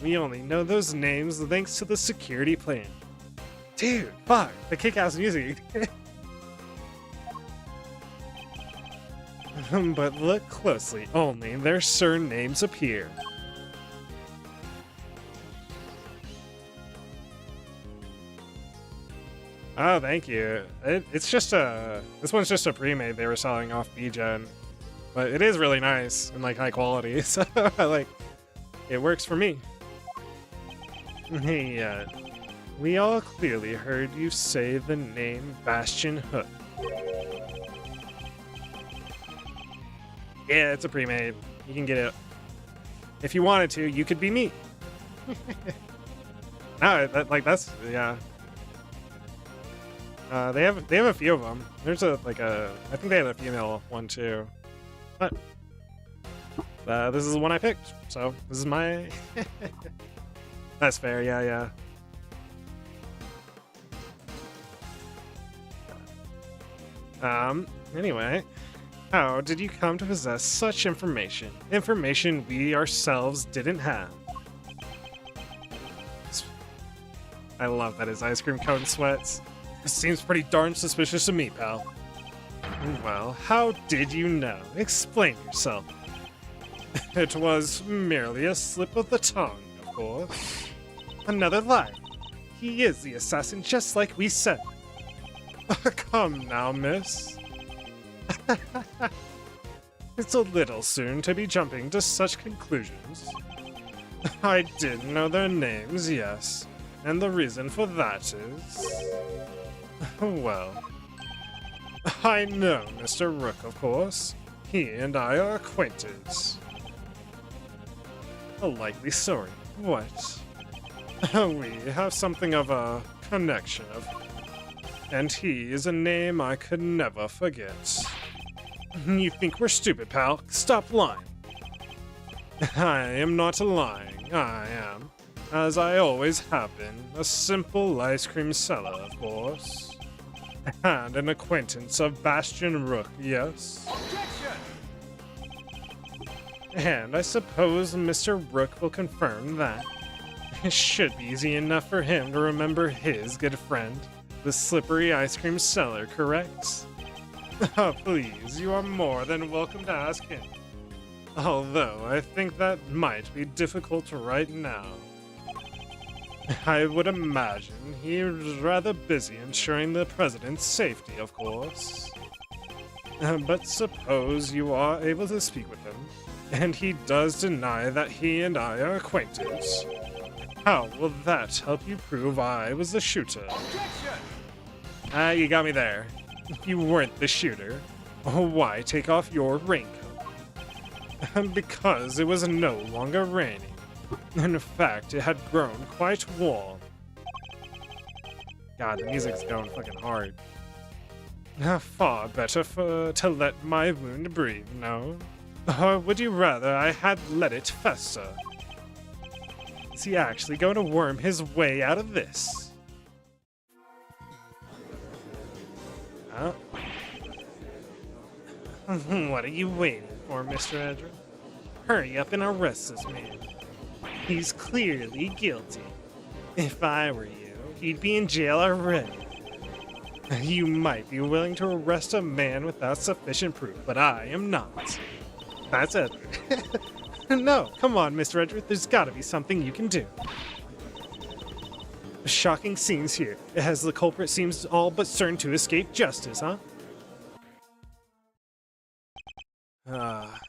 We only know those names thanks to the security plan. Dude, fuck, the kick-ass music. But look closely, only their surnames appear. Oh, thank you. It's just this one's just a pre-made they were selling off BGen. But it is really nice and like high quality, so like it works for me. Hey, we all clearly heard you say the name Bastion Hook. Yeah, it's a pre-made. You can get it. If you wanted to, you could be me. No, that's yeah. They have a few of them. There's I think they had a female one too. But this is the one I picked, so this is my. That's fair, yeah. Anyway, how did you come to possess such information? Information we ourselves didn't have. I love that his ice cream cone sweats. This seems pretty darn suspicious to me, pal. Well, how did you know? Explain yourself. It was merely a slip of the tongue, of course. Another lie. He is the assassin just like we said. Come now, miss. It's a little soon to be jumping to such conclusions. I did know their names, yes. And the reason for that is... Well... I know Mr. Rook, of course. he and I are acquainted. A likely story. What? We have something of a connection and he is a name I could never forget. You think we're stupid, pal? Stop lying. I am not lying. I am, as I always have been, a simple ice cream seller, of course. And an acquaintance of Bastion Rook, yes? Objection! And I suppose Mr. Rook will confirm that. It should be easy enough for him to remember his good friend, the slippery ice cream seller, correct? Oh, please, you are more than welcome to ask him. Although I think that might be difficult right now. I would imagine he is rather busy ensuring the president's safety, of course. But suppose you are able to speak with him, and he does deny that he and I are acquainted. How will that help you prove I was the shooter? Objection! You got me there. You weren't the shooter. Why take off your raincoat? Because it was no longer raining. In fact, it had grown quite warm. God, the music's going fucking hard. Far better to let my wound breathe, no? Or would you rather I had let it fester? Is he actually going to worm his way out of this? Huh? What are you waiting for, Mr. Edgar? Hurry up and arrest this man. He's clearly guilty. If I were you, he'd be in jail already. You might be willing to arrest a man without sufficient proof, but I am not. That's Edward. No, come on, Mr. Edward. There's gotta be something you can do. Shocking scenes here, as the culprit seems all but certain to escape justice, huh?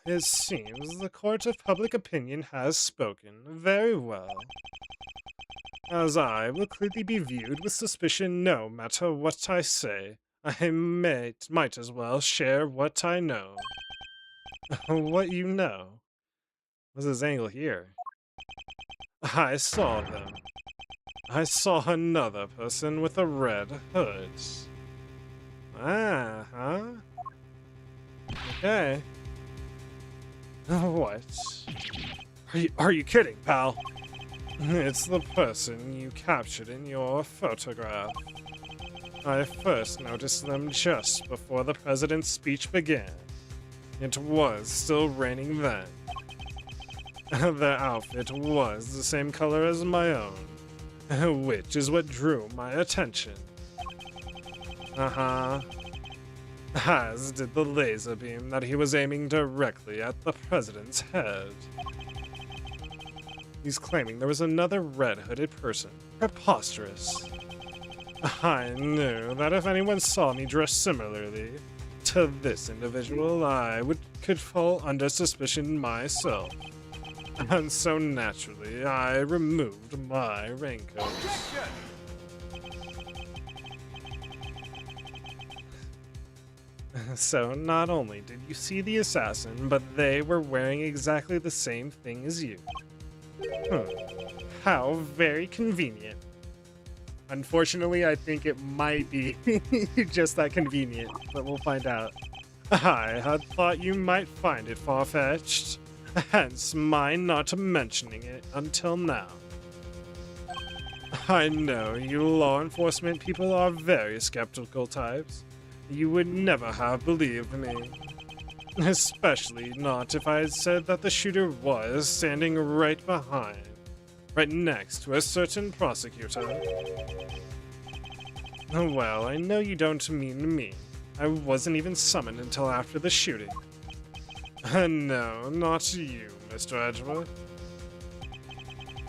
It seems the court of public opinion has spoken. Very well. As I will clearly be viewed with suspicion no matter what I say, I might as well share what I know. What you know? What's his angle here? I saw them. I saw another person with a red hood. Ah, huh? Okay. What? Are you kidding, pal? It's the person you captured in your photograph. I first noticed them just before the president's speech began. It was still raining then. Their outfit was the same color as my own, which is what drew my attention. As did the laser beam that he was aiming directly at the president's head. He's claiming there was another red-hooded person. Preposterous. I knew that if anyone saw me dressed similarly to this individual, could fall under suspicion myself. And so naturally, I removed my raincoat. Objection! So not only did you see the assassin, but they were wearing exactly the same thing as you. How very convenient. Unfortunately, I think it might be just that convenient, but we'll find out. I had thought you might find it far-fetched, hence my not mentioning it until now. I know you law enforcement people are very skeptical types. You would never have believed me. Especially not if I had said that the shooter was standing right next to a certain prosecutor. Well, I know you don't mean me. I wasn't even summoned until after the shooting. No, not you, Mr. Edgeworth.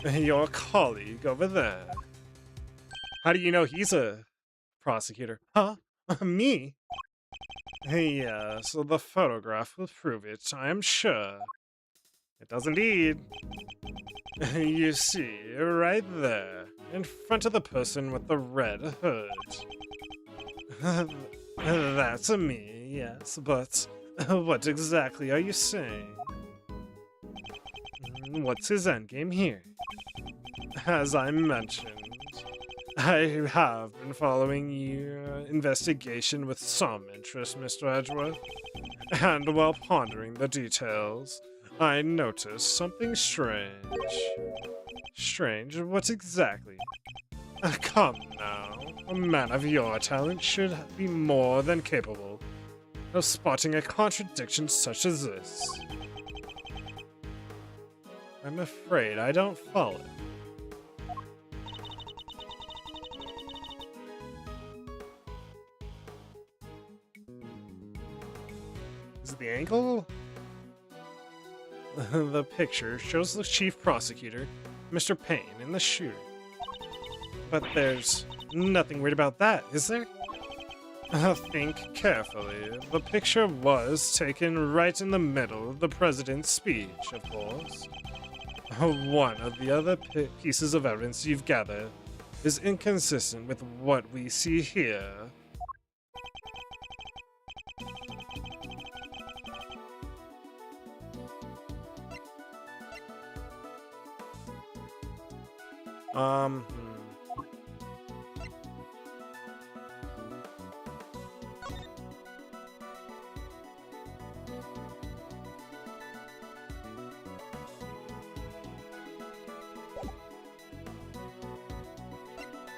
Your colleague over there. How do you know he's a prosecutor? Huh? Me? Yeah, so the photograph will prove it, I am sure. It does indeed. You see, right there, in front of the person with the red hood. That's me, yes, but What exactly are you saying? What's his endgame here? As I mentioned, I have been following your investigation with some interest, Mr. Edgeworth, and while pondering the details, I noticed something strange. Strange? What exactly? Come now, a man of your talent should be more than capable of spotting a contradiction such as this. I'm afraid I don't follow. Is it the ankle? The picture shows the chief prosecutor, Mr. Payne, in the shoe. But there's nothing weird about that, is there? Think carefully. The picture was taken right in the middle of the president's speech, of course. One of the other pieces of evidence you've gathered is inconsistent with what we see here. Hmm.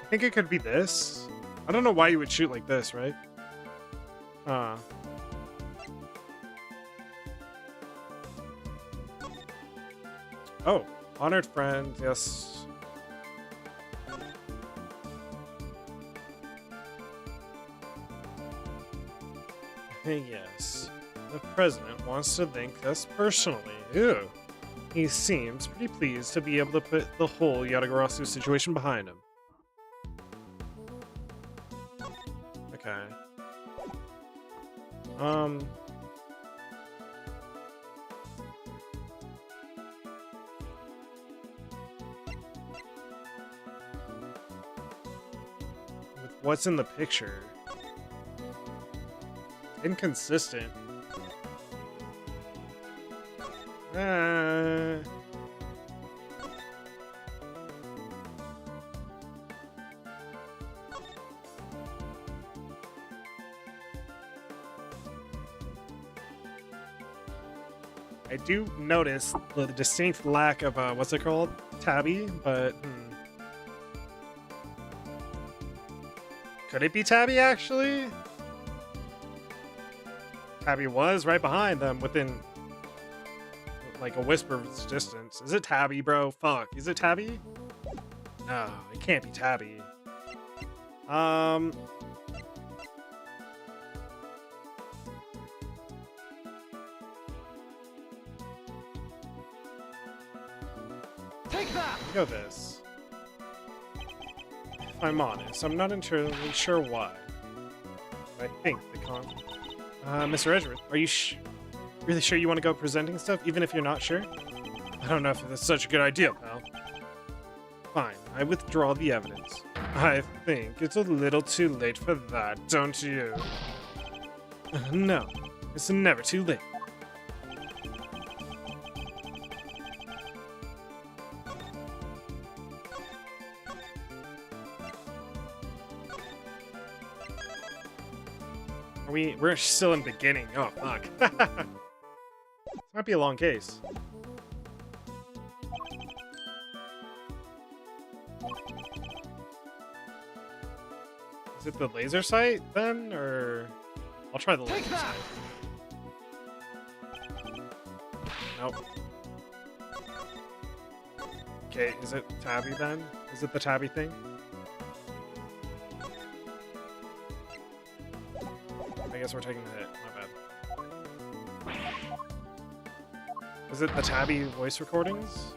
I think it could be this. I don't know why you would shoot like this, right? Oh, honored friend, yes. Yes. The president wants to thank us personally. Ew. He seems pretty pleased to be able to put the whole Yatagarasu situation behind him. Okay. With what's in the picture? Inconsistent. I do notice the distinct lack of, what's it called? Tabby, but, Could it be Tabby, actually? Tabby was right behind them within, like, a whisper's distance. Is it Tabby, bro? Fuck. Is it Tabby? No, it can't be Tabby. Take that! Go this. If I'm honest, I'm not entirely sure why. But I think the Mr. Edgeworth, are you really sure you want to go presenting stuff, even if you're not sure? I don't know if that's such a good idea, pal. Fine, I withdraw the evidence. I think it's a little too late for that, don't you? No, it's never too late. We're still in beginning. Oh, fuck. This might be a long case. Is it the laser sight, then? Or... I'll try the laser sight. Nope. Okay, is it Tabby, then? Is it the Tabby thing? I guess we're taking the hit. My bad. Is it the Tabby voice recordings?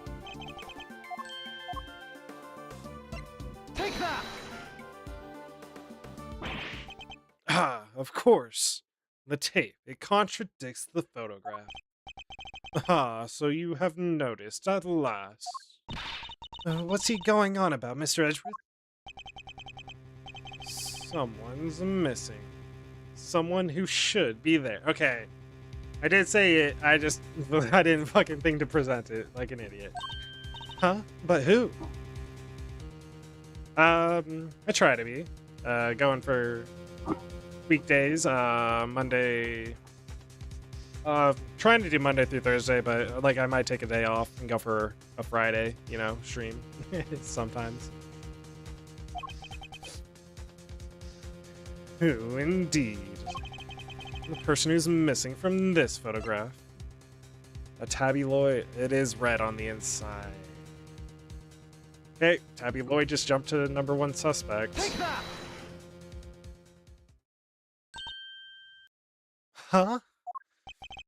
Take that! Ah, of course. The tape. It contradicts the photograph. Ah, so you have noticed at last. What's he going on about, Mr. Edgeworth? Someone's missing. Someone who should be there. Okay. I did say it. I just I didn't fucking think to present it like an idiot. Huh? But who? I try to be. Going for weekdays. Monday. Trying to do Monday through Thursday, but like I might take a day off and go for a Friday, stream sometimes. Who indeed? The person who's missing from this photograph. A Tabby Lloyd. It is red on the inside. Okay, Tabby Lloyd just jumped to number one suspect. Take that! Huh?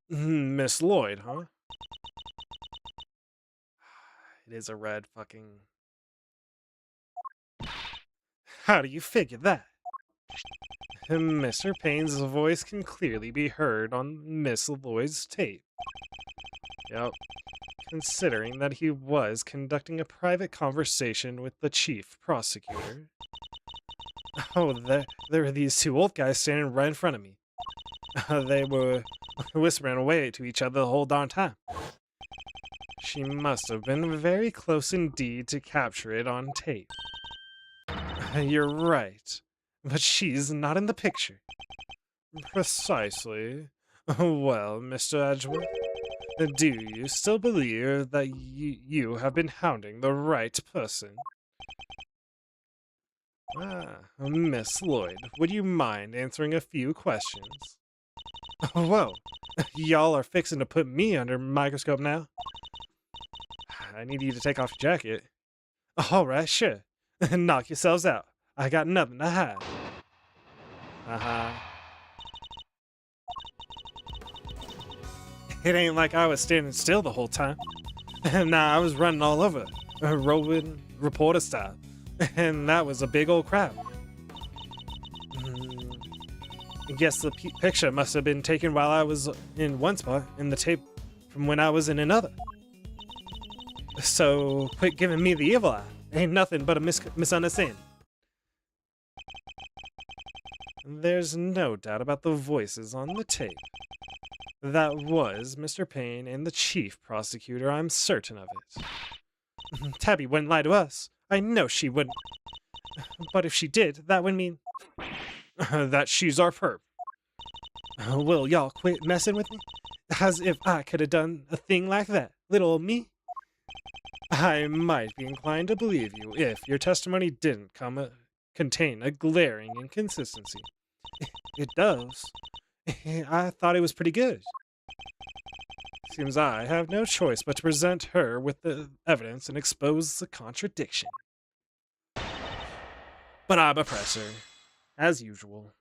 Miss Lloyd, huh? It is a red fucking... How do you figure that? Mr. Payne's voice can clearly be heard on Miss Lloyd's tape. Yep. Considering that he was conducting a private conversation with the chief prosecutor. Oh, there are these two old guys standing right in front of me. They were whispering away to each other the whole darn time. She must have been very close indeed to capture it on tape. You're right, but she's not in the picture. Precisely. Well, Mr. Edgeworth, do you still believe that you have been hounding the right person? Miss Lloyd, would you mind answering a few questions? Whoa, y'all are fixing to put me under a microscope now. I need you to take off your jacket. All right, sure. Knock yourselves out. I got nothing to hide. It ain't like I was standing still the whole time. Nah, I was running all over, roving reporter style. And that was a big old crowd. I guess the picture must have been taken while I was in one spot and the tape from when I was in another. So quit giving me the evil eye. Ain't nothing but a misunderstanding. There's no doubt about the voices on the tape. That was Mr. Payne and the chief prosecutor, I'm certain of it. Tabby wouldn't lie to us. I know she wouldn't. But if she did, that would mean that she's our perp. Will y'all quit messing with me? As if I could have done a thing like that, little old me. I might be inclined to believe you if your testimony didn't contain a glaring inconsistency. It does. I thought it was pretty good. Seems I have no choice but to present her with the evidence and expose the contradiction. But I'm a presser, as usual.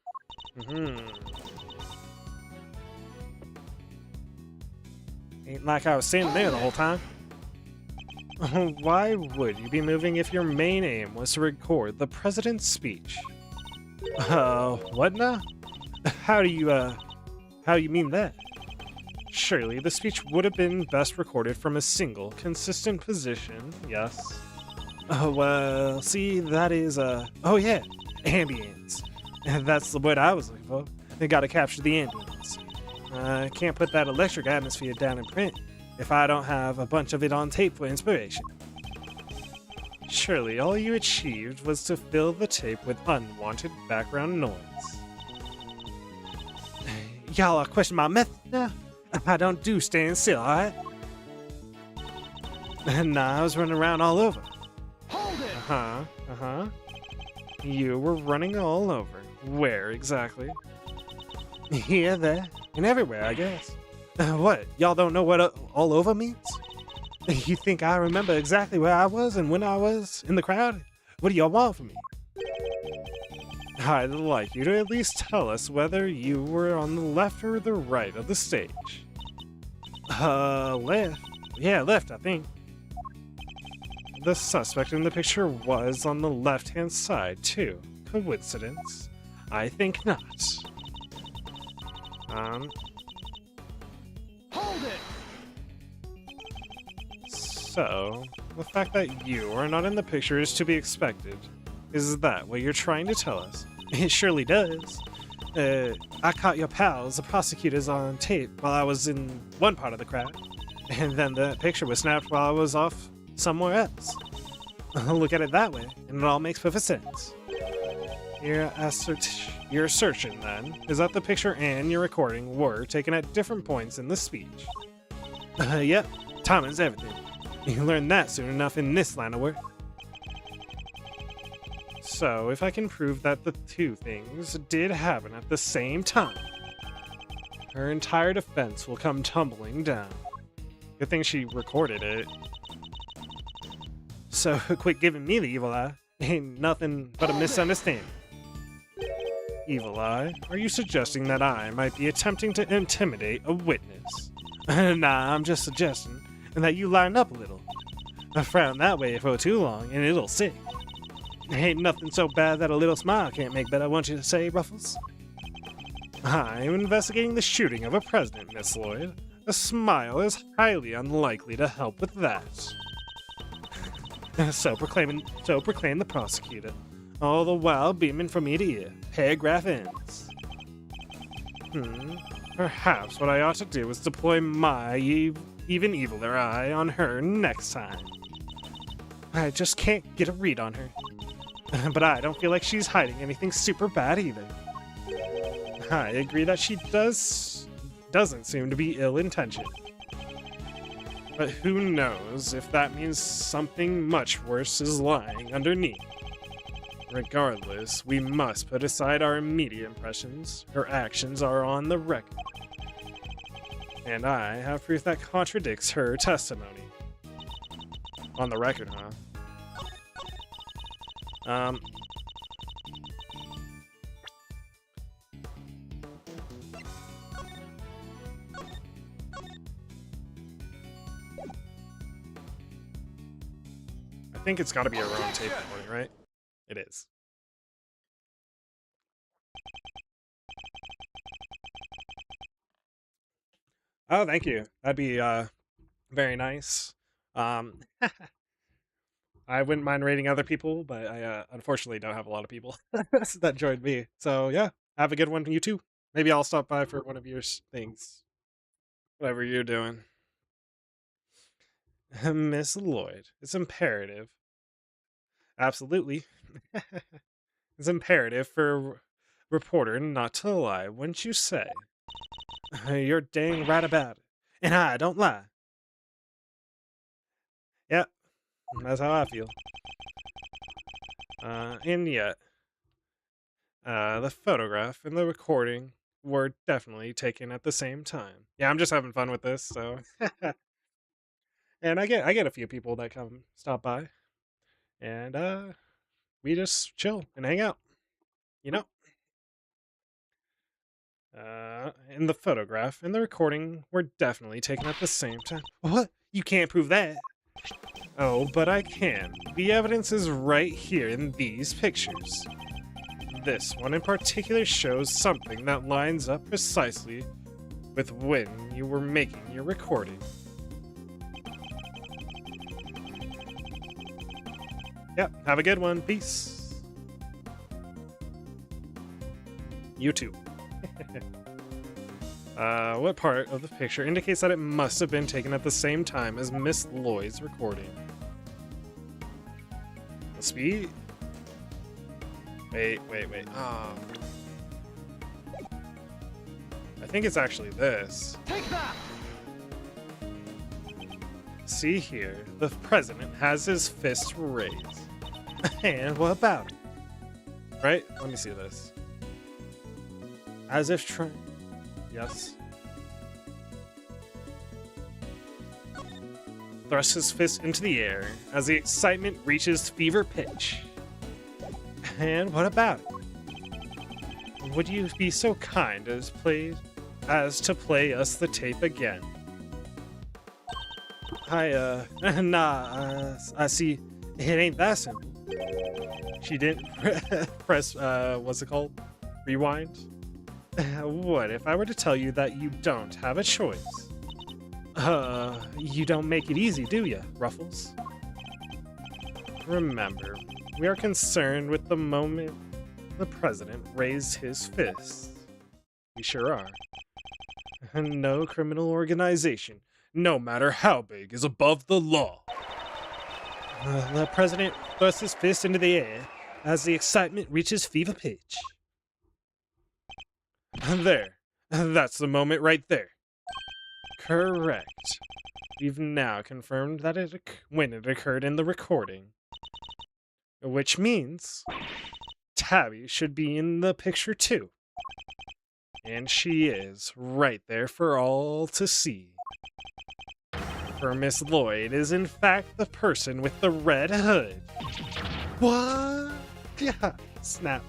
Ain't like I was standing there the whole time. Why would you be moving if your main aim was to record the president's speech? What now? How do you mean that? Surely the speech would have been best recorded from a single, consistent position, yes. Well, see, that is, oh yeah, ambience. That's the word I was looking for. They gotta capture the ambience. I can't put that electric atmosphere down in print if I don't have a bunch of it on tape for inspiration. Surely all you achieved was to fill the tape with unwanted background noise. Y'all are questioning my method now? I don't do stand still, alright? Nah, I was running around all over. Hold it! You were running all over. Where exactly? Here, there, and everywhere, I guess. What? Y'all don't know what all over means? You think I remember exactly where I was and when I was in the crowd? What do y'all want from me? I'd like you to at least tell us whether you were on the left or the right of the stage. Left. Yeah, left, I think. The suspect in the picture was on the left-hand side, too. Coincidence? I think not. Hold it! So, the fact that you are not in the picture is to be expected. Is that what you're trying to tell us? It surely does. I caught your pals, the prosecutors, on tape while I was in one part of the crowd, and then the picture was snapped while I was off somewhere else. Look at it that way, and it all makes perfect sense. Your assertion, then, is that the picture and your recording were taken at different points in the speech. Yep, timing's everything. You learn that soon enough in this line of work. So, if I can prove that the two things did happen at the same time, her entire defense will come tumbling down. Good thing she recorded it. So, quit giving me the evil eye. Ain't nothing but a misunderstanding. Evil eye? Are you suggesting that I might be attempting to intimidate a witness? Nah, I'm just suggesting that you line up a little. I frown that way for too long, and it'll stick. Ain't nothing so bad that a little smile can't make better, want you to say, Ruffles? I'm investigating the shooting of a president, Miss Lloyd. A smile is highly unlikely to help with that. So proclaim the prosecutor, all the while beaming from ear to ear. Paragraph ends. Perhaps what I ought to do is deploy my even eviler eye on her next time. I just can't get a read on her. But I don't feel like she's hiding anything super bad either. I agree that she doesn't seem to be ill-intentioned. But who knows if that means something much worse is lying underneath. Regardless, we must put aside our immediate impressions. Her actions are on the record. And I have proof that contradicts her testimony. On the record, huh? I think it's gotta be a wrong tape recording, right? It is. Oh, thank you. That'd be, very nice. I wouldn't mind rating other people, but I unfortunately don't have a lot of people that joined me. So yeah, have a good one, you too. Maybe I'll stop by for one of your things. Whatever you're doing. Miss Lloyd, it's imperative. Absolutely. It's imperative for a reporter not to lie, wouldn't you say? You're dang right about it. And I don't lie. Yep. That's how I feel. And yet, the photograph and the recording were definitely taken at the same time. Yeah, I'm just having fun with this, so. And I get a few people that stop by, and we just chill and hang out, you know. And the photograph and the recording were definitely taken at the same time. What? You can't prove that. Oh, but I can. The evidence is right here in these pictures. This one in particular shows something that lines up precisely with when you were making your recording. Yep, have a good one. Peace. You too. What part of the picture indicates that it must have been taken at the same time as Miss Lloyd's recording? The speed? Wait. Oh. I think it's actually this. Take that! See here, the president has his fist raised. And what about it? Right? Let me see this. As if trying... Yes. Thrusts his fist into the air as the excitement reaches fever pitch. And what about it? Would you be so kind as to play us the tape again? I see. It ain't that simple. She didn't press, what's it called? Rewind? What if I were to tell you that you don't have a choice? You don't make it easy, do you, Ruffles? Remember, we are concerned with the moment the president raised his fist. We sure are. No criminal organization, no matter how big, is above the law. The president thrusts his fist into the air as the excitement reaches fever pitch. There. That's the moment right there. Correct. We've now confirmed that when it occurred in the recording. Which means Tabby should be in the picture too. And she is, right there for all to see. For Miss Lloyd is in fact the person with the red hood. What? Yeah, snap.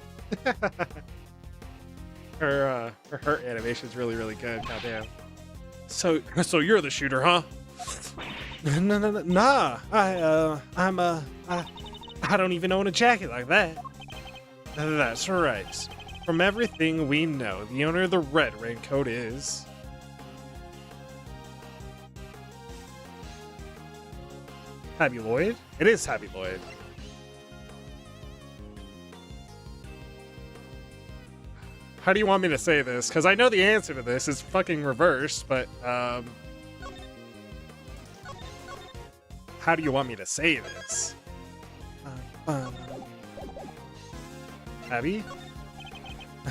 Her animation's really good, goddamn. So you're the shooter, huh? No, nah. I don't even own a jacket like that. That's right. From everything we know, the owner of the red raincoat is... Tabby Lloyd? It is Tabby Lloyd. How do you want me to say this? Because I know the answer to this is fucking reversed, but, how do you want me to say this? Abby?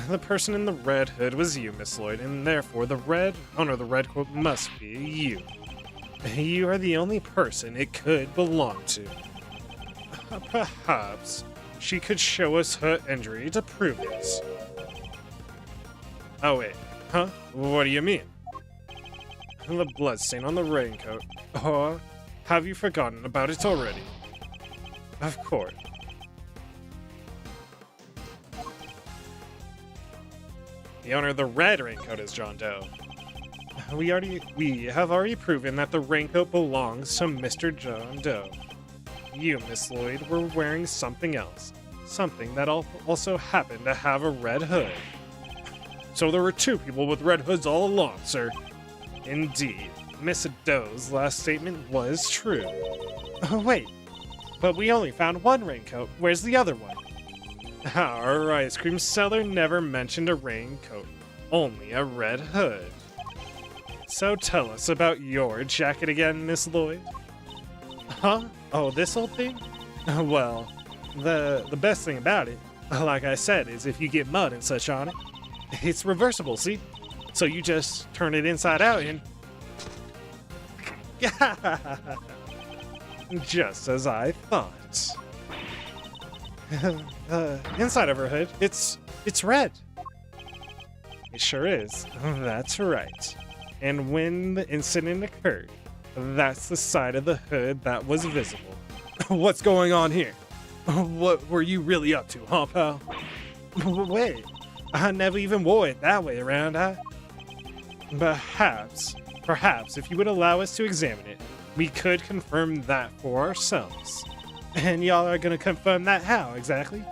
The person in the red hood was you, Miss Lloyd, and therefore the owner of the red coat must be you. You are the only person it could belong to. Perhaps she could show us her injury to prove it. Oh wait, huh? What do you mean? The bloodstain on the raincoat. Or have you forgotten about it already? Of course. The owner of the red raincoat is John Doe. We have already proven that the raincoat belongs to Mr. John Doe. You, Miss Lloyd, were wearing something else. Something that also happened to have a red hood. So there were two people with red hoods all along, sir. Indeed. Miss Doe's last statement was true. Oh, wait. But we only found one raincoat. Where's the other one? Our ice cream seller never mentioned a raincoat, only a red hood. So tell us about your jacket again, Miss Lloyd. Huh? Oh, this old thing? Well, the best thing about it, like I said, is if you get mud and such on it, it's reversible, see? So you just turn it inside out and... Just as I thought. Inside of her hood, it's red. It sure is. That's right. And when the incident occurred, that's the side of the hood that was visible. What's going on here? What were you really up to, huh, pal? Wait, I never even wore it that way around, Perhaps, if you would allow us to examine it, we could confirm that for ourselves. And y'all are gonna confirm that how, exactly?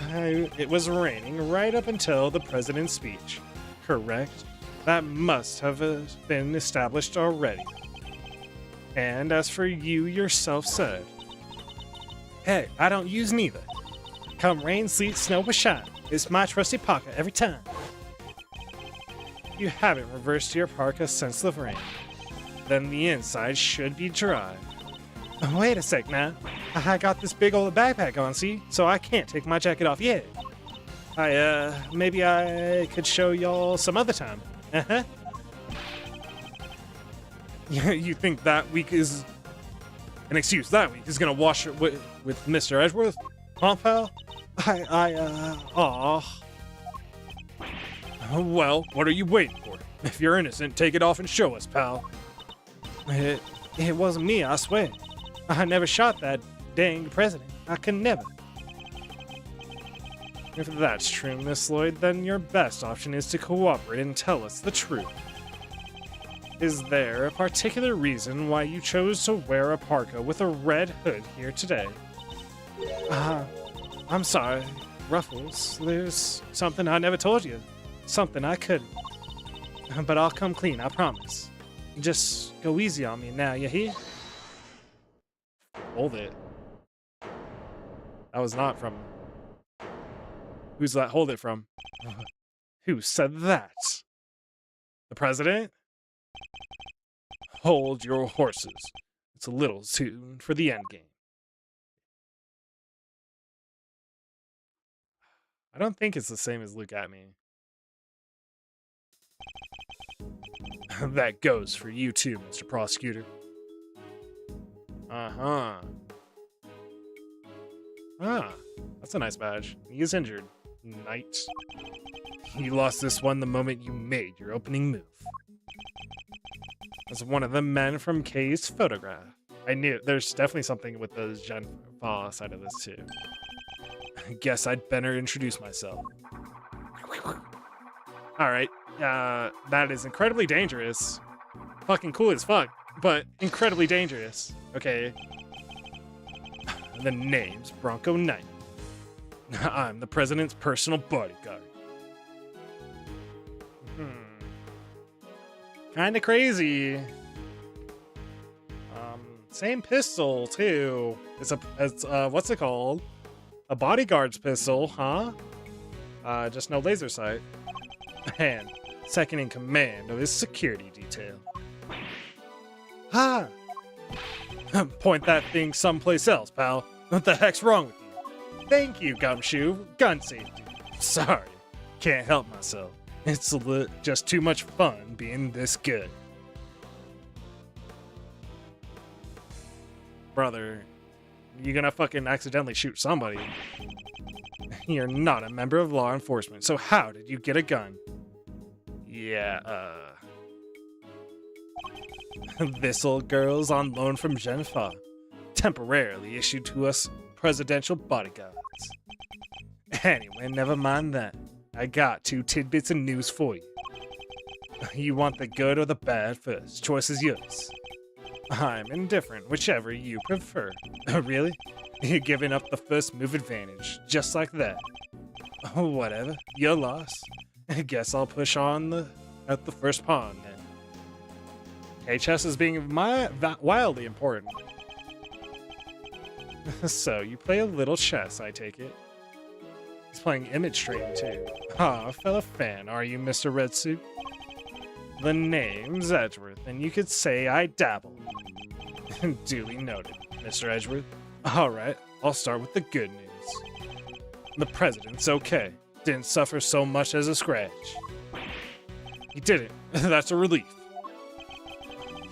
It was raining right up until the president's speech, correct? That must have been established already. And as for you yourself said, hey, I don't use neither. Come rain, sleet, snow, or shine, it's my trusty parka every time. You haven't reversed your parka since the rain. Then the inside should be dry. Wait a sec now. I got this big old backpack on, see? So I can't take my jacket off yet. Maybe I could show y'all some other time. Uh-huh. You think that week is... an excuse that week is gonna wash it with Mr. Edgeworth? Huh, pal? Well, what are you waiting for? If you're innocent, take it off and show us, pal. It wasn't me, I swear. I never shot that dang president. I could never. If that's true, Miss Lloyd, then your best option is to cooperate and tell us the truth. Is there a particular reason why you chose to wear a parka with a red hood here today? I'm sorry, Ruffles. There's something I never told you. Something I couldn't. But I'll come clean, I promise. Just go easy on me now, you hear? Hold it. That was not from... Who's that hold it from? Who said that? The president? Hold your horses. It's a little soon for the endgame. I don't think it's the same as look at me. That goes for you too, Mr. Prosecutor. Uh-huh. Ah, that's a nice badge. He is injured. Knight. You lost this one the moment you made your opening move. As one of the men from Kay's photograph. I knew there's definitely something with the Gen Fa side of this too. I guess I'd better introduce myself. Alright, that is incredibly dangerous. Fucking cool as fuck, but incredibly dangerous. Okay. The name's Bronco Knight. I'm the president's personal bodyguard. Kinda crazy. Same pistol too. It's what's it called? A bodyguard's pistol, huh? Just no laser sight. And second in command of his security detail. Ha! Point that thing someplace else, pal. What the heck's wrong with you? Thank you, Gumshoe. Gun safety. Sorry. Can't help myself. It's just too much fun being this good. Brother, you're gonna fucking accidentally shoot somebody. You're not a member of law enforcement, so how did you get a gun? Yeah, this old girl's on loan from Genfa, temporarily issued to us presidential bodyguards. Anyway, never mind that. I got 2 tidbits of news for you. You want the good or the bad first? Choice is yours. I'm indifferent, whichever you prefer. Really? You're giving up the first move advantage, just like that. Whatever, your loss. I guess I'll push on at the first pawn then. Okay, chess is being wildly important. So, you play a little chess, I take it. He's playing image trading too. Ah, fellow fan, are you, Mr. Red Suit? The name's Edgeworth, and you could say I dabble. Duly noted, Mr. Edgeworth. Alright, I'll start with the good news. The president's okay. Didn't suffer so much as a scratch. He didn't. That's a relief.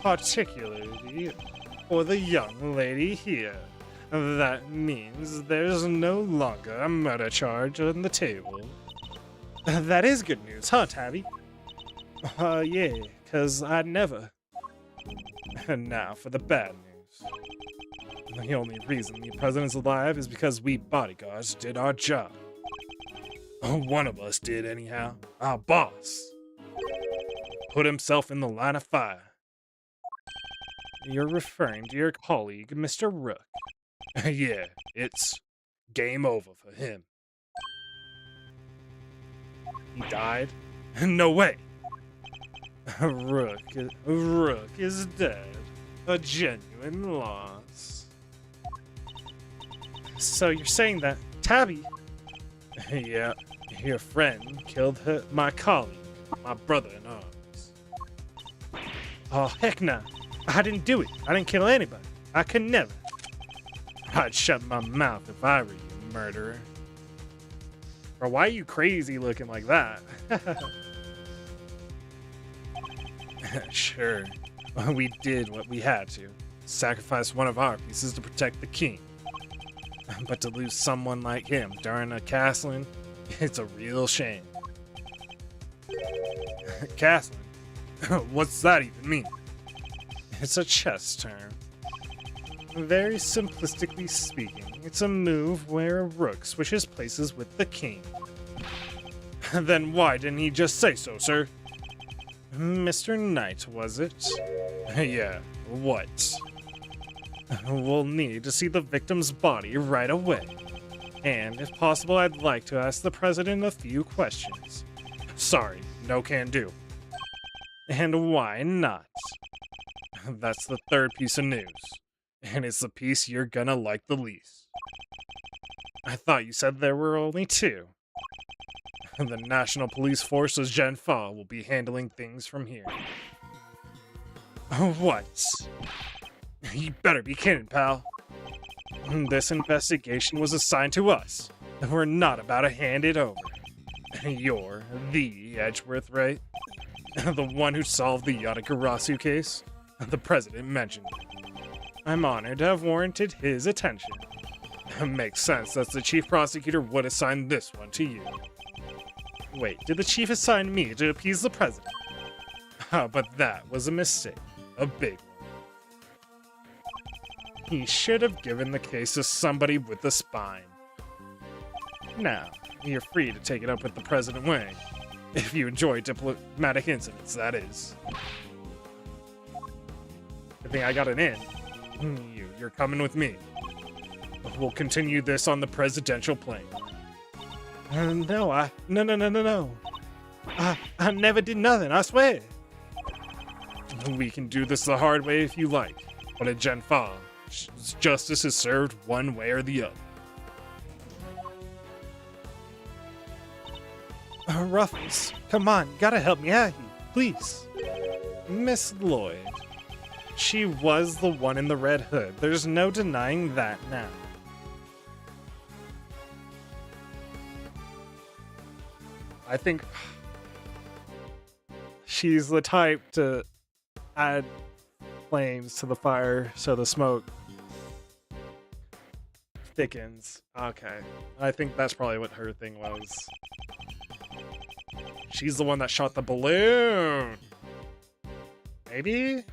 Particularly for the young lady here. That means there's no longer a murder charge on the table. That is good news, huh, Tabby? Yeah, 'cause I never. And now for the bad news. The only reason the president's alive is because we bodyguards did our job. One of us did, anyhow. Our boss. Put himself in the line of fire. You're referring to your colleague, Mr. Rook. Yeah, it's game over for him. He died? No way! Rook is dead. A genuine loss. So you're saying that Tabby? Yeah, your friend killed my colleague, my brother-in-arms. Oh, heck no. I didn't do it. I didn't kill anybody. I could never. I'd shut my mouth if I were you, murderer. Bro, why are you crazy looking like that? Sure, we did what we had to. Sacrifice one of our pieces to protect the king. But to lose someone like him during a castling, it's a real shame. Castling? What's that even mean? It's a chess term. Very simplistically speaking, it's a move where a rook switches places with the king. Then why didn't he just say so, sir? Mr. Knight, was it? Yeah, what? We'll need to see the victim's body right away. And, if possible, I'd like to ask the president a few questions. Sorry, no can do. And why not? That's the third piece of news. And it's the piece you're gonna like the least. I thought you said there were only 2. The National Police Force's Gen Fa will be handling things from here. What? You better be kidding, pal. This investigation was assigned to us. We're not about to hand it over. You're the Edgeworth, right? The one who solved the Yatagarasu case? The president mentioned it. I'm honored to have warranted his attention. Makes sense that the chief prosecutor would assign this one to you. Wait, did the chief assign me to appease the president? But that was a mistake. A big one. He should have given the case to somebody with a spine. Now, you're free to take it up with the President Wang. If you enjoy diplomatic incidents, that is. Good thing I got an in. You're coming with me. We'll continue this on the presidential plane. No. I never did nothing, I swear. We can do this the hard way if you like, but at Gen Fa, justice is served one way or the other. Ruffles, come on, gotta help me out here, please. Miss Lloyd. She was the one in the red hood. There's no denying that now. I think she's the type to add flames to the fire so the smoke thickens. Okay. I think that's probably what her thing was. She's the one that shot the balloon. Maybe?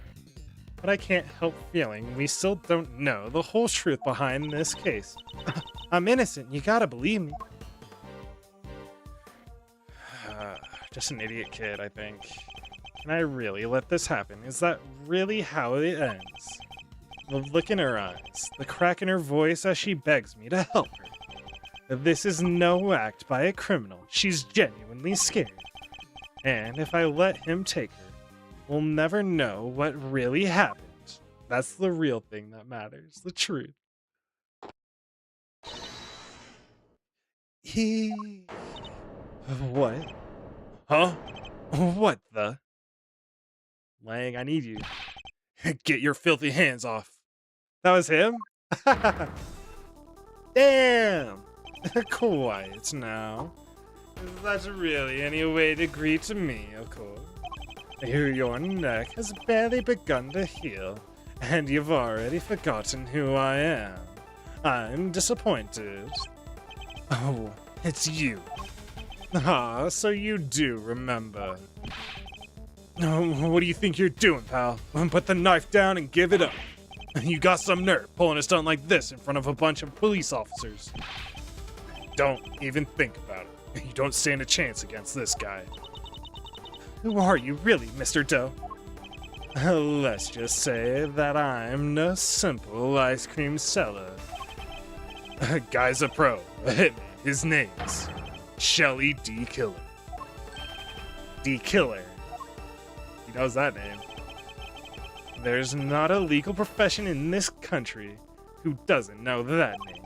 But I can't help feeling we still don't know the whole truth behind this case. I'm innocent, you gotta believe me. Just an idiot kid, I think. Can I really let this happen? Is that really how it ends? The look in her eyes, the crack in her voice as she begs me to help her. This is no act by a criminal. She's genuinely scared. And if I let him take her, we'll never know what really happened. That's the real thing that matters, the truth. What? Huh? What the? Lang, I need you. Get your filthy hands off. That was him? Damn! Quiet now. That's really any way to greet me, of course. Your neck has barely begun to heal, and you've already forgotten who I am. I'm disappointed. Oh, it's you. Ah, so you do remember. Oh, what do you think you're doing, pal? Put the knife down and give it up. You got some nerve pulling a stunt like this in front of a bunch of police officers. Don't even think about it. You don't stand a chance against this guy. Who are you really, Mr. Doe? Let's just say that I'm no simple ice cream seller. Guy's a pro, a hitman. His name's Shelly D. Killer. D. Killer. He knows that name. There's not a legal profession in this country who doesn't know that name.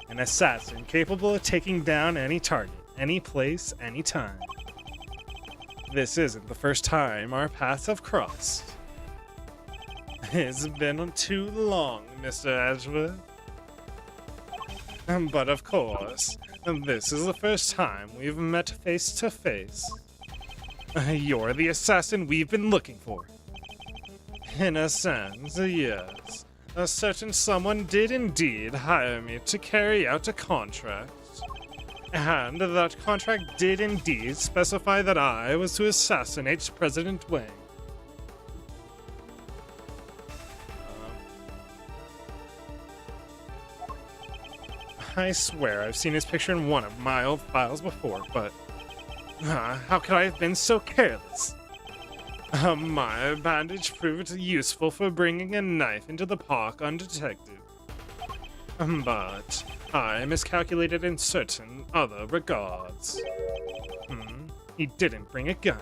An assassin capable of taking down any target, any place, any time. This isn't the first time our paths have crossed. It's been too long, Mr. Edgeworth. But of course, this is the first time we've met face to face. You're the assassin we've been looking for. In a sense, yes. A certain someone did indeed hire me to carry out a contract. And that contract did indeed specify that I was to assassinate President Wang. I swear I've seen his picture in one of my old files before, but how could I have been so careless? My bandage proved useful for bringing a knife into the park undetected. But I miscalculated in certain other regards. He didn't bring a gun.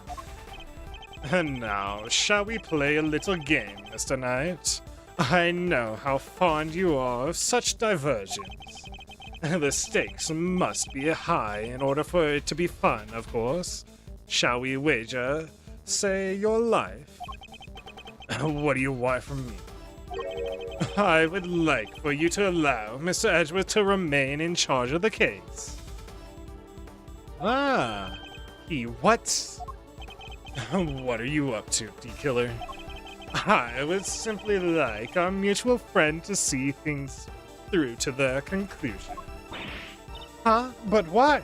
And now, shall we play a little game, Mr. Knight? I know how fond you are of such diversions. The stakes must be high in order for it to be fun, of course. Shall we wager, say, your life? What do you want from me? I would like for you to allow Mr. Edgeworth to remain in charge of the case. Ah, he what? What are you up to, D-Killer? I would simply like our mutual friend to see things through to their conclusion. Huh? But why?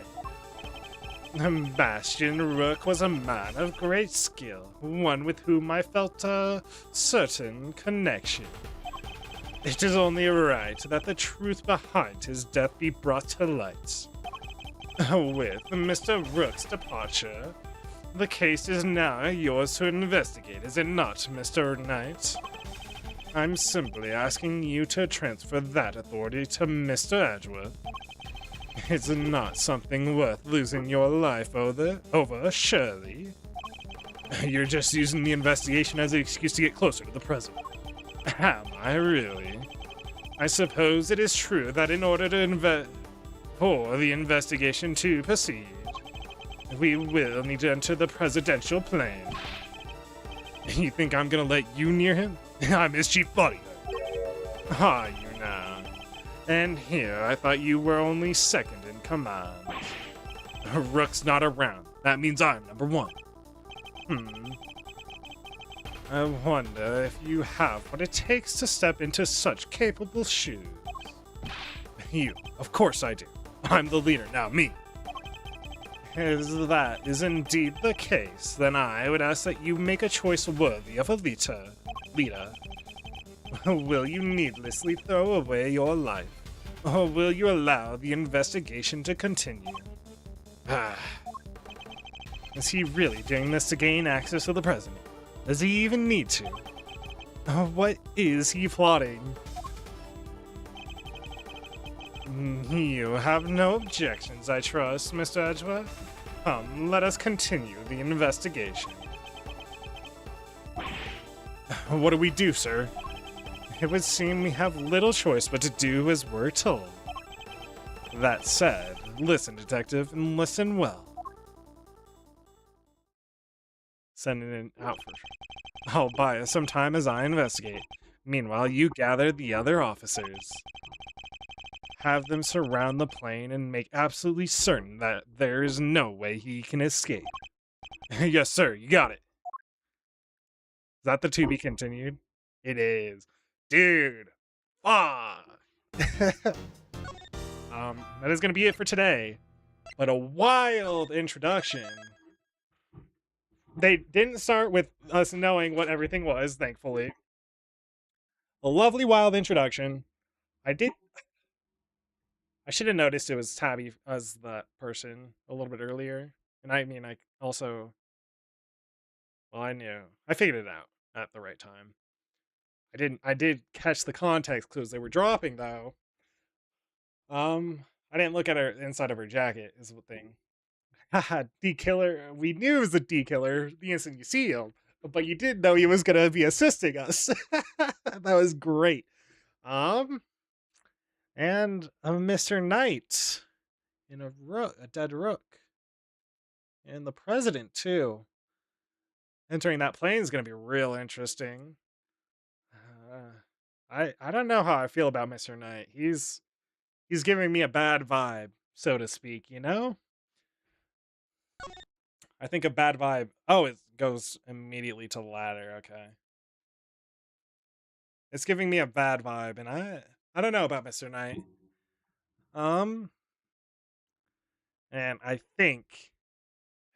Bastion Rook was a man of great skill, one with whom I felt a certain connection. It is only right that the truth behind his death be brought to light. With Mr. Rook's departure, the case is now yours to investigate, is it not, Mr. Knight? I'm simply asking you to transfer that authority to Mr. Edgeworth. It's not something worth losing your life over, surely. You're just using the investigation as an excuse to get closer to the president. Am I really? I suppose it is true that in order to for the investigation to proceed, we will need to enter the presidential plane. You think I'm gonna let you near him? I'm his chief bodyguard. Are you now? And here, I thought you were only second in command. Rook's not around. That means I'm number one. I wonder if you have what it takes to step into such capable shoes. You, of course I do. I'm the leader, now me. As that is indeed the case, then I would ask that you make a choice worthy of a leader. Will you needlessly throw away your life? Or will you allow the investigation to continue? Is he really doing this to gain access to the president? Does he even need to? What is he plotting? You have no objections, I trust, Mr. Edgeworth? Come, let us continue the investigation. What do we do, sir? It would seem we have little choice but to do as we're told. That said, listen, detective, and listen well. Sending it out for... I'll buy us some time as I investigate. Meanwhile, you gather the other officers. Have them surround the plane and make absolutely certain that there is no way he can escape. Yes, sir, you got it. Is that the to be continued? It is. Dude. Fuck. That is going to be it for today. But a wild introduction. They didn't start with us knowing what everything was, thankfully. A lovely wild introduction. I should have noticed it was Tabby as that person a little bit earlier. And I mean, I also... Well, I knew. I figured it out at the right time. I did catch the context clues they were dropping, though. I didn't look at her inside of her jacket, is the thing. Haha, D-Killer. We knew it was a D-Killer the instant you see him. But you did know he was going to be assisting us. That was great. And Mr. Knight in a dead rook. And the president, too. Entering that plane is going to be real interesting. I don't know how I feel about Mr. Knight. He's giving me a bad vibe, so to speak, you know? I think a bad vibe... Oh, it goes immediately to the ladder, okay. It's giving me a bad vibe, and I don't know about Mr. Knight. And I think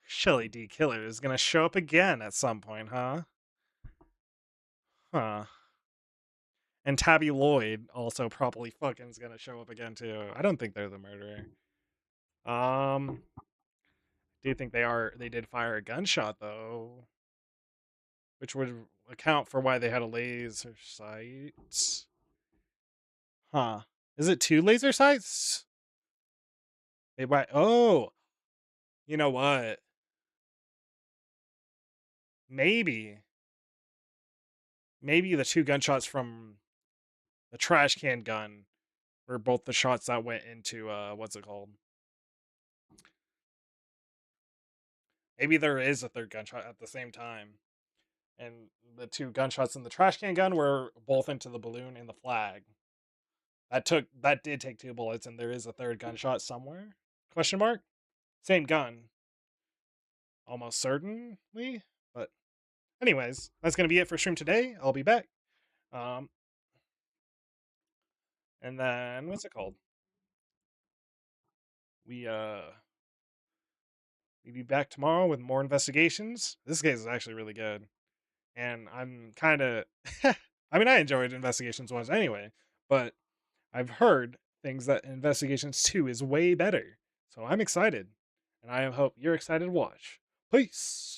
Shelly D. Killer is gonna show up again at some point, huh? Huh. And Tabby Lloyd also probably fucking is gonna show up again too. I don't think they're the murderer. Do you think they did fire a gunshot though? Which would account for why they had a laser sight. Huh. Is it 2 laser sights? Oh! You know what? Maybe the 2 gunshots from the trash can gun Or both the shots that went into what's it called? Maybe there is a third gunshot at the same time. And the two gunshots in the trash can gun were both into the balloon and the flag. That did take 2 bullets, and there is a third gunshot somewhere? Question mark? Same gun. Almost certainly. But anyways, that's gonna be it for stream today. I'll be back. Um and then what's it called? We we'll be back tomorrow with more investigations. This case is actually really good. And I'm kinda I mean I enjoyed Investigations once anyway, but I've heard things that Investigations 2 is way better. So I'm excited. And I hope you're excited to watch. Peace.